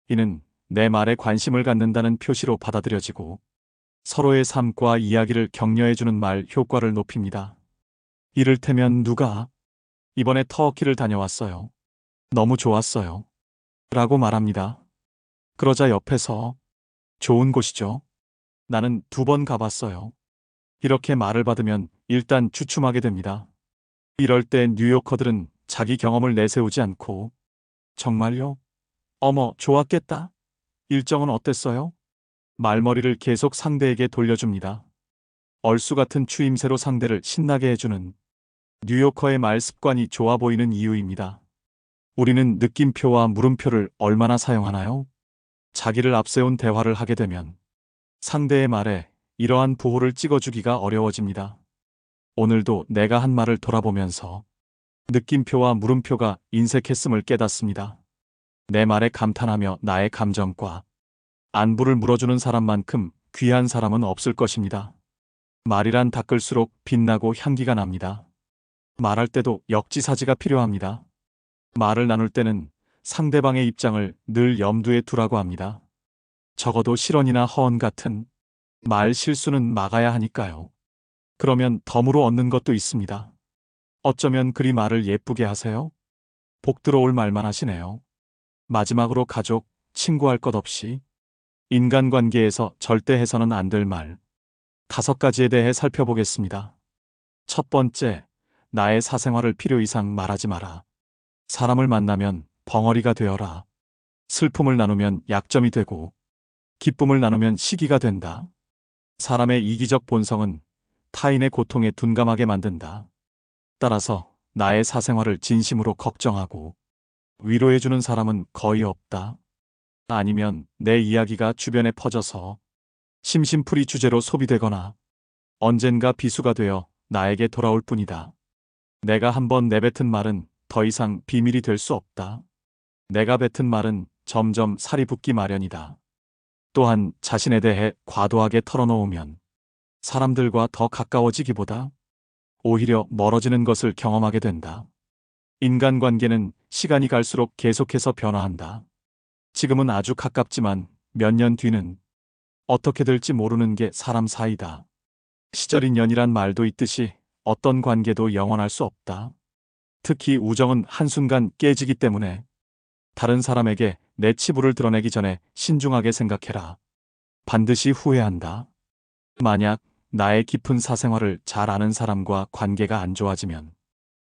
이는 내 말에 관심을 갖는다는 표시로 받아들여지고 서로의 삶과 이야기를 격려해주는 말 효과를 높입니다. 이를테면 누가 이번에 터키를 다녀왔어요. 너무 좋았어요. 라고 말합니다. 그러자 옆에서 좋은 곳이죠. 나는 2번 가봤어요. 이렇게 말을 받으면 일단 주춤하게 됩니다. 이럴 때 뉴요커들은 자기 경험을 내세우지 않고 정말요? 어머, 좋았겠다. 일정은 어땠어요? 말머리를 계속 상대에게 돌려줍니다. 얼쑤 같은 추임새로 상대를 신나게 해주는 뉴요커의 말 습관이 좋아 보이는 이유입니다. 우리는 느낌표와 물음표를 얼마나 사용하나요? 자기를 앞세운 대화를 하게 되면 상대의 말에 이러한 부호를 찍어주기가 어려워집니다. 오늘도 내가 한 말을 돌아보면서 느낌표와 물음표가 인색했음을 깨닫습니다. 내 말에 감탄하며 나의 감정과 안부를 물어주는 사람만큼 귀한 사람은 없을 것입니다. 말이란 닦을수록 빛나고 향기가 납니다. 말할 때도 역지사지가 필요합니다. 말을 나눌 때는 상대방의 입장을 늘 염두에 두라고 합니다. 적어도 실언이나 허언 같은 말 실수는 막아야 하니까요. 그러면 덤으로 얻는 것도 있습니다. 어쩌면 그리 말을 예쁘게 하세요? 복 들어올 말만 하시네요. 마지막으로 가족, 친구할 것 없이 인간관계에서 절대 해서는 안 될 말 5가지에 대해 살펴보겠습니다. 첫 번째, 나의 사생활을 필요 이상 말하지 마라. 사람을 만나면 벙어리가 되어라. 슬픔을 나누면 약점이 되고 기쁨을 나누면 시기가 된다. 사람의 이기적 본성은 타인의 고통에 둔감하게 만든다. 따라서 나의 사생활을 진심으로 걱정하고 위로해주는 사람은 거의 없다. 아니면 내 이야기가 주변에 퍼져서 심심풀이 주제로 소비되거나 언젠가 비수가 되어 나에게 돌아올 뿐이다. 내가 한번 내뱉은 말은 더 이상 비밀이 될 수 없다. 내가 뱉은 말은 점점 살이 붙기 마련이다. 또한 자신에 대해 과도하게 털어놓으면 사람들과 더 가까워지기보다 오히려 멀어지는 것을 경험하게 된다. 인간관계는 시간이 갈수록 계속해서 변화한다. 지금은 아주 가깝지만 몇 년 뒤는 어떻게 될지 모르는 게 사람 사이다. 시절인연이란 말도 있듯이 어떤 관계도 영원할 수 없다. 특히 우정은 한순간 깨지기 때문에 다른 사람에게 내 치부를 드러내기 전에 신중하게 생각해라. 반드시 후회한다. 만약 나의 깊은 사생활을 잘 아는 사람과 관계가 안 좋아지면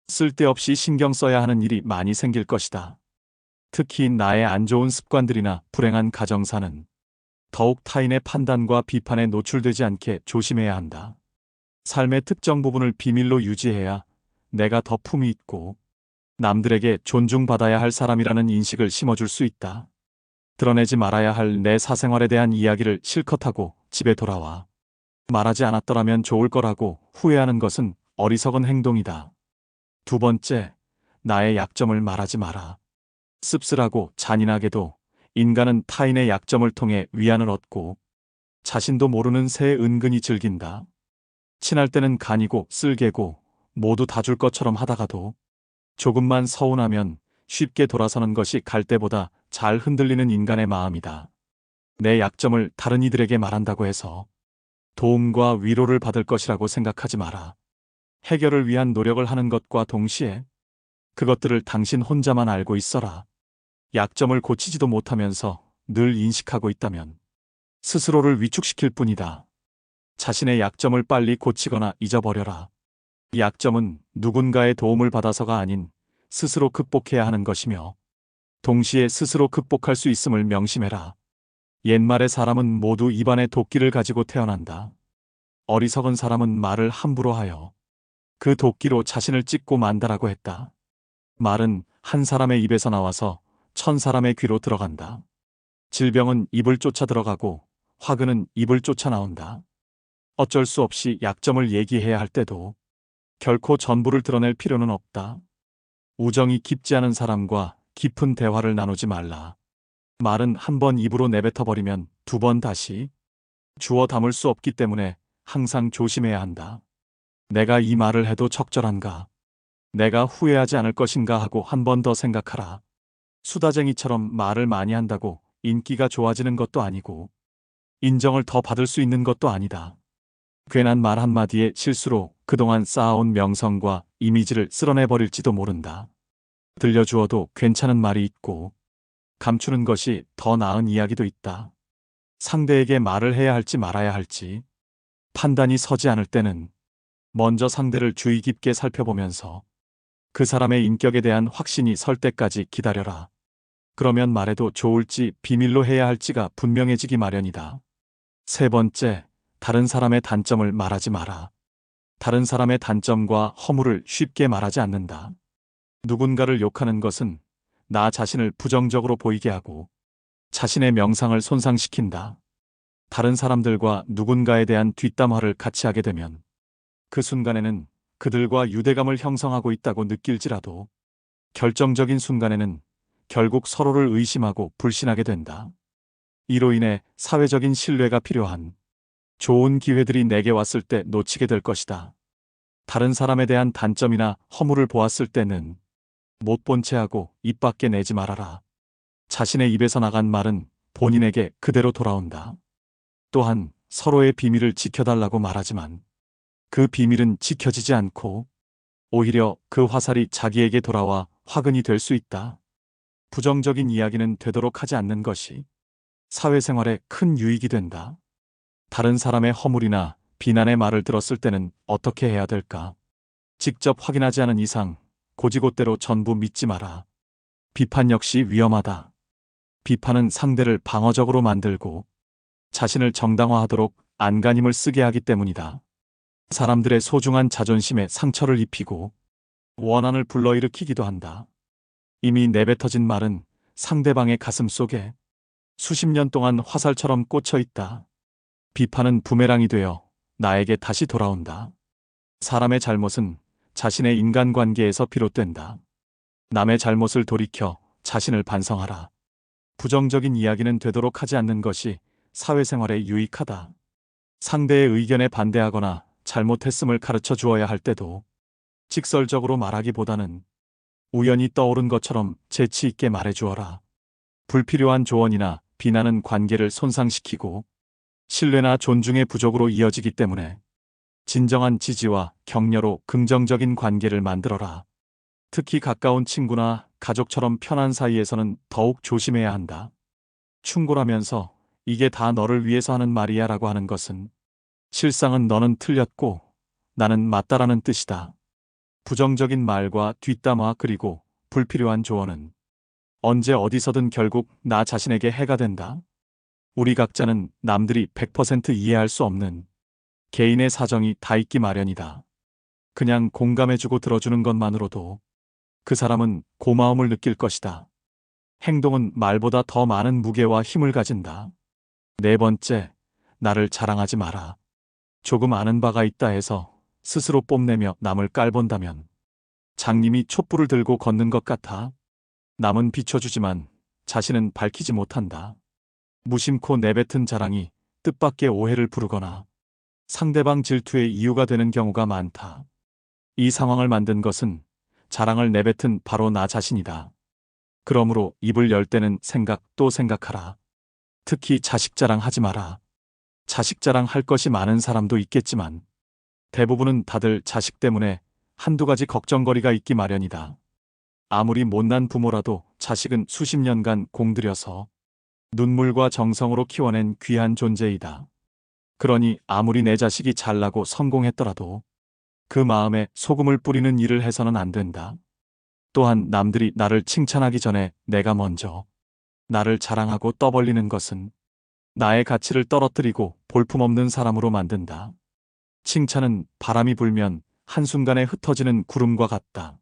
쓸데없이 신경 써야 하는 일이 많이 생길 것이다. 특히 나의 안 좋은 습관들이나 불행한 가정사는 더욱 타인의 판단과 비판에 노출되지 않게 조심해야 한다. 삶의 특정 부분을 비밀로 유지해야 내가 더 품이 있고 남들에게 존중받아야 할 사람이라는 인식을 심어줄 수 있다. 드러내지 말아야 할 내 사생활에 대한 이야기를 실컷 하고 집에 돌아와. 말하지 않았더라면 좋을 거라고 후회하는 것은 어리석은 행동이다. 두 번째, 나의 약점을 말하지 마라. 씁쓸하고 잔인하게도 인간은 타인의 약점을 통해 위안을 얻고 자신도 모르는 새에 은근히 즐긴다. 친할 때는 간이고 쓸개고 모두 다 줄 것처럼 하다가도 조금만 서운하면 쉽게 돌아서는 것이 갈대보다 잘 흔들리는 인간의 마음이다. 내 약점을 다른 이들에게 말한다고 해서 도움과 위로를 받을 것이라고 생각하지 마라. 해결을 위한 노력을 하는 것과 동시에 그것들을 당신 혼자만 알고 있어라. 약점을 고치지도 못하면서 늘 인식하고 있다면 스스로를 위축시킬 뿐이다. 자신의 약점을 빨리 고치거나 잊어버려라. 약점은 누군가의 도움을 받아서가 아닌 스스로 극복해야 하는 것이며 동시에 스스로 극복할 수 있음을 명심해라. 옛말의 사람은 모두 입안에 도끼를 가지고 태어난다. 어리석은 사람은 말을 함부로 하여 그 도끼로 자신을 찢고 만다라고 했다. 말은 한 사람의 입에서 나와서 1000사람의 귀로 들어간다. 질병은 입을 쫓아 들어가고 화근은 입을 쫓아 나온다. 어쩔 수 없이 약점을 얘기해야 할 때도 결코 전부를 드러낼 필요는 없다. 우정이 깊지 않은 사람과 깊은 대화를 나누지 말라. 말은 한 번 입으로 내뱉어버리면 2번 다시 주워 담을 수 없기 때문에 항상 조심해야 한다. 내가 이 말을 해도 적절한가? 내가 후회하지 않을 것인가 하고 한 번 더 생각하라. 수다쟁이처럼 말을 많이 한다고 인기가 좋아지는 것도 아니고 인정을 더 받을 수 있는 것도 아니다. 괜한 말 한마디에 실수로 그동안 쌓아온 명성과 이미지를 쓸어내버릴지도 모른다. 들려주어도 괜찮은 말이 있고 감추는 것이 더 나은 이야기도 있다. 상대에게 말을 해야 할지 말아야 할지 판단이 서지 않을 때는 먼저 상대를 주의 깊게 살펴보면서 그 사람의 인격에 대한 확신이 설 때까지 기다려라. 그러면 말해도 좋을지 비밀로 해야 할지가 분명해지기 마련이다. 세 번째, 다른 사람의 단점을 말하지 마라. 다른 사람의 단점과 허물을 쉽게 말하지 않는다. 누군가를 욕하는 것은 나 자신을 부정적으로 보이게 하고 자신의 명상을 손상시킨다. 다른 사람들과 누군가에 대한 뒷담화를 같이 하게 되면 그 순간에는 그들과 유대감을 형성하고 있다고 느낄지라도 결정적인 순간에는 결국 서로를 의심하고 불신하게 된다. 이로 인해 사회적인 신뢰가 필요한 좋은 기회들이 내게 왔을 때 놓치게 될 것이다. 다른 사람에 대한 단점이나 허물을 보았을 때는 못 본 채 하고 입 밖에 내지 말아라. 자신의 입에서 나간 말은 본인에게 그대로 돌아온다. 또한 서로의 비밀을 지켜달라고 말하지만 그 비밀은 지켜지지 않고 오히려 그 화살이 자기에게 돌아와 화근이 될 수 있다. 부정적인 이야기는 되도록 하지 않는 것이 사회생활에 큰 유익이 된다. 다른 사람의 허물이나 비난의 말을 들었을 때는 어떻게 해야 될까? 직접 확인하지 않은 이상 고지고대로 전부 믿지 마라. 비판 역시 위험하다. 비판은 상대를 방어적으로 만들고 자신을 정당화하도록 안간힘을 쓰게 하기 때문이다. 사람들의 소중한 자존심에 상처를 입히고 원한을 불러일으키기도 한다. 이미 내뱉어진 말은 상대방의 가슴 속에 수십 년 동안 화살처럼 꽂혀 있다. 비판은 부메랑이 되어 나에게 다시 돌아온다. 사람의 잘못은 자신의 인간관계에서 비롯된다. 남의 잘못을 돌이켜 자신을 반성하라. 부정적인 이야기는 되도록 하지 않는 것이 사회생활에 유익하다. 상대의 의견에 반대하거나 잘못했음을 가르쳐 주어야 할 때도 직설적으로 말하기보다는 우연히 떠오른 것처럼 재치 있게 말해 주어라. 불필요한 조언이나 비난은 관계를 손상시키고 신뢰나 존중의 부족으로 이어지기 때문에 진정한 지지와 격려로 긍정적인 관계를 만들어라. 특히 가까운 친구나 가족처럼 편한 사이에서는 더욱 조심해야 한다. 충고라면서 이게 다 너를 위해서 하는 말이야 라고 하는 것은 실상은 너는 틀렸고 나는 맞다라는 뜻이다. 부정적인 말과 뒷담화 그리고 불필요한 조언은 언제 어디서든 결국 나 자신에게 해가 된다. 우리 각자는 남들이 100% 이해할 수 없는 개인의 사정이 다 있기 마련이다. 그냥 공감해주고 들어주는 것만으로도 그 사람은 고마움을 느낄 것이다. 행동은 말보다 더 많은 무게와 힘을 가진다. 네 번째, 나를 자랑하지 마라. 조금 아는 바가 있다 해서 스스로 뽐내며 남을 깔본다면 장님이 촛불을 들고 걷는 것 같아. 남은 비춰주지만 자신은 밝히지 못한다. 무심코 내뱉은 자랑이 뜻밖의 오해를 부르거나 상대방 질투의 이유가 되는 경우가 많다. 이 상황을 만든 것은 자랑을 내뱉은 바로 나 자신이다. 그러므로 입을 열 때는 생각 또 생각하라. 특히 자식 자랑하지 마라. 자식 자랑할 것이 많은 사람도 있겠지만 대부분은 다들 자식 때문에 한두 가지 걱정거리가 있기 마련이다. 아무리 못난 부모라도 자식은 수십 년간 공들여서 눈물과 정성으로 키워낸 귀한 존재이다. 그러니 아무리 내 자식이 잘나고 성공했더라도 그 마음에 소금을 뿌리는 일을 해서는 안 된다. 또한 남들이 나를 칭찬하기 전에 내가 먼저 나를 자랑하고 떠벌리는 것은 나의 가치를 떨어뜨리고 볼품없는 사람으로 만든다. 칭찬은 바람이 불면 한순간에 흩어지는 구름과 같다.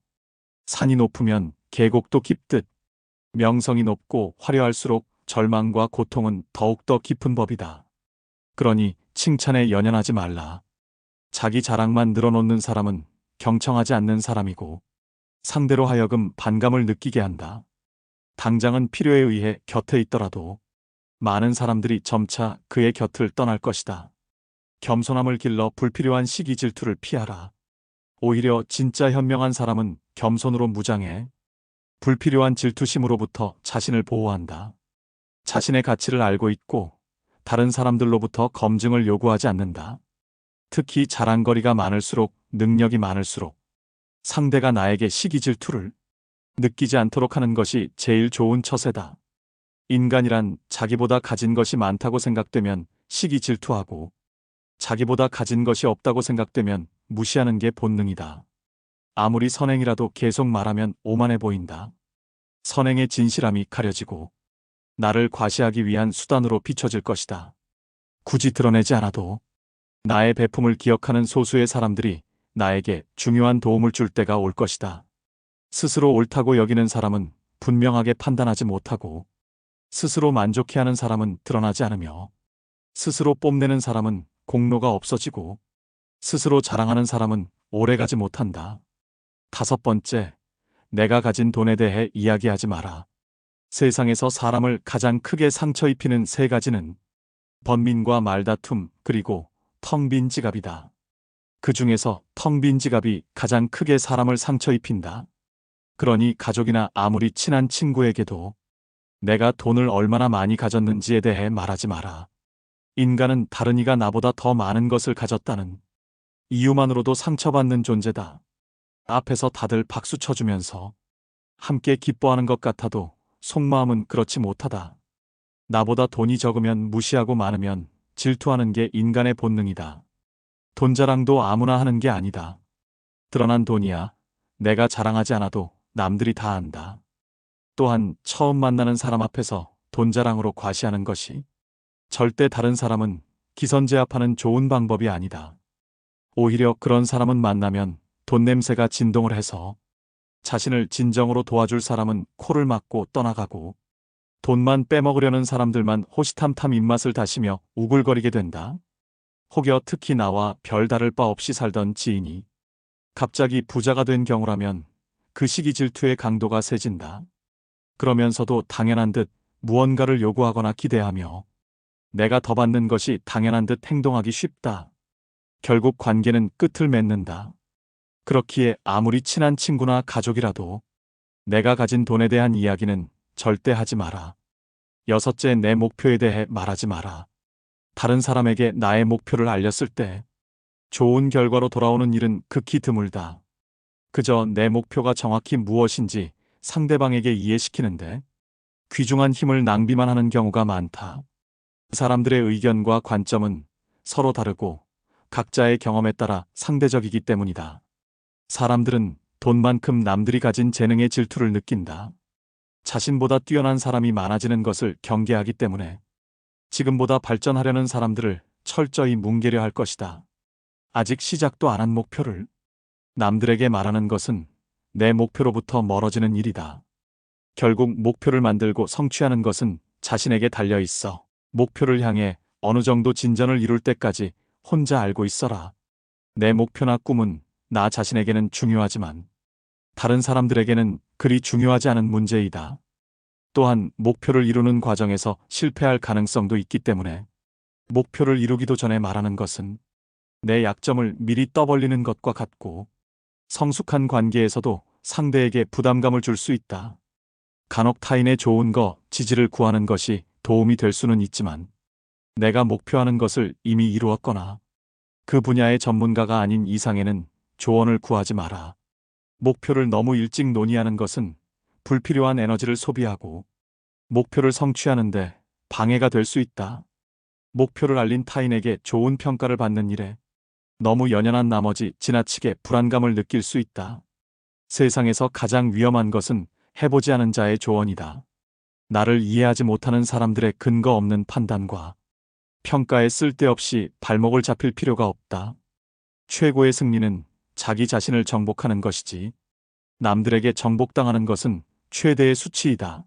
산이 높으면 계곡도 깊듯 명성이 높고 화려할수록 절망과 고통은 더욱더 깊은 법이다. 그러니 칭찬에 연연하지 말라. 자기 자랑만 늘어놓는 사람은 경청하지 않는 사람이고 상대로 하여금 반감을 느끼게 한다. 당장은 필요에 의해 곁에 있더라도 많은 사람들이 점차 그의 곁을 떠날 것이다. 겸손함을 길러 불필요한 시기 질투를 피하라. 오히려 진짜 현명한 사람은 겸손으로 무장해 불필요한 질투심으로부터 자신을 보호한다. 자신의 가치를 알고 있고 다른 사람들로부터 검증을 요구하지 않는다. 특히 자랑거리가 많을수록 능력이 많을수록 상대가 나에게 시기 질투를 느끼지 않도록 하는 것이 제일 좋은 처세다. 인간이란 자기보다 가진 것이 많다고 생각되면 시기 질투하고 자기보다 가진 것이 없다고 생각되면 무시하는 게 본능이다. 아무리 선행이라도 계속 말하면 오만해 보인다. 선행의 진실함이 가려지고 나를 과시하기 위한 수단으로 비춰질 것이다. 굳이 드러내지 않아도 나의 배품을 기억하는 소수의 사람들이 나에게 중요한 도움을 줄 때가 올 것이다. 스스로 옳다고 여기는 사람은 분명하게 판단하지 못하고 스스로 만족해하는 사람은 드러나지 않으며 스스로 뽐내는 사람은 공로가 없어지고 스스로 자랑하는 사람은 오래가지 못한다. 다섯 번째, 내가 가진 돈에 대해 이야기하지 마라. 세상에서 사람을 가장 크게 상처 입히는 세 가지는 번민과 말다툼 그리고 텅 빈 지갑이다. 그 중에서 텅 빈 지갑이 가장 크게 사람을 상처 입힌다. 그러니 가족이나 아무리 친한 친구에게도 내가 돈을 얼마나 많이 가졌는지에 대해 말하지 마라. 인간은 다른 이가 나보다 더 많은 것을 가졌다는 이유만으로도 상처받는 존재다. 앞에서 다들 박수 쳐주면서 함께 기뻐하는 것 같아도 속마음은 그렇지 못하다. 나보다 돈이 적으면 무시하고 많으면 질투하는 게 인간의 본능이다. 돈 자랑도 아무나 하는 게 아니다. 드러난 돈이야. 내가 자랑하지 않아도 남들이 다 안다. 또한 처음 만나는 사람 앞에서 돈 자랑으로 과시하는 것이 절대 다른 사람은 기선제압하는 좋은 방법이 아니다. 오히려 그런 사람은 만나면 돈 냄새가 진동을 해서 자신을 진정으로 도와줄 사람은 코를 막고 떠나가고 돈만 빼먹으려는 사람들만 호시탐탐 입맛을 다시며 우글거리게 된다. 혹여 특히 나와 별 다를 바 없이 살던 지인이 갑자기 부자가 된 경우라면 그 시기 질투의 강도가 세진다. 그러면서도 당연한 듯 무언가를 요구하거나 기대하며 내가 더 받는 것이 당연한 듯 행동하기 쉽다. 결국 관계는 끝을 맺는다. 그렇기에 아무리 친한 친구나 가족이라도 내가 가진 돈에 대한 이야기는 절대 하지 마라. 여섯째, 내 목표에 대해 말하지 마라. 다른 사람에게 나의 목표를 알렸을 때 좋은 결과로 돌아오는 일은 극히 드물다. 그저 내 목표가 정확히 무엇인지 상대방에게 이해시키는데 귀중한 힘을 낭비만 하는 경우가 많다. 사람들의 의견과 관점은 서로 다르고 각자의 경험에 따라 상대적이기 때문이다. 사람들은 돈만큼 남들이 가진 재능에 질투를 느낀다. 자신보다 뛰어난 사람이 많아지는 것을 경계하기 때문에 지금보다 발전하려는 사람들을 철저히 뭉개려 할 것이다. 아직 시작도 안 한 목표를 남들에게 말하는 것은 내 목표로부터 멀어지는 일이다. 결국 목표를 만들고 성취하는 것은 자신에게 달려 있어. 목표를 향해 어느 정도 진전을 이룰 때까지 혼자 알고 있어라. 내 목표나 꿈은 나 자신에게는 중요하지만 다른 사람들에게는 그리 중요하지 않은 문제이다. 또한 목표를 이루는 과정에서 실패할 가능성도 있기 때문에 목표를 이루기도 전에 말하는 것은 내 약점을 미리 떠벌리는 것과 같고 성숙한 관계에서도 상대에게 부담감을 줄 수 있다. 간혹 타인의 좋은 거, 지지를 구하는 것이 도움이 될 수는 있지만 내가 목표하는 것을 이미 이루었거나 그 분야의 전문가가 아닌 이상에는 조언을 구하지 마라. 목표를 너무 일찍 논의하는 것은 불필요한 에너지를 소비하고 목표를 성취하는데 방해가 될 수 있다. 목표를 알린 타인에게 좋은 평가를 받는 일에 너무 연연한 나머지 지나치게 불안감을 느낄 수 있다. 세상에서 가장 위험한 것은 해보지 않은 자의 조언이다. 나를 이해하지 못하는 사람들의 근거 없는 판단과 평가에 쓸데없이 발목을 잡힐 필요가 없다. 최고의 승리는 자기 자신을 정복하는 것이지 남들에게 정복당하는 것은 최대의 수치이다.